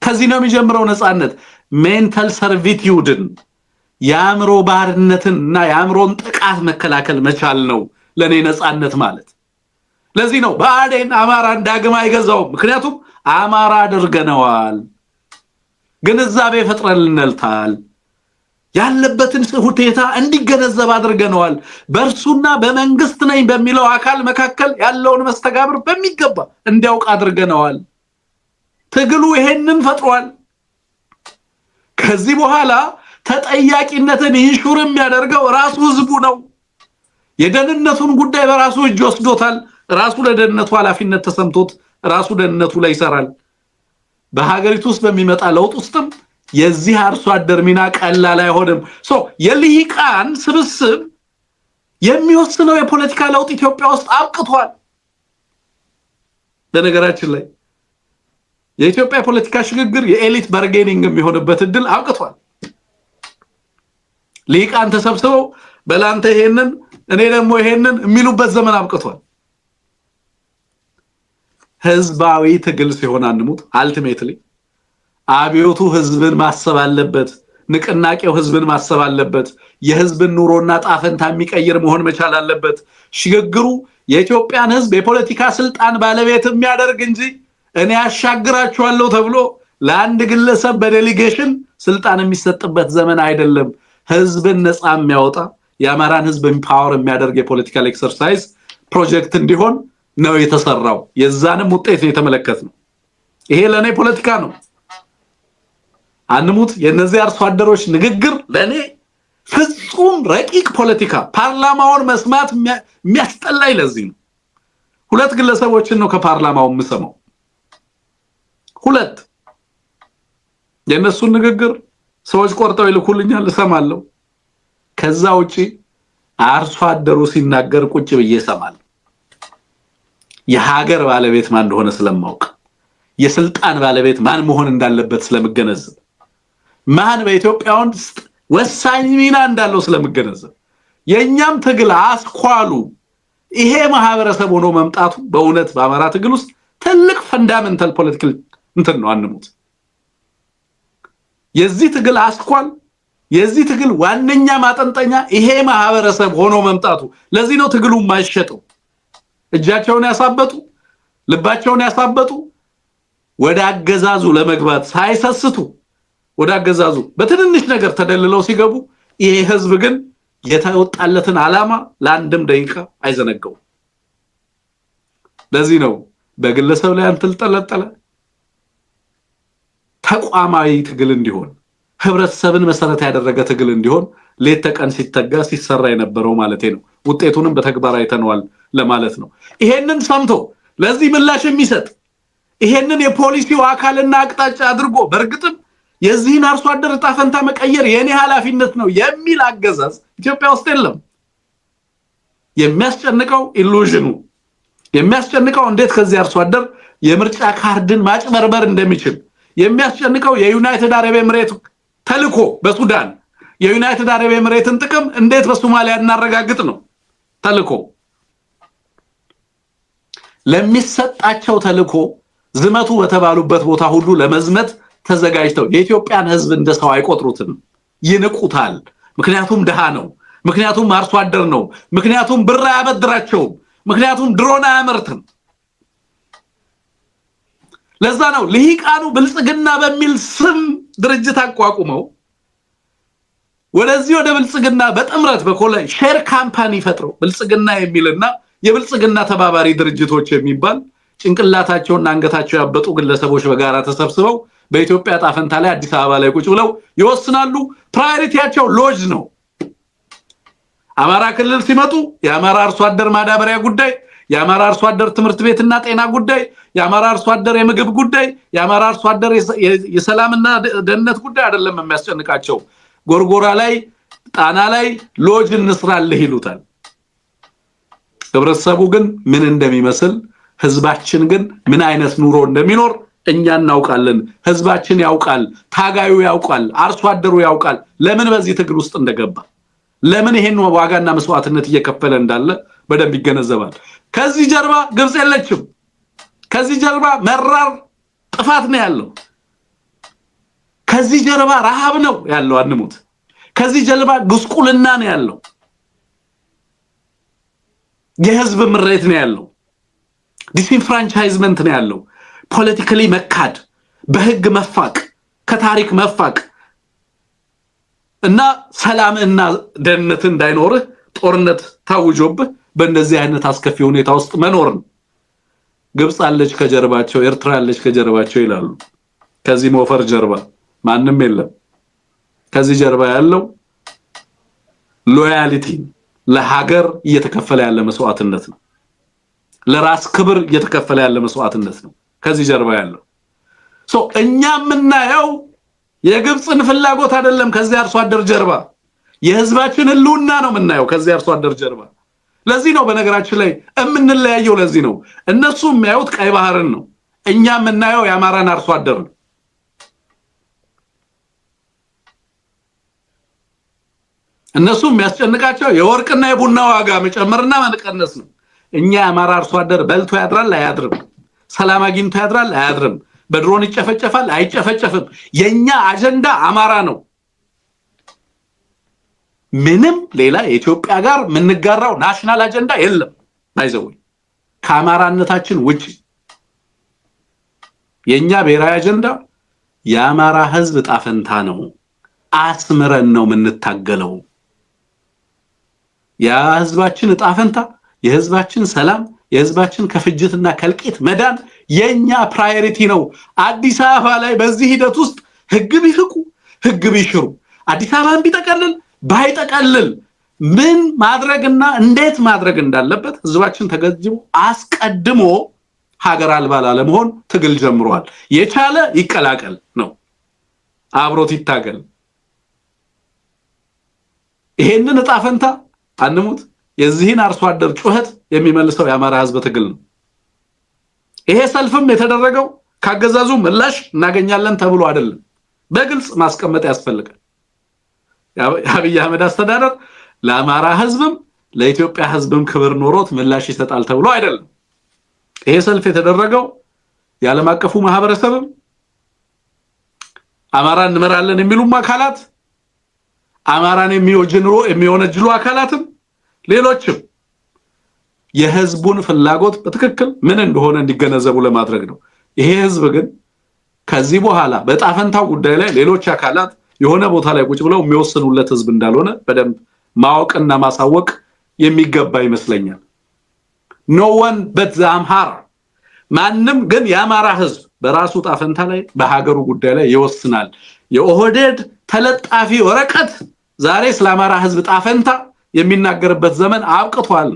[SPEAKER 1] ከዚህ ነው የሚጀምረው ነፃነት። ሜንታል ሰርቪቲዩድን የአእምሮ ባርነትንና የአእምሮን ጥቃት መከላከል መቻል ነው ለኔ ነፃነት ማለት። ለዚህ ነው ብአዴን አማራን ዳግም አይገዛውም። ምክንያቱም አማራ አድርገነዋል፣ ግንዛቤ ፈጥረንልናል፣ ያለበትን ሁኔታ እንዲገነዘብ አድርገነዋል። በእርሱና በመንግስት ነኝ በሚለው አካል መካከል ያለውን መስተጋብር በሚገባ እንዲያውቅ አድርገነዋል። ትግሉ ይሄንን ፈጥሯል። ከዚህ በኋላ ተጠያቂነትን ኢንሹር የሚያደርገው ራሱ ህዝቡ ነው። የደህንነቱን ጉዳይ በራሱ እጅ ወስዶታል። ራሱ ለደህንነቱ ኃላፊነት ተሰምቶት ራሱ ደህንነቱ ላይ ይሰራል። በሀገሪቱ ውስጥ በሚመጣ ለውጥ ውስጥም የዚህ አርሶ አደር ሚና ቀላል አይሆንም። የልሂቃን ስብስብ የሚወስነው የፖለቲካ ለውጥ ኢትዮጵያ ውስጥ አብቅቷል። በነገራችን ላይ የኢትዮጵያ ፖለቲካ ሽግግር የኤሊት ባርጌኒንግ የሚሆንበት እድል አብቅቷል። ልሂቃን ተሰብስበው በላንተ ይሄንን እኔ ደግሞ ይሄንን የሚሉበት ዘመን አብቅቷል። ህዝባዊ ትግል ሲሆን አንሙት አልቲሜትሊ አብዮቱ ህዝብን ማሰብ አለበት። ንቅናቄው ህዝብን ማሰብ አለበት። የህዝብን ኑሮና ጣፈንታ የሚቀይር መሆን መቻል አለበት። ሽግግሩ የኢትዮጵያን ህዝብ የፖለቲካ ስልጣን ባለቤት የሚያደርግ እንጂ እኔ አሻግራቸዋለሁ ተብሎ ለአንድ ግለሰብ በዴሊጌሽን ስልጣን የሚሰጥበት ዘመን አይደለም። ህዝብን ነፃ የሚያወጣ የአማራን ህዝብ ኢምፓወር የሚያደርግ የፖለቲካል ኤክሰርሳይዝ ፕሮጀክት እንዲሆን ነው የተሰራው። የዛንም ውጤት የተመለከትነው ይሄ ለኔ ፖለቲካ ነው። አንሙት የነዚህ አርሶ አደሮች ንግግር ለኔ ፍጹም ረቂቅ ፖለቲካ፣ ፓርላማውን መስማት የሚያስጠላኝ ለዚህ ነው። ሁለት ግለሰቦችን ነው ከፓርላማው የምሰማው። ሁለት የነሱን ንግግር ሰዎች ቆርጠው ይልኩልኛል እሰማለሁ። ከዛ ውጪ አርሶ አደሩ ሲናገር ቁጭ ብዬ እሰማለሁ። የሀገር ባለቤት ማን እንደሆነ ስለማውቅ፣ የስልጣን ባለቤት ማን መሆን እንዳለበት ስለምገነዘብ፣ ማን በኢትዮጵያ ውስጥ ወሳኝ ሚና እንዳለው ስለምገነዘብ፣ የኛም ትግል አስኳሉ ይሄ ማህበረሰብ ሆኖ መምጣቱ በእውነት በአማራ ትግል ውስጥ ትልቅ ፈንዳሜንታል ፖለቲካል እንትን ነው አንሙት የዚህ ትግል አስኳል የዚህ ትግል ዋነኛ ማጠንጠኛ ይሄ ማህበረሰብ ሆኖ መምጣቱ ለዚህ ነው ትግሉ ማይሸጠው እጃቸውን ያሳበጡ ልባቸውን ያሳበጡ ወደ አገዛዙ ለመግባት ሳይሰስቱ ወደ አገዛዙ በትንንሽ ነገር ተደልለው ሲገቡ ይሄ ህዝብ ግን የተወጣለትን ዓላማ ለአንድም ደቂቃ አይዘነጋው ለዚህ ነው በግለሰብ ላይ አንተልጠለጠለ ተቋማዊ ትግል እንዲሆን ህብረተሰብን መሰረት ያደረገ ትግል እንዲሆን ሌት ተቀን ሲተጋ ሲሰራ የነበረው ማለት ነው ውጤቱንም በተግባር አይተነዋል ለማለት ነው ይሄንን ሰምቶ ለዚህ ምላሽ የሚሰጥ ይሄንን የፖሊሲው አካልና አቅጣጫ አድርጎ በርግጥም የዚህን አርሶ አደር ጣፈንታ መቀየር የኔ ኃላፊነት ነው የሚል አገዛዝ ኢትዮጵያ ውስጥ የለም የሚያስጨንቀው ኢሉዥኑ የሚያስጨንቀው እንዴት ከዚህ አርሶ አደር የምርጫ ካርድን ማጭበርበር እንደሚችል የሚያስጨንቀው የዩናይትድ አረብ ኤምሬት ተልኮ በሱዳን የዩናይትድ አረብ ኤምሬትን ጥቅም እንዴት በሶማሊያ እናረጋግጥ ነው ተልኮ ለሚሰጣቸው ተልኮ ዝመቱ በተባሉበት ቦታ ሁሉ ለመዝመት ተዘጋጅተው የኢትዮጵያን ህዝብ እንደሰው አይቆጥሩትም ይንቁታል ምክንያቱም ደሃ ነው ምክንያቱም አርሶ አደር ነው ምክንያቱም ብር ያበድራቸው ምክንያቱም ድሮን አያመርትም ለዛ ነው ልሂቃኑ ብልጽግና በሚል ስም ድርጅት አቋቁመው ወደዚህ ወደ ብልጽግና በጥምረት በኮላይ ሼር ካምፓኒ ፈጥረው ብልጽግና የሚልና የብልጽግና ተባባሪ ድርጅቶች የሚባል ጭንቅላታቸውና አንገታቸው ያበጡ ግለሰቦች በጋራ ተሰብስበው በኢትዮጵያ ጣፈንታ ላይ አዲስ አበባ ላይ ቁጭ ብለው ይወስናሉ ፕራዮሪቲያቸው ሎጅ ነው አማራ ክልል ሲመጡ የአማራ አርሶ አደር ማዳበሪያ ጉዳይ የአማራ አርሶ አደር ትምህርት ቤትና ጤና ጉዳይ የአማራ አርሶ አደር የምግብ ጉዳይ የአማራ አርሶ አደር የሰላምና ደህንነት ጉዳይ አይደለም የሚያስጨንቃቸው ጎርጎራ ላይ ጣና ላይ ሎጅ እንስራልህ ይሉታል ህብረተሰቡ ግን ምን እንደሚመስል ህዝባችን ግን ምን አይነት ኑሮ እንደሚኖር እኛ እናውቃለን ህዝባችን ያውቃል ታጋዩ ያውቃል አርሶ አደሩ ያውቃል ለምን በዚህ ትግል ውስጥ እንደገባ ለምን ይሄን ዋጋና መስዋዕትነት እየከፈለ እንዳለ በደንብ ይገነዘባል ከዚህ ጀርባ ግብጽ የለችም ከዚህ ጀርባ መራር ጥፋት ነው ያለው ከዚህ ጀርባ ረሃብ ነው ያለው አንሙት ከዚህ ጀርባ ጉስቁልና ነው ያለው የህዝብ ምሬት ነው ያለው ዲስኢንፍራንቻይዝመንት ነው ያለው ፖለቲካሊ መካድ በህግ መፋቅ ከታሪክ መፋቅ እና ሰላምና ደህንነት እንዳይኖር ጦርነት ታውጆብህ በእንደዚህ አይነት አስከፊ ሁኔታ ውስጥ መኖር ግብጽ አለች ከጀርባቸው ኤርትራ አለች ከጀርባቸው ይላሉ ከዚህ ሞፈር ጀርባ ማንንም የለም ከዚህ ጀርባ ያለው ሎያሊቲ ለሀገር እየተከፈለ ያለ መስዋዕትነት ነው ለራስ ክብር እየተከፈለ ያለ መስዋዕትነት ነው ከዚህ ጀርባ ያለው እኛም እናየው የግብጽን ፍላጎት አይደለም ከዚህ አርሶ አደር ጀርባ የህዝባችን ህልውና ነው የምናየው ከዚህ አርሶ አደር ጀርባ ለዚህ ነው በነገራችን ላይ እምንለያየው ለዚህ ነው እነሱ የሚያዩት ቀይ ባህርን ነው እኛም እናየው የአማራን አርሶ አደር ነው እነሱ የሚያስጨንቃቸው የወርቅና የቡና ዋጋ መጨመርና መቀነስ ነው እኛ የአማራ አርሶ አደር በልቶ ያድራል አያድርም ሰላም አግኝቶ ያድራል አያድርም በድሮን ይጨፈጨፋል አይጨፈጨፍም የኛ አጀንዳ አማራ ነው ምንም ሌላ የኢትዮጵያ ጋር ምንጋራው ናሽናል አጀንዳ የለም ባይዘው ከአማራነታችን ውጪ የኛ ብሔራዊ አጀንዳ የአማራ ህዝብ ጣፈንታ ነው አስምረን ነው ምንታገለው ያ ህዝባችን ጣፈንታ የህዝባችን ሰላም የህዝባችን ከፍጅትና ከልቂት መዳን የኛ ፕራዮሪቲ ነው አዲስ አበባ ላይ በዚህ ሂደት ውስጥ ህግ ቢፍቁ ህግ ቢሽሩ አዲስ አበባን ቢጠቀልል ባይጠቀልል ምን ማድረግና እንዴት ማድረግ እንዳለበት ህዝባችን ተገጅቦ አስቀድሞ ሀገር አልባ ለመሆን ትግል ጀምሯል የቻለ ይቀላቀል ነው አብሮት ይታገል ይሄንን ጣፈንታ አንሙት የዚህን አርሶ አደር ጩኸት የሚመልሰው የአማራ ህዝብ ትግል ነው ይሄ ሰልፍም የተደረገው ካገዛዙ ምላሽ እናገኛለን ተብሎ አይደለም በግልጽ ማስቀመጥ ያስፈልጋል የአብይ አህመድ አስተዳደር ለአማራ ህዝብም ለኢትዮጵያ ህዝብም ክብር ኖሮት ምላሽ ይሰጣል ተብሎ አይደለም። ይሄ ሰልፍ የተደረገው የዓለም አቀፉ ማህበረሰብም አማራን እንመራለን የሚሉም አካላት አማራን የሚወነጅሉ አካላትም ሌሎችም የህዝቡን ፍላጎት በትክክል ምን እንደሆነ እንዲገነዘቡ ለማድረግ ነው። ይሄ ህዝብ ግን ከዚህ በኋላ በጣፈንታው ጉዳይ ላይ ሌሎች አካላት የሆነ ቦታ ላይ ቁጭ ብለው የሚወስኑለት ህዝብ እንዳልሆነ በደንብ ማወቅና ማሳወቅ የሚገባ ይመስለኛል። no one but the Amhara ማንም ግን የአማራ ህዝብ በራሱ ጣፈንታ ላይ በሀገሩ ጉዳይ ላይ ይወስናል። የኦህዴድ ተለጣፊ ወረቀት ዛሬ ስለአማራ ህዝብ ጣፈንታ የሚናገርበት ዘመን አብቅቷል።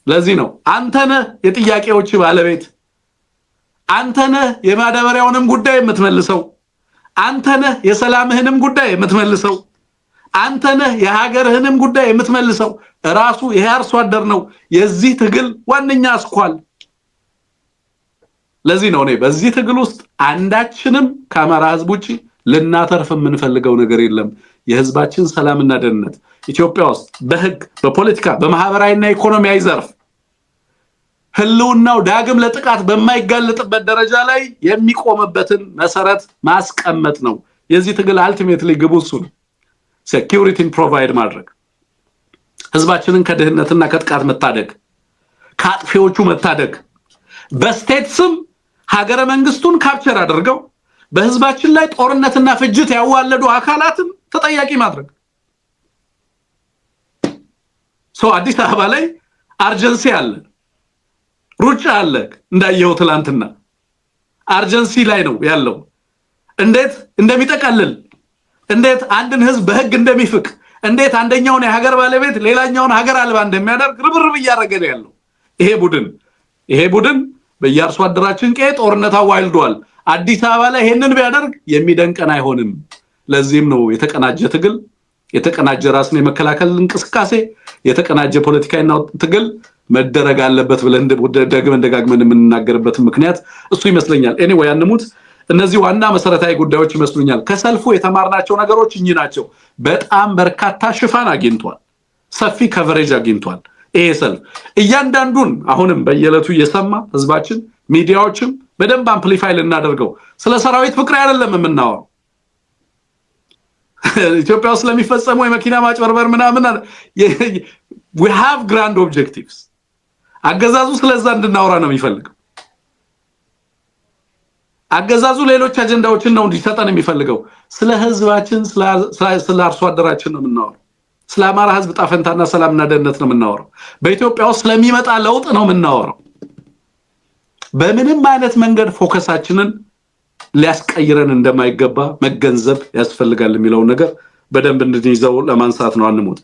[SPEAKER 1] ለዚህ ነው አንተነህ የጥያቄዎች ባለቤት፣ አንተነህ የማዳበሪያውንም ጉዳይ የምትመልሰው፣ አንተነህ የሰላምህንም ጉዳይ የምትመልሰው፣ አንተነህ የሀገርህንም ጉዳይ የምትመልሰው። ራሱ ይሄ አርሶ አደር ነው የዚህ ትግል ዋነኛ አስኳል። ለዚህ ነው በዚህ ትግል ውስጥ አንዳችንም ከአማራ ህዝብ ውጪ ልናተርፍ የምንፈልገው ነገር የለም። የህዝባችን ሰላምና ደህንነት ኢትዮጵያ ውስጥ በህግ በፖለቲካ በማህበራዊና ኢኮኖሚያዊ ዘርፍ ህልውናው ዳግም ለጥቃት በማይጋለጥበት ደረጃ ላይ የሚቆምበትን መሰረት ማስቀመጥ ነው የዚህ ትግል አልቲሜትሊ ግቡ። እሱ ሴኩሪቲን ፕሮቫይድ ማድረግ፣ ህዝባችንን ከድህነትና ከጥቃት መታደግ፣ ከአጥፊዎቹ መታደግ፣ በስቴት ስም ሀገረ መንግስቱን ካፕቸር አድርገው በህዝባችን ላይ ጦርነትና ፍጅት ያዋለዱ አካላትን ተጠያቂ ማድረግ። አዲስ አበባ ላይ አርጀንሲ አለ፣ ሩጫ አለ። እንዳየው ትላንትና አርጀንሲ ላይ ነው ያለው። እንዴት እንደሚጠቀልል፣ እንዴት አንድን ህዝብ በህግ እንደሚፍቅ፣ እንዴት አንደኛውን የሀገር ባለቤት ሌላኛውን ሀገር አልባ እንደሚያደርግ ርብርብ እያደረገ ነው ያለው ይሄ ቡድን በየአርሶ አደራችን ቀይ ጦርነት አዋልዷል። አዲስ አበባ ላይ ይሄንን ቢያደርግ የሚደንቀን አይሆንም። ለዚህም ነው የተቀናጀ ትግል፣ የተቀናጀ ራስን የመከላከል እንቅስቃሴ፣ የተቀናጀ ፖለቲካዊና ትግል መደረግ አለበት ብለን ደጋግመን የምንናገርበት ምክንያት እሱ ይመስለኛል። ኤኒዌይ አንሙት። እነዚህ ዋና መሰረታዊ ጉዳዮች ይመስሉኛል። ከሰልፉ የተማርናቸው ነገሮች እኚህ ናቸው። በጣም በርካታ ሽፋን አግኝቷል፣ ሰፊ ከቨሬጅ አግኝቷል። ይሄ ሰልፍ እያንዳንዱን አሁንም በየዕለቱ እየሰማ ህዝባችን ሚዲያዎችም በደንብ አምፕሊፋይ ልናደርገው። ስለ ሰራዊት ፍቅር አይደለም የምናወራው፣ ኢትዮጵያ ውስጥ ለሚፈጸመው የመኪና ማጭበርበር ምናምን we have grand objectives። አገዛዙ ስለዛ እንድናወራ ነው የሚፈልገው። አገዛዙ ሌሎች አጀንዳዎችን ነው እንዲሰጠን የሚፈልገው። ስለ ህዝባችን ስለ አርሶ አደራችን ነው የምናወራው። ስለ አማራ ህዝብ ጣፈንታና ሰላምና ደህንነት ነው የምናወራው። በኢትዮጵያ ውስጥ ስለሚመጣ ለውጥ ነው የምናወራው። በምንም አይነት መንገድ ፎከሳችንን ሊያስቀይረን እንደማይገባ መገንዘብ ያስፈልጋል የሚለው ነገር በደንብ እንድንይዘው ለማንሳት ነው። አንሞት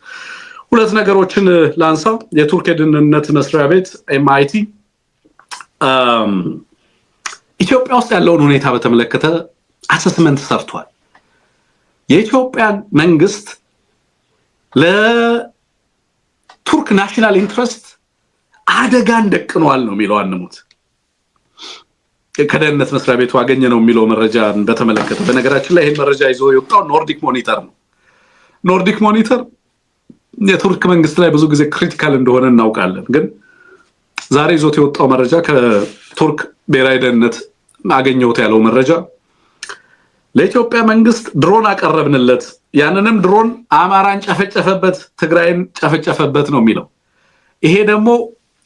[SPEAKER 1] ሁለት ነገሮችን ላንሳ። የቱርክ የደህንነት መስሪያ ቤት MIT ኢትዮጵያ ውስጥ ያለውን ሁኔታ በተመለከተ አሰስመንት ሰርቷል። የኢትዮጵያ መንግስት ለቱርክ ናሽናል ኢንትረስት አደጋ እንደቅኗል ነው የሚለው። አንሞት ከደህንነት መስሪያ ቤቱ አገኘ ነው የሚለው መረጃ በተመለከተ። በነገራችን ላይ ይሄን መረጃ ይዞ የወጣው ኖርዲክ ሞኒተር ነው። ኖርዲክ ሞኒተር የቱርክ መንግስት ላይ ብዙ ጊዜ ክሪቲካል እንደሆነ እናውቃለን። ግን ዛሬ ይዞት የወጣው መረጃ ከቱርክ ብሔራዊ ደህንነት አገኘሁት ያለው መረጃ ለኢትዮጵያ መንግስት ድሮን አቀረብንለት፣ ያንንም ድሮን አማራን ጨፈጨፈበት፣ ትግራይን ጨፈጨፈበት ነው የሚለው። ይሄ ደግሞ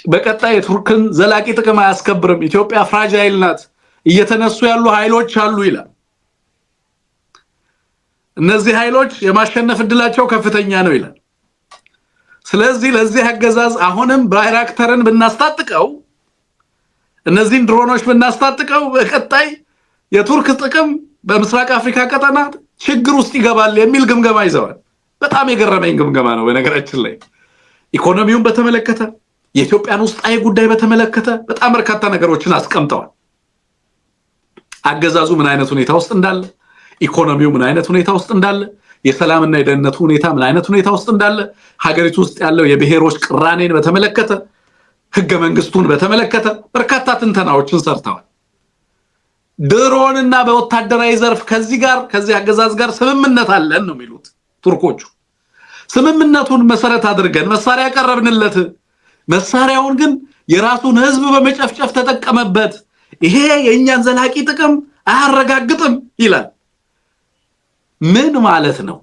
[SPEAKER 1] በቀጣይ የቱርክን ዘላቂ ጥቅም አያስከብርም፣ ኢትዮጵያ ፍራጃይል ናት፣ እየተነሱ ያሉ ኃይሎች አሉ ይላል። እነዚህ ኃይሎች የማሸነፍ እድላቸው ከፍተኛ ነው ይላል። ስለዚህ ለዚህ አገዛዝ አሁንም ባይራክተርን ብናስታጥቀው፣ እነዚህን ድሮኖች ብናስታጥቀው በቀጣይ የቱርክ ጥቅም በምስራቅ አፍሪካ ቀጠና ችግር ውስጥ ይገባል የሚል ግምገማ ይዘዋል። በጣም የገረመኝ ግምገማ ነው። በነገራችን ላይ ኢኮኖሚውን በተመለከተ የኢትዮጵያን ውስጣዊ ጉዳይ በተመለከተ በጣም በርካታ ነገሮችን አስቀምጠዋል። አገዛዙ ምን አይነት ሁኔታ ውስጥ እንዳለ፣ ኢኮኖሚው ምን አይነት ሁኔታ ውስጥ እንዳለ፣ የሰላምና የደህንነቱ ሁኔታ ምን አይነት ሁኔታ ውስጥ እንዳለ፣ ሀገሪቱ ውስጥ ያለው የብሔሮች ቅራኔን በተመለከተ፣ ህገ መንግስቱን በተመለከተ በርካታ ትንተናዎችን ሰርተዋል። ድሮንና በወታደራዊ ዘርፍ ከዚህ አገዛዝ ጋር ስምምነት አለን ነው የሚሉት ቱርኮቹ። ስምምነቱን መሰረት አድርገን መሳሪያ ያቀረብንለት መሳሪያውን ግን የራሱን ህዝብ በመጨፍጨፍ ተጠቀመበት ይሄ የኛን ዘላቂ ጥቅም አያረጋግጥም ይላል ምን ማለት ነው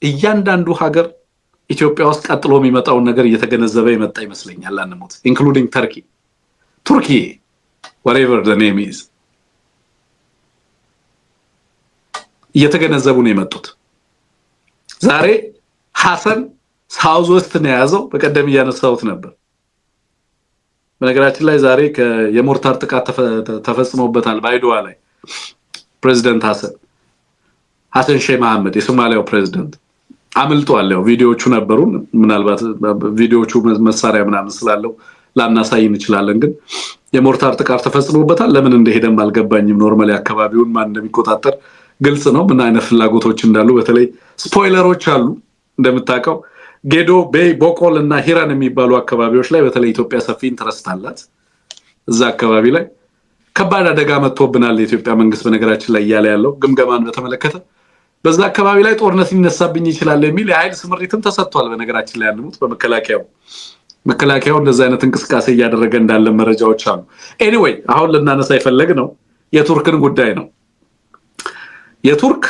[SPEAKER 1] እያንዳንዱ ሀገር ኢትዮጵያ ውስጥ ቀጥሎ የሚመጣው ነገር እየተገነዘበ ይመጣ ይመስለኛል አንሞት including Turkey whatever the name is እየተገነዘቡ ነው የመጡት ዛሬ ሐሰን ሳውዝ ዌስት ነው ያዘው በቀደም ያነሳውት ነበር በነገራችን ላይ ዛሬ የሞርታር ጥቃት ተፈጽሞበታል ባይዶዋ ላይ ፕሬዝዳንት ሐሰን ሼህ መሐመድ የሶማሊያው ፕሬዝዳንት አምልጧል ያው ቪዲዮዎቹ ነበሩ ምናልባት ቪዲዮዎቹ መሳሪያ ምናምን ስላለው ላናሳይ እንችላለን ግን የሞርታር ጥቃት ተፈጽሞበታል ለምን እንደሄደም አልገባኝም ኖርማሊ አካባቢውን ማን እንደሚቆጣጠር ግልጽ ነው ምን አይነት ፍላጎቶች እንዳሉ በተለይ ስፖይለሮች አሉ እንደምታውቀው ጌዶ ቤይ ቦቆል እና ሂራን የሚባሉ አካባቢዎች ላይ በተለይ ኢትዮጵያ ሰፊ ኢንተረስት አላት እዛ አካባቢ ላይ ከባድ አደጋ መጥቶብናል የኢትዮጵያ መንግስት በነገራችን ላይ ያለው ግምገማን በተመለከተ በዛ አካባቢ ላይ ጦርነት ሊነሳብኝ ይችላል የሚል የኃይል ስምሪትም ተሰጥቷል በነገራችን ላይ ያንሙት በመከላከያው እንደዛ አይነት እንቅስቃሴ እያደረገ እንዳለ መረጃዎች አሉ ኤኒዌይ አሁን ለናነሳ ይፈልግ ነው የቱርክን ጉዳይ ነው የቱርክ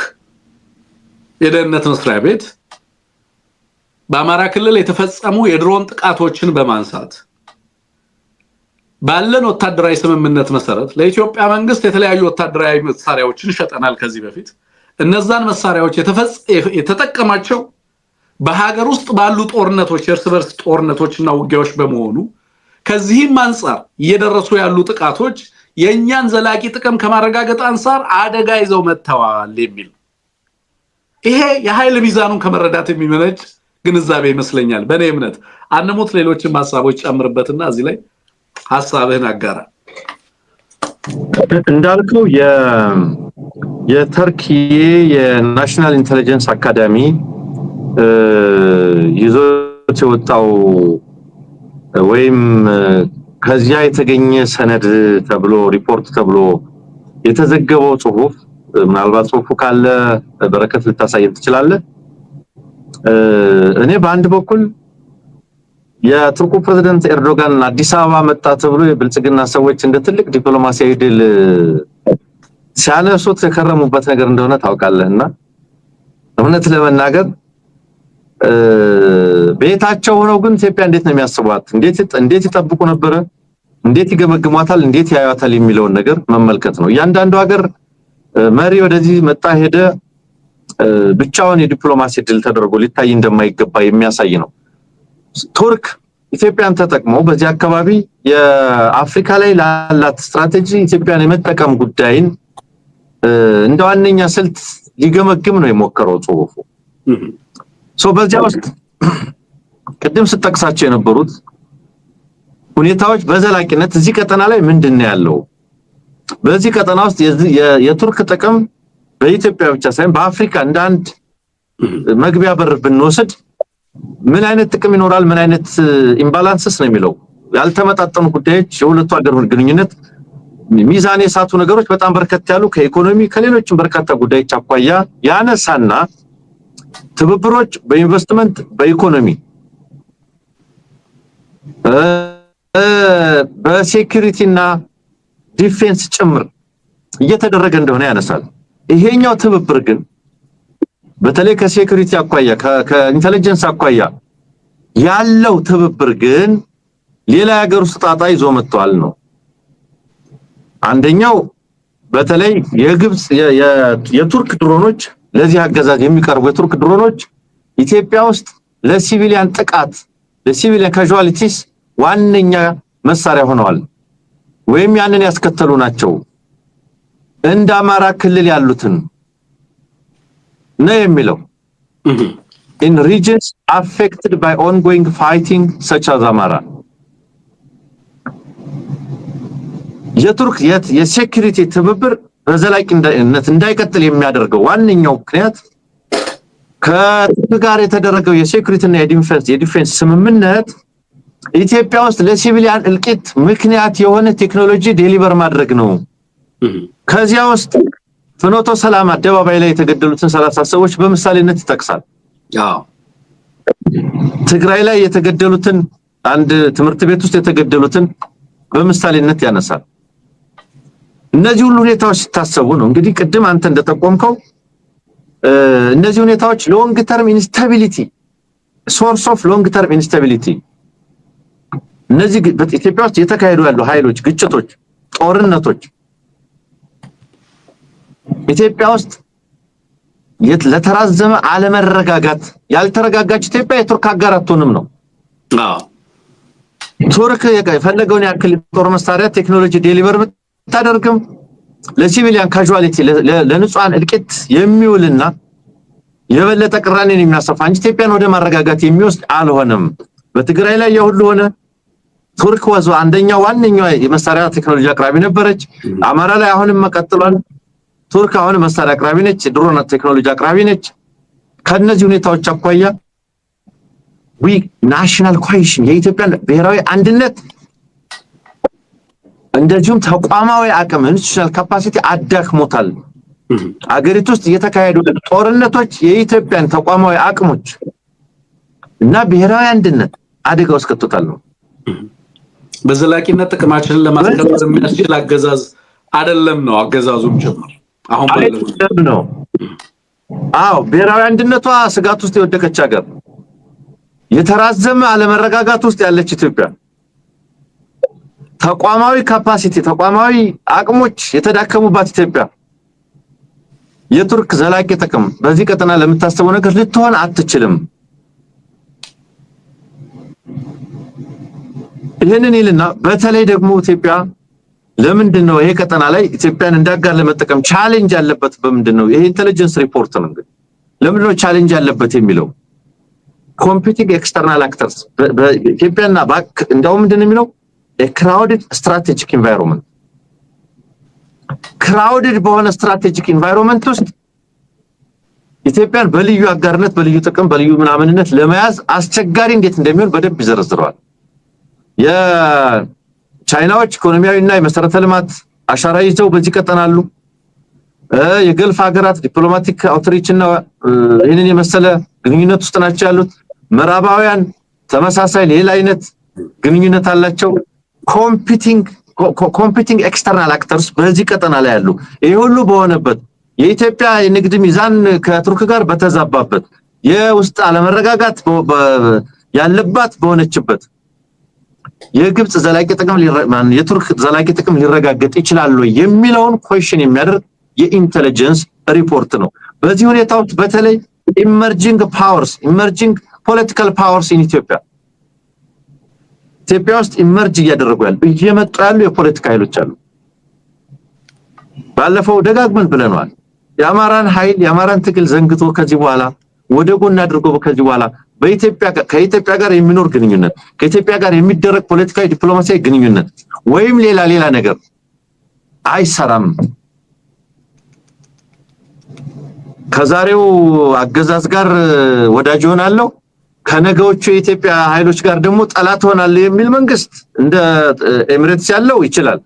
[SPEAKER 1] የደህንነት መስሪያ ቤት በአማራ ክልል የተፈጸሙ የድሮን ጥቃቶችን በማንሳት ባለን ወታደራዊ ስምምነት መሰረት ለኢትዮጵያ መንግስት የተለያዩ ወታደራዊ መሳሪያዎችን ሸጠናል ከዚህ በፊት እነዛን መሳሪያዎች የተጠቀማቸው በሀገር ውስጥ ባሉ ጦርነቶች እርስ በርስ ጦርነቶችና ውጊያዎች በመሆኑ ከዚህም አንፃር እየደረሱ ያሉ ጥቃቶች የኛን ዘላቂ ጥቅም ከማረጋገጥ አንፃር አደጋ ይዘው መተዋል የሚል ይሄ የኃይል ሚዛኑን ከመረዳት የሚመነጭ ግንዛቤ ይመስለኛል በኔ እምነት አንሞት ሌሎችም ሐሳቦች ጨምርበትና እዚህ ላይ ሐሳብህን አጋራ
[SPEAKER 2] እንዳልከው የተርኪ የናሽናል ኢንተለጀንስ አካዳሚ ይዞት የወጣው ወይም ከዚያ የተገኘ ሰነድ ተብሎ ሪፖርት ተብሎ የተዘገበው ጽሁፍ ምናልባት ጽሁፉ ካለ በረከት ልታሳየን ትችላለህ እኔ በአንድ በኩል የቱርኩ ፕሬዝዳንት ኤርዶጋን አዲስ አበባ መጣ ተብሎ የብልጽግና ሰዎች እንደ ትልቅ ዲፕሎማሲያዊ ድል ሲያነሱት የከረሙበት ነገር እንደሆነ ታውቃለህና እውነት ለመናገር ቤታቸው ሆነው ግን ኢትዮጵያ እንዴት ነው የሚያስቧት እንዴት ይጠብቁ ነበር እንዴት ይገመግሟታል እንዴት ያያታል የሚለውን ነገር መመልከት ነው እያንዳንዱ ሀገር መሪ ወደዚህ መጣ ሄደ ብቻውን የዲፕሎማሲ ድል ተደርጎ ሊታይ እንደማይገባ የሚያሳይ ነው ቱርክ ኢትዮጵያን ተጠቅሞ በዚህ አካባቢ የአፍሪካ ላይ ላላት ስትራቴጂ ኢትዮጵያን የመጠቀም ጉዳይን እንደዋነኛ ስልት ሊገመግም ነው የሞከረው ጽሁፉ በዚያ ውስጥ ቅድም ስጠቅሳቸው የነበሩት ሁኔታዎች በዘላቂነት እዚህ ቀጠና ላይ ምንድነው ያለው በዚህ ቀጠና ውስጥ የቱርክ ጥቅም በኢትዮጵያ ብቻ ሳይሆን በአፍሪካ እንደ አንድ መግቢያ በር ብንወስድ ምን አይነት ጥቅም ይኖራል ምን አይነት ኢምባላንስስ ነው የሚለው ያልተመጣጠኑ ጉዳዮች የሁለቱ ሀገር ግንኙነት ሚዛን የሳቱ ነገሮች በጣም በርከት ያሉ ከኢኮኖሚ ከሌሎችም በርካታ ጉዳዮች አኳያ ያነሳና ትብብሮች በኢንቨስትመንት በኢኮኖሚ በሴኩሪቲና ዲፌንስ ጭምር እየተደረገ እንደሆነ ያነሳል ይሄኛው ትብብር ግን በተለይ ከሴኩሪቲ አኳያ ከኢንተለጀንስ አኳያ ያለው ትብብር ግን ሌላ ሀገር ውስጥ ጣጣ ይዞ መጥቷል ነው አንደኛው በተለይ የግብጽ የቱርክ ድሮኖች ለዚህ አገዛዝ የሚቀርቡ የቱርክ ድሮኖች ኢትዮጵያ ውስጥ ለሲቪሊያን ጥቃት ለሲቪሊያን ካዡዋሊቲስ ዋነኛ መሳሪያ ሆነዋል ወይም ያንን ያስከተሉ ናቸው እንደ አማራ ክልል ያሉትን ነው የሚለው in regions affected by ongoing fighting such as Amara የቱርክ የሴኩሪቲ ትብብር በዘላቂነት እንዳይቀጥል የሚያደርገው ዋነኛው ምክንያት ከቱርክ ጋር የተደረገው የሴኩሪቲ እና የዲፌንስ ስምምነት ኢትዮጵያ ውስጥ ለሲቪሊያን እልቂት ምክንያት የሆነ ቴክኖሎጂ ዴሊቨር ማድረግ ነው ከዚያ ውስጥ ፍኖተ ሰላም አደባባይ ላይ የተገደሉትን 30 ሰዎች በምሳሌነት ይጠቅሳል። ትግራይ ላይ የተገደሉትን አንድ ትምህርት ቤት ውስጥ የተገደሉትን በምሳሌነት ያነሳል። እነዚህ ሁሉ ሁኔታዎች ሲታሰቡ ነው እንግዲህ ቅድም አንተ እንደተቆምከው እነዚህ ሁኔታዎች ሎንግ ተርም ኢንስታቢሊቲ ሶርስ ኦፍ ሎንግ ተርም ኢንስታቢሊቲ እነዚህ በኢትዮጵያ ውስጥ የተካሄዱ ያሉ ኃይሎች ግጭቶች ጦርነቶች ኢትዮጵያ ውስጥ ለተራዘመ አለመረጋጋት ያልተረጋጋች ኢትዮጵያ የቱርክ አጋር አትሆንም ነው። ቱርክ የፈለገውን ያክል ጦር መሳሪያ ቴክኖሎጂ ዴሊቨር ብታደርግም ለሲቪሊያን ካዡአሊቲ ለንጹሃን እልቂት የሚውልና የበለጠ ቅራኔን የሚያሰፋ እንጂ ኢትዮጵያን ወደ ማረጋጋት የሚወስድ አልሆነም። በትግራይ ላይ ያሁሉ ሆነ ቱርክ ወዞ አንደኛው ዋንኛው የመሳሪያ ቴክኖሎጂ አቅራቢ ነበረች። አማራ ላይ አሁንም መቀጠሏል። ቱርክ አሁን መሳሪያ አቅራቢ ነች፣ ድሮን ቴክኖሎጂ አቅራቢ ነች። ከነዚህ ሁኔታዎች አኳያ ናሽናል ኮሄዥን የኢትዮጵያ ብሔራዊ አንድነት እንደዚሁም ተቋማዊ አቅም ኢንስቲትዩሽናል ካፓሲቲ አዳክሞታል። አገሪቱ ውስጥ የተካሄዱ ጦርነቶች የኢትዮጵያን ተቋማዊ አቅሞች እና ብሔራዊ አንድነት አደጋ ውስጥ ከተውታል ነው።
[SPEAKER 1] በዘላቂነት ጥቅማችንን ለማስከበር የሚያስችል አገዛዝ አይደለም ነው አገዛዙም ጭምር አሁን ባለው
[SPEAKER 2] ነው። ብሔራዊ አንድነቷ ስጋት ውስጥ የወደቀች ሀገር የተራዘመ አለመረጋጋት ውስጥ ያለች ኢትዮጵያ ተቋማዊ ካፓሲቲ ተቋማዊ አቅሞች የተዳከሙባት ኢትዮጵያ የቱርክ ዘላቂ ጥቅም በዚህ ቀጠና ለምታስበው ነገር ልትሆን አትችልም። ይሄንን ይልና በተለይ ደግሞ ኢትዮጵያ ለምንድነው ይሄ ቀጠና ላይ ኢትዮጵያን እንዳጋር ለመጠቀም ቻሌንጅ ያለበት በምንድነው? ይሄ ኢንተለጀንስ ሪፖርት ነው እንግዲህ ለምንድነው ቻሌንጅ ያለበት የሚለው ኮምፒቲንግ ኤክስተርናል አክተርስ በኢትዮጵያና ባክ እንደው ምንድነው የሚለው a crowded strategic environment crowded በሆነ strategic environment ውስጥ ኢትዮጵያን በልዩ አጋርነት በልዩ ጥቅም በልዩ ምናምንነት ለመያዝ አስቸጋሪ እንዴት እንደሚሆን በደንብ ይዘረዝረዋል። የቻይናዎች ኢኮኖሚያዊና የመሰረተ ልማት አሻራ ይዘው በዚህ ቀጠናሉ። የገልፍ ሀገራት ዲፕሎማቲክ አውትሪችና ይሄንን የመሰለ ግንኙነት ውስጥ ናቸው ያሉት። ምዕራባውያን ተመሳሳይ ሌላ አይነት ግንኙነት አላቸው። ኮምፒቲንግ ኤክስተርናል አክተርስ በዚህ ቀጠና ላይ ያሉ ይሄ ሁሉ በሆነበት የኢትዮጵያ የንግድ ሚዛን ከቱርክ ጋር በተዛባበት የውስጥ አለመረጋጋት ያለባት በሆነችበት የግብጽ ዘላቂ ጥቅም የቱርክ ዘላቂ ጥቅም ሊረጋገጥ ይችላል የሚለውን ኩዌስችን የሚያደርግ የኢንተለጀንስ ሪፖርት ነው። በዚህ ሁኔታው በተለይ ኢመርጂንግ ፖለቲካል ፓወርስ ኢን ኢትዮጵያ ውስጥ ኢመርጅ እያደረጉ ያሉ እየመጡ ያሉ የፖለቲካ ኃይሎች አሉ። ባለፈው ደጋግመን ብለናል። የአማራን ኃይል የአማራን ትግል ዘንግቶ ከዚህ በኋላ ወደ ጎን አድርጎ ከዚህ በኋላ ከኢትዮጵያ ጋር የሚኖር ግንኙነት ከኢትዮጵያ ጋር የሚደረግ ፖለቲካዊ ዲፕሎማሲያዊ ግንኙነት ወይም ሌላ ነገር አይሰራም። ከዛሬው አገዛዝ ጋር ወዳጅ ሆናለሁ ከነገዎቹ የኢትዮጵያ ኃይሎች ጋር ደግሞ ጠላት ሆናለሁ የሚል መንግስት እንደ ኤሚሬትስ ያለው ይችላል።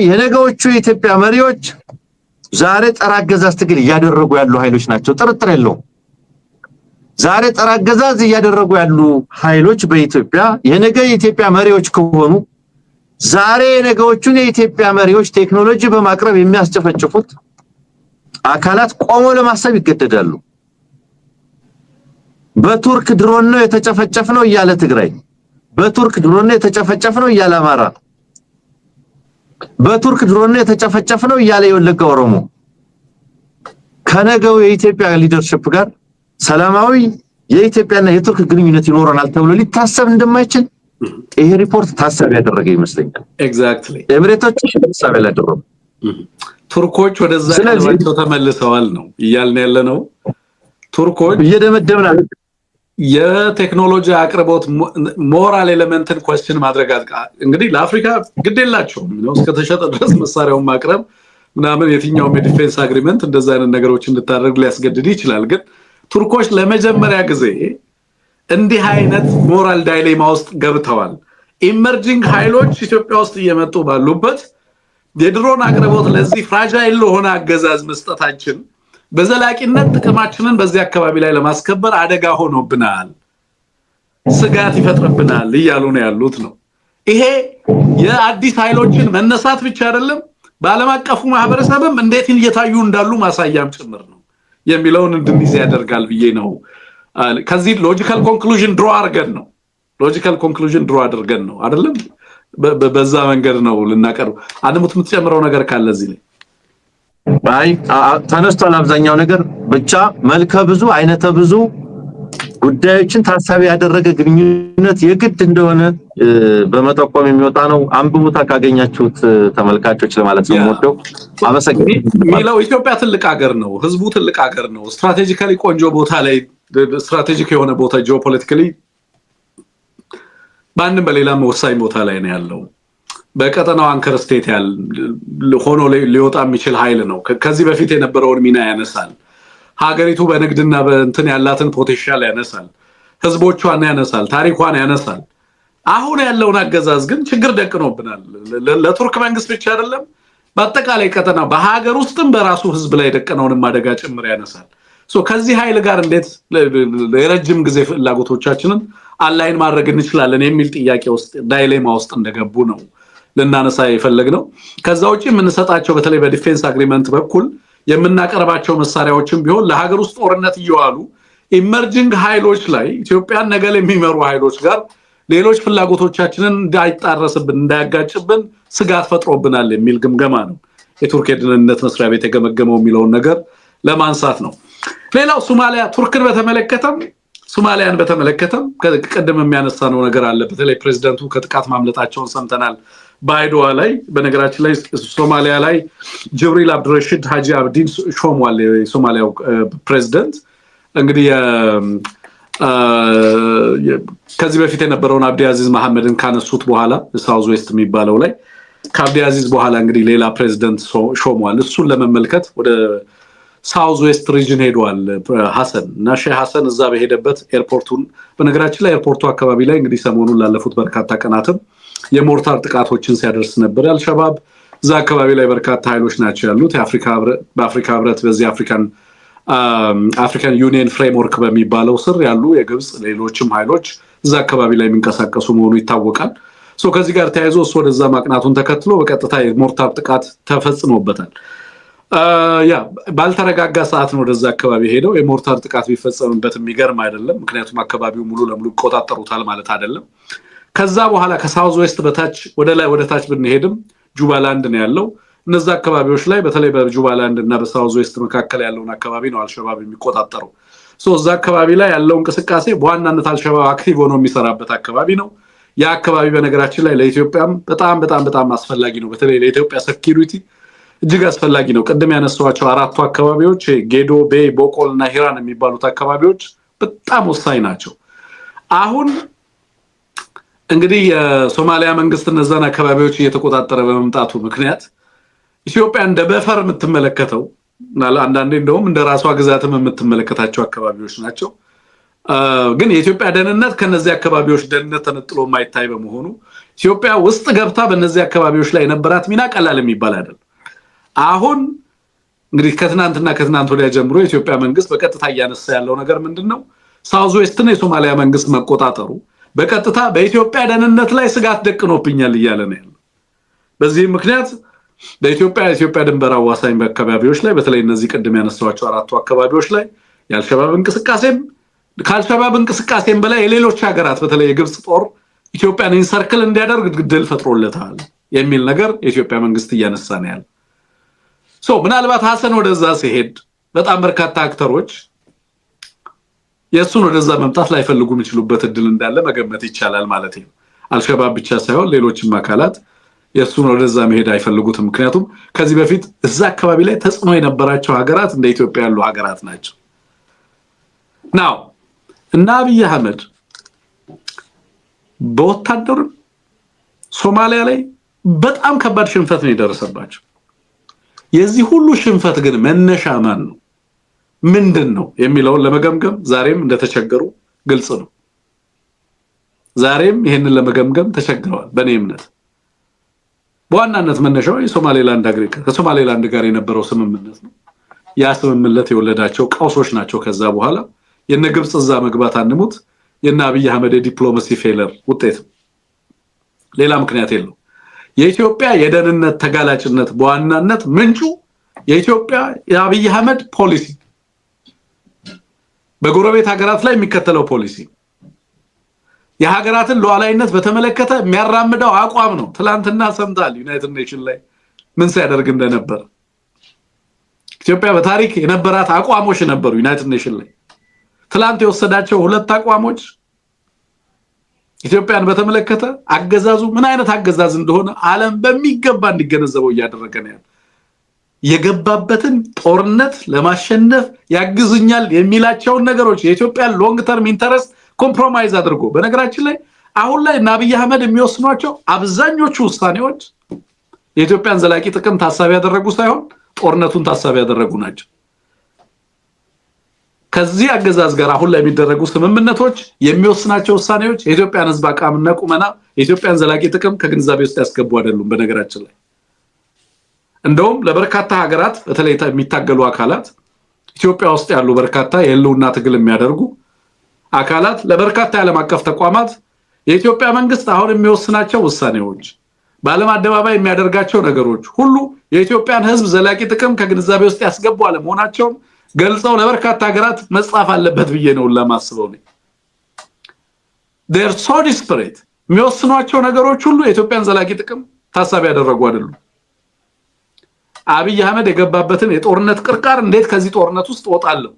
[SPEAKER 2] የነገዎቹ የኢትዮጵያ መሪዎች ዛሬ ጸረ አገዛዝ ትግል እያደረጉ ያሉ ኃይሎች ናቸው፣ ጥርጥር የለውም። ዛሬ ጸረ አገዛዝ እያደረጉ ያሉ ኃይሎች በኢትዮጵያ የነገ የኢትዮጵያ መሪዎች ከሆኑ ዛሬ የነገዎቹን የኢትዮጵያ መሪዎች ቴክኖሎጂ በማቅረብ የሚያስጨፈጭፉት አካላት ቆሞ ለማሰብ ይገደዳሉ። በቱርክ ድሮን ነው የተጨፈጨፈነው እያለ ትግራይ፣ በቱርክ ድሮን ነው የተጨፈጨፈነው እያለ አማራ፣ በቱርክ ድሮን ነው የተጨፈጨፈነው እያለ የወለጋ ኦሮሞ ከነገው የኢትዮጵያ ሊደርሺፕ ጋር ሰላማዊ የኢትዮጵያና የቱርክ ግንኙነት ይኖረናል ተብሎ ሊታሰብ እንደማይችል ይሄ ሪፖርት ታሳቢ ያደረገ ይመስለኛል።
[SPEAKER 1] ኤግዛክትሊ
[SPEAKER 2] ኤሚሬቶች ታሳቢ ያደረጉ
[SPEAKER 1] ቱርኮች ወደዛ ያለባቸው ተመልሰዋል ነው እያልን ያለነው። ቱርኮች
[SPEAKER 2] እየደመደምና
[SPEAKER 1] የቴክኖሎጂ አቅርቦት ሞራል ኤሌመንትን ኳስችን ማድረግ እንግዲህ ለአፍሪካ ግዴላቸው ነው እስከተሸጠ ድረስ መሳሪያውን ማቅረብ ምናምን የትኛውም የዲፌንስ አግሪመንት እንደዛ አይነት ነገሮች እንድታደርግ ሊያስገድድ ይችላል። ግን ቱርኮች ለመጀመሪያ ጊዜ እንዲህ አይነት ሞራል ዳይሌማ ውስጥ ገብተዋል። ኢመርጂንግ ኃይሎች ኢትዮጵያ ውስጥ እየመጡ ባሉበት የድሮን አቅርቦት ለዚህ ፍራጃይል ለሆነ አገዛዝ መስጠታችን በዘላቂነት ጥቅማችንን በዚህ አካባቢ ላይ ለማስከበር አደጋ ሆኖብናል፣ ስጋት ይፈጥርብናል እያሉ ነው ያሉት ነው። ይሄ የአዲስ ኃይሎችን መነሳት ብቻ አይደለም በዓለም አቀፉ ማህበረሰብም እንዴት እየታዩ እንዳሉ ማሳያም ጭምር ነው የሚለውን እንድንይዝ ያደርጋል ብዬ ነው። ከዚህ ሎጂካል ኮንክሉዥን ድሮ አድርገን ነው አይደለም በዛ መንገድ ነው ልናቀርብ። አንሙት የምትጨምረው ነገር ካለ እዚህ ላይ
[SPEAKER 2] ባይ ተነስቷል። አብዛኛው ነገር ብቻ መልከ ብዙ አይነተ ብዙ ጉዳዮችን ታሳቢ ያደረገ ግንኙነት የግድ እንደሆነ በመጠቆም የሚወጣ ነው። አንብቡታ ካገኛችሁት ተመልካቾች ለማለት ነው የምወደው።
[SPEAKER 1] ሚለው ኢትዮጵያ ትልቅ ሀገር ነው፣ ህዝቡ ትልቅ ሀገር ነው። ስትራቴጂካሊ ቆንጆ ቦታ ላይ ስትራቴጂክ የሆነ ቦታ ጂኦፖለቲካሊ ባንንም በሌላም ወሳኝ ቦታ ላይ ነው ያለው። በቀጠናው አንከር ስቴት ሆኖ ሊወጣ የሚችል ኃይል ነው። ከዚህ በፊት የነበረውን ሚና ያነሳል። ሀገሪቱ በንግድና በእንትን ያላትን ፖቴንሻል ያነሳል። ህዝቦቿን ያነሳል። ታሪኳን ያነሳል። አሁን ያለውን አገዛዝ ግን ችግር ደቅኖብናል። ለቱርክ መንግስት ብቻ አይደለም፣ በአጠቃላይ ቀጠናው በሀገር ውስጥም በራሱ ህዝብ ላይ ደቀነውንም አደጋ ጭምር ያነሳል። ከዚህ ኃይል ጋር እንዴት የረጅም ጊዜ ፍላጎቶቻችንን አላይን ማድረግ እንችላለን የሚል ጥያቄ ውስጥ ዳይሌማ ውስጥ እንደገቡ ነው ልናነሳ የፈለግነው። ከዛ ውጪ የምንሰጣቸው በተለይ በዲፌንስ አግሪመንት በኩል የምናቀርባቸው መሳሪያዎችም ቢሆን ለሀገር ውስጥ ጦርነት እየዋሉ ኢመርጂንግ ኃይሎች ላይ ኢትዮጵያን ነገ የሚመሩ ኃይሎች ጋር ሌሎች ፍላጎቶቻችንን እንዳይጣረስብን እንዳያጋጭብን ስጋት ፈጥሮብናል የሚል ግምገማ ነው የቱርክ የደህንነት መስሪያ ቤት የገመገመው የሚለውን ነገር ለማንሳት ነው። ሌላው ሶማሊያ ቱርክን በተመለከተም ሶማሊያን በተመለከተም ቀደም የሚያነሳነው ነገር አለ። በተለይ ፕሬዝዳንቱ ከጥቃት ማምለጣቸውን ሰምተናል ባይዶዋ ላይ። በነገራችን ላይ ሶማሊያ ላይ ጅብሪል አብዱረሺድ ሀጂ አብዲን ሾሟል የሶማሊያው ፕሬዝዳንት። እንግዲህ ከዚህ በፊት የነበረውን አብዲ አዚዝ መሐመድን ካነሱት በኋላ ሳውዝ ዌስት የሚባለው ላይ ከአብዲ አዚዝ በኋላ እንግዲህ ሌላ ፕሬዝዳንት ሾሟል። እሱን ለመመልከት ወደ ሳውዝ ዌስት ሪጅን ሄዷል ሐሰን እና ሼህ ሐሰን እዛ በሄደበት ኤርፖርቱን በነገራችን ላይ ኤርፖርቱ አካባቢ ላይ እንግዲህ ሰሞኑን ላለፉት በርካታ ቀናትም የሞርታር ጥቃቶችን ሲያደርስ ነበር አልሸባብ። እዛ አካባቢ ላይ በርካታ ኃይሎች ናቸው ያሉት በአፍሪካ ህብረት በዚህ አፍሪካን ዩኒየን ፍሬምወርክ በሚባለው ስር ያሉ የግብጽ ሌሎችም ኃይሎች እዛ አካባቢ ላይ የሚንቀሳቀሱ መሆኑ ይታወቃል። ከዚህ ጋር ተያይዞ እሱ ወደዛ ማቅናቱን ተከትሎ በቀጥታ የሞርታር ጥቃት ተፈጽሞበታል። ባልተረጋጋ ሰዓት ነው ወደዛ አካባቢ ሄደው የሞርታር ጥቃት ቢፈጸምበት የሚገርም አይደለም። ምክንያቱም አካባቢው ሙሉ ለሙሉ ቆጣጠሩታል ማለት አይደለም። ከዛ በኋላ ከሳውዝ ዌስት በታች ወደ ታች ብንሄድም ጁባላንድ ነው ያለው። እነዛ አካባቢዎች ላይ በተለይ በጁባላንድ እና በሳውዝ ዌስት መካከል ያለውን አካባቢ ነው አልሸባብ የሚቆጣጠረው። እዛ አካባቢ ላይ ያለው እንቅስቃሴ በዋናነት አልሸባብ አክቲቭ ሆኖ የሚሰራበት አካባቢ ነው። ያ አካባቢ በነገራችን ላይ ለኢትዮጵያም በጣም አስፈላጊ ነው። በተለይ ለኢትዮጵያ ሴኩሪቲ እጅግ አስፈላጊ ነው። ቀደም ያነሳዋቸው አራቱ አካባቢዎች ጌዶ፣ ቤይ፣ ቦቆል እና ሂራን የሚባሉት አካባቢዎች በጣም ወሳኝ ናቸው። አሁን እንግዲህ የሶማሊያ መንግስት እነዛን አካባቢዎች እየተቆጣጠረ በመምጣቱ ምክንያት ኢትዮጵያ እንደ በፈር የምትመለከተው አንዳንዴ እንደውም እንደ ራሷ ግዛትም የምትመለከታቸው አካባቢዎች ናቸው። ግን የኢትዮጵያ ደህንነት ከነዚህ አካባቢዎች ደህንነት ተነጥሎ የማይታይ በመሆኑ ኢትዮጵያ ውስጥ ገብታ በእነዚህ አካባቢዎች ላይ የነበራት ሚና ቀላል የሚባል አይደለም። አሁን እንግዲህ ከትናንት ወዲያ ጀምሮ የኢትዮጵያ መንግስት በቀጥታ እያነሳ ያለው ነገር ምንድነው? ሳውዝ ዌስትን የሶማሊያ መንግስት መቆጣጠሩ በቀጥታ በኢትዮጵያ ደህንነት ላይ ስጋት ደቅኖብኛል እያለ ነው ያለው። በዚህ ምክንያት በኢትዮጵያ ድንበር አዋሳኝ አካባቢዎች ላይ በተለይ እነዚህ ቀደም ያነሳዋቸው አራቱ አካባቢዎች ላይ ከአልሸባብ እንቅስቃሴም በላይ የሌሎች ሀገራት በተለይ የግብጽ ጦር ኢትዮጵያን ኢንሰርክል እንዲያደርግ ግድል ፈጥሮለታል የሚል ነገር የኢትዮጵያ መንግስት እያነሳ ነው ያለው። ምናልባት ሐሰን ወደዛ ሲሄድ በጣም በርካታ አክተሮች የሱን ወደዛ መምጣት ላይፈልጉ የሚችሉበት እድል እንዳለ መገመት ይቻላል ማለት ነው። አልሸባብ ብቻ ሳይሆን ሌሎችም አካላት የሱን ወደዛ መሄድ አይፈልጉትም። ምክንያቱም ከዚህ በፊት እዛ አካባቢ ላይ ተጽዕኖ የነበራቸው ሀገራት እንደ ኢትዮጵያ ያሉ ሀገራት ናቸው። ናው እና አብይ አህመድ በወታደር ሶማሊያ ላይ በጣም ከባድ ሽንፈት ነው የደረሰባቸው። የዚህ ሁሉ ሽንፈት ግን መነሻ ማን ነው ምንድነው የሚለውን ለመገምገም ዛሬም እንደተቸገሩ ግልጽ ነው። ዛሬም ይሄንን ለመገምገም ተቸግረዋል በእኔ እምነት። በዋናነት መነሻው የሶማሌላንድ አግሪካ ከሶማሌላንድ ጋር የነበረው ስምምነት ነው። ያ ስምምነት የወለዳቸው ቀውሶች ናቸው። ከዛ በኋላ የነ ግብጽ እዛ መግባት አንሙት የነ አብይ አህመድ ዲፕሎማሲ ፌለር ውጤት ሌላ ምክንያት የለው። የኢትዮጵያ የደህንነት ተጋላጭነት በዋናነት ምንጩ የኢትዮጵያ የአብይ አህመድ ፖሊሲ በጎረቤት ሀገራት ላይ የሚከተለው ፖሊሲ የሀገራትን ሉዓላዊነት በተመለከተ የሚያራምደው አቋም ነው። ትላንትና ሰምታል ዩናይትድ ኔሽን ላይ ምን ሲያደርግ እንደነበር። ኢትዮጵያ በታሪክ የነበራት አቋሞች ነበሩ ዩናይትድ ኔሽን ላይ። ትላንት የወሰዳቸው ሁለት አቋሞች ኢትዮጵያን በተመለከተ አገዛዙ ምን አይነት አገዛዝ እንደሆነ ዓለም በሚገባ እንዲገነዘበው እያደረገ ነው ያለው። የገባበትን ጦርነት ለማሸነፍ ያግዙኛል የሚላቸውን ነገሮች የኢትዮጵያን ሎንግ ተርም ኢንተረስት ኮምፕሮማይዝ አድርጎ በነገራችን ላይ አሁን ላይ አብይ አህመድ የሚወስኗቸው አብዛኞቹ ውሳኔዎች የኢትዮጵያን ዘላቂ ጥቅም ታሳቢ ያደረጉ ሳይሆን ጦርነቱን ታሳቢ ያደረጉ ናቸው። ከዚህ አገዛዝ ጋር አሁን ላይ የሚደረጉ ስምምነቶች የሚወስናቸው ውሳኔዎች የኢትዮጵያን ህዝብ አቋምና ቁመና የኢትዮጵያን ዘላቂ ጥቅም ከግንዛቤ ውስጥ ያስገቡ አይደሉም። በነገራችን ላይ እንደውም ለበርካታ ሀገራት በተለይ የሚታገሉ አካላት ኢትዮጵያ ውስጥ ያሉ በርካታ የህልውና ትግል የሚያደርጉ አካላት ለበርካታ ዓለም አቀፍ ተቋማት የኢትዮጵያ መንግስት አሁን የሚወስናቸው ውሳኔዎች በዓለም አደባባይ የሚያደርጋቸው ነገሮች ሁሉ የኢትዮጵያን ህዝብ ዘላቂ ጥቅም ከግንዛቤ ውስጥ ያስገቡ አለመሆናቸው ገልጸው ለበርካታ ሀገራት መጻፍ አለበት ብዬ ነው ለማስበው ነው። they're so desperate የሚወስኗቸው ነገሮች ሁሉ የኢትዮጵያን ዘላቂ ጥቅም ታሳቢ ያደረጉ አይደሉም። አብይ አህመድ የገባበትን የጦርነት ቅርቃር እንዴት ከዚህ ጦርነት ውስጥ ወጣለሁ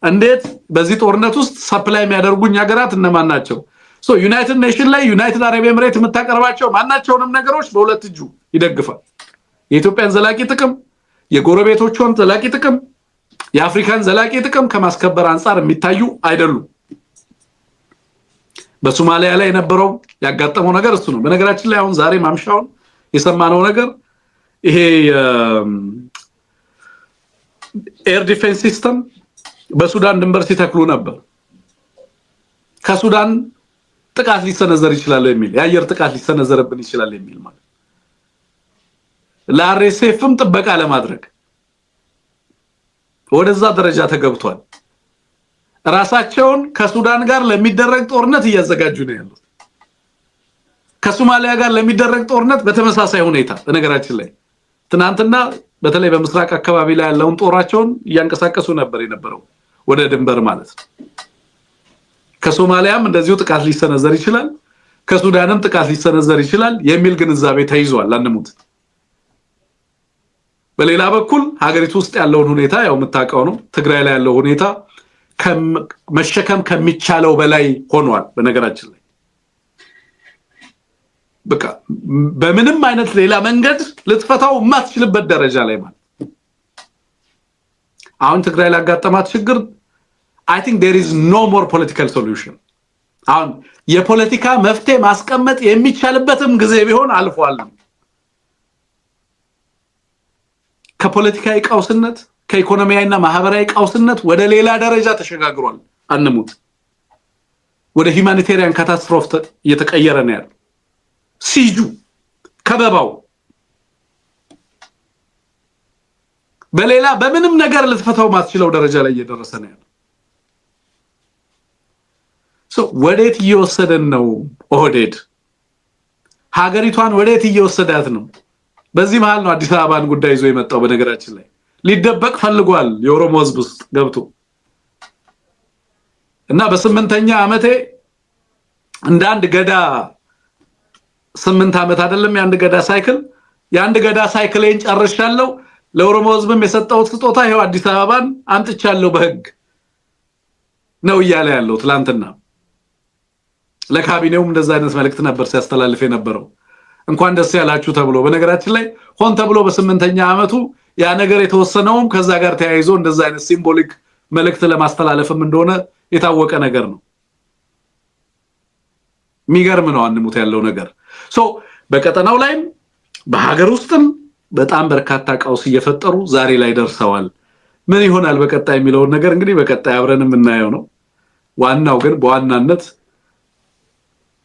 [SPEAKER 1] እንዴት በዚህ ጦርነት ውስጥ ሰፕላይ የሚያደርጉኝ ሀገራት እነማን ናቸው? ሶ ዩናይትድ ኔሽን ላይ ዩናይትድ አረብ ኤምሬት የምታቀርባቸው ማናቸውንም ነገሮች በሁለት እጁ ይደግፋል። የኢትዮጵያን ዘላቂ ጥቅም የጎረቤቶቿን ዘላቂ ጥቅም የአፍሪካን ዘላቂ ጥቅም ከማስከበር አንፃር የሚታዩ አይደሉም። በሶማሊያ ላይ የነበረው ያጋጠመው ነገር እሱ ነው። በነገራችን ላይ አሁን ዛሬ ማምሻውን የሰማነው ነገር ይሄ ኤር ዲፌንስ ሲስተም በሱዳን ድንበር ሲተክሉ ነበር። ከሱዳን ጥቃት ሊሰነዘር ይችላል የሚል የአየር ጥቃት ሊሰነዘርብን ይችላል የሚል ማለት ለአርኤስኤፍም ጥበቃ ለማድረግ ወደዛ ደረጃ ተገብቷል። ራሳቸውን ከሱዳን ጋር ለሚደረግ ጦርነት እያዘጋጁ ነው ያሉት። ከሶማሊያ ጋር ለሚደረግ ጦርነት በተመሳሳይ ሁኔታ በነገራችን ላይ ትናንትና በተለይ በምስራቅ አካባቢ ላይ ያለውን ጦራቸውን እያንቀሳቀሱ ነበር የነበረው ወደ ድንበር ማለት ነው። ከሶማሊያም እንደዚሁ ጥቃት ሊሰነዘር ይችላል፣ ከሱዳንም ጥቃት ሊሰነዘር ይችላል የሚል ግንዛቤ ተይዟል። አንሙት። በሌላ በኩል ሀገሪቱ ውስጥ ያለውን ሁኔታ ያው የምታውቀው ነው። ትግራይ ላይ ያለው ሁኔታ መሸከም ከሚቻለው በላይ ሆኗል። በነገራችን ላይ በቃ በምንም አይነት ሌላ መንገድ ልትፈታው የማትችልበት ደረጃ ላይ ማለት አሁን ትግራይ ላይ ያጋጠማት ችግር I think there is no more political solution። አሁን የፖለቲካ መፍትሄ ማስቀመጥ የሚቻልበትም ጊዜ ቢሆን አልፏል። ከፖለቲካዊ ቀውስነት ከኢኮኖሚያዊና ማህበራዊ ቀውስነት ወደ ሌላ ደረጃ ተሸጋግሯል። አንሙት። ወደ ሁማኒቴሪያን ካታስትሮፍ እየተቀየረ ነው ያለው። ሲጁ ከበባው በሌላ በምንም ነገር ልትፈታው ማትችለው ደረጃ ላይ እየደረሰ ነው ያለው። ወዴት እየወሰደን ነው? ኦህዴድ ሀገሪቷን ወዴት እየወሰዳት ነው? በዚህ መሃል ነው አዲስ አበባን ጉዳይ ይዞ የመጣው። በነገራችን ላይ ሊደበቅ ፈልጓል የኦሮሞ ህዝብ ውስጥ ገብቶ እና በ8ኛ ዓመቴ እንደ አንድ ገዳ 8 ዓመት አይደለም የአንድ ገዳ ሳይክሌን ጨርሻለሁ። ለኦሮሞ ህዝብም የሰጠው ስጦታ ይሄው አዲስ አበባን አምጥቻለሁ በህግ ነው እያለ ያለው ትላንትና። ለካቢኔውም እንደዛ አይነት መልእክት ነበር ሲያስተላልፍ የነበረው። እንኳን ደስ ያላችሁ ተብሎ በነገራችን ላይ ሆን ተብሎ በ8ኛ ዓመቱ ያ ነገር የተወሰነውም ከዛ ጋር ተያይዞ እንደዛ አይነት ሲምቦሊክ መልእክት ለማስተላለፍም እንደሆነ የታወቀ ነገር ነው። የሚገርም ነው አንሙት ያለው ነገር። በቀጠናው ላይም በሀገር ውስጥም በጣም በርካታ ቀውስ እየፈጠሩ ዛሬ ላይ ደርሰዋል። ምን ይሆናል በቀጣይ የሚለው ነገር እንግዲህ በቀጣይ አብረን የምናየው ነው። ዋናው ግን በዋናነት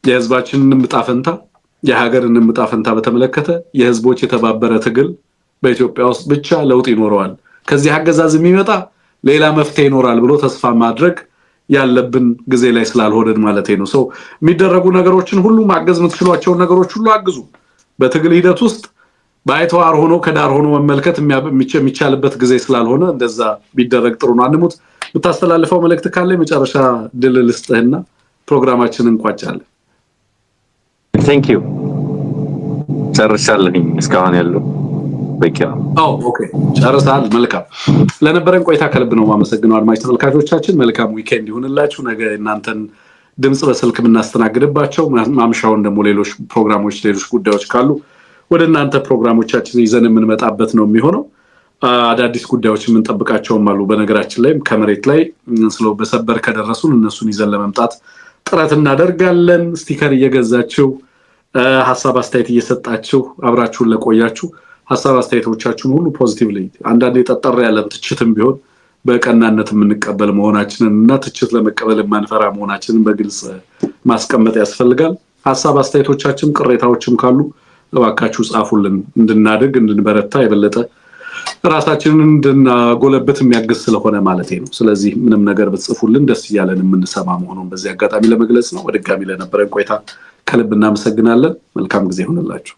[SPEAKER 1] የህዝባችንን ምጣፈንታ የሀገርን ዕጣ ፈንታ በተመለከተ የህዝቦች የተባበረ ትግል በኢትዮጵያ ውስጥ ብቻ ለውጥ ይኖረዋል፣ ከዚህ አገዛዝ የሚመጣ ሌላ መፍትሄ ይኖራል ብሎ ተስፋ ማድረግ ያለብን ጊዜ ላይ ስላልሆነን ማለት ነው። ሰው የሚደረጉ ነገሮችን ሁሉ ማገዝ የምትችሏቸው ነገሮች ሁሉ አግዙ። በትግል ሂደት ውስጥ ባይተዋር ሆኖ ከዳር ሆኖ መመልከት የሚቻልበት ጊዜ ስላልሆነ እንደዛ ቢደረግ ጥሩ ነው። አንሙት የምታስተላልፈው መልእክት ካለ መጨረሻ ድል ልስጥህና ፕሮግራማችንን እንቋጫለን።
[SPEAKER 2] Thank you ጨርሻለሁኝ እስካሁን ያለው በቃ
[SPEAKER 1] ኦኬ ጨርሳል። መልካም ለነበረን ቆይታ ከልብ ነው ማመሰግነው። አድማጭ ተመልካቾቻችን መልካም ዊኬንድ ይሁንላችሁ። ነገ እናንተን ድምጽ በስልክ የምናስተናግድባቸው ማምሻውን ደግሞ ሌሎች ፕሮግራሞች ሌሎች ጉዳዮች ካሉ ወደ እናንተ ፕሮግራሞቻችን ይዘን የምንመጣበት ነው የሚሆነው። አዳዲስ ጉዳዮች የምንጠብቃቸውም አሉ። በነገራችን ላይ ከመሬት ላይ ስለ በሰበር ከደረሱን እነሱን ይዘን ለመምጣት ጥረት እናደርጋለን። ስቲከር እየገዛችሁ ሐሳብ አስተያየት እየሰጣችሁ አብራችሁን ለቆያችሁ ሐሳብ አስተያየቶቻችሁን ሁሉ ፖዚቲቭሊ አንዳንዴ ጠጠር ያለ ትችትም ቢሆን በቀናነት የምንቀበል መሆናችንን እና ትችት ለመቀበል የማንፈራ መሆናችንን በግልጽ ማስቀመጥ ያስፈልጋል። ሐሳብ አስተያየቶቻችን ቅሬታዎችም ካሉ እባካችሁ ጻፉልን፣ እንድናድግ እንድንበረታ የበለጠ ራሳችንን እንድናጎለበት የሚያግዝ ስለሆነ ማለት ነው። ስለዚህ ምንም ነገር ብትጽፉልን ደስ ይያለን የምንሰማ መሆኑን በዚህ አጋጣሚ ለመግለጽ ነው። በድጋሚ ለነበረን ቆይታ ከልብ እናመሰግናለን። መልካም ጊዜ ይሁንላችሁ።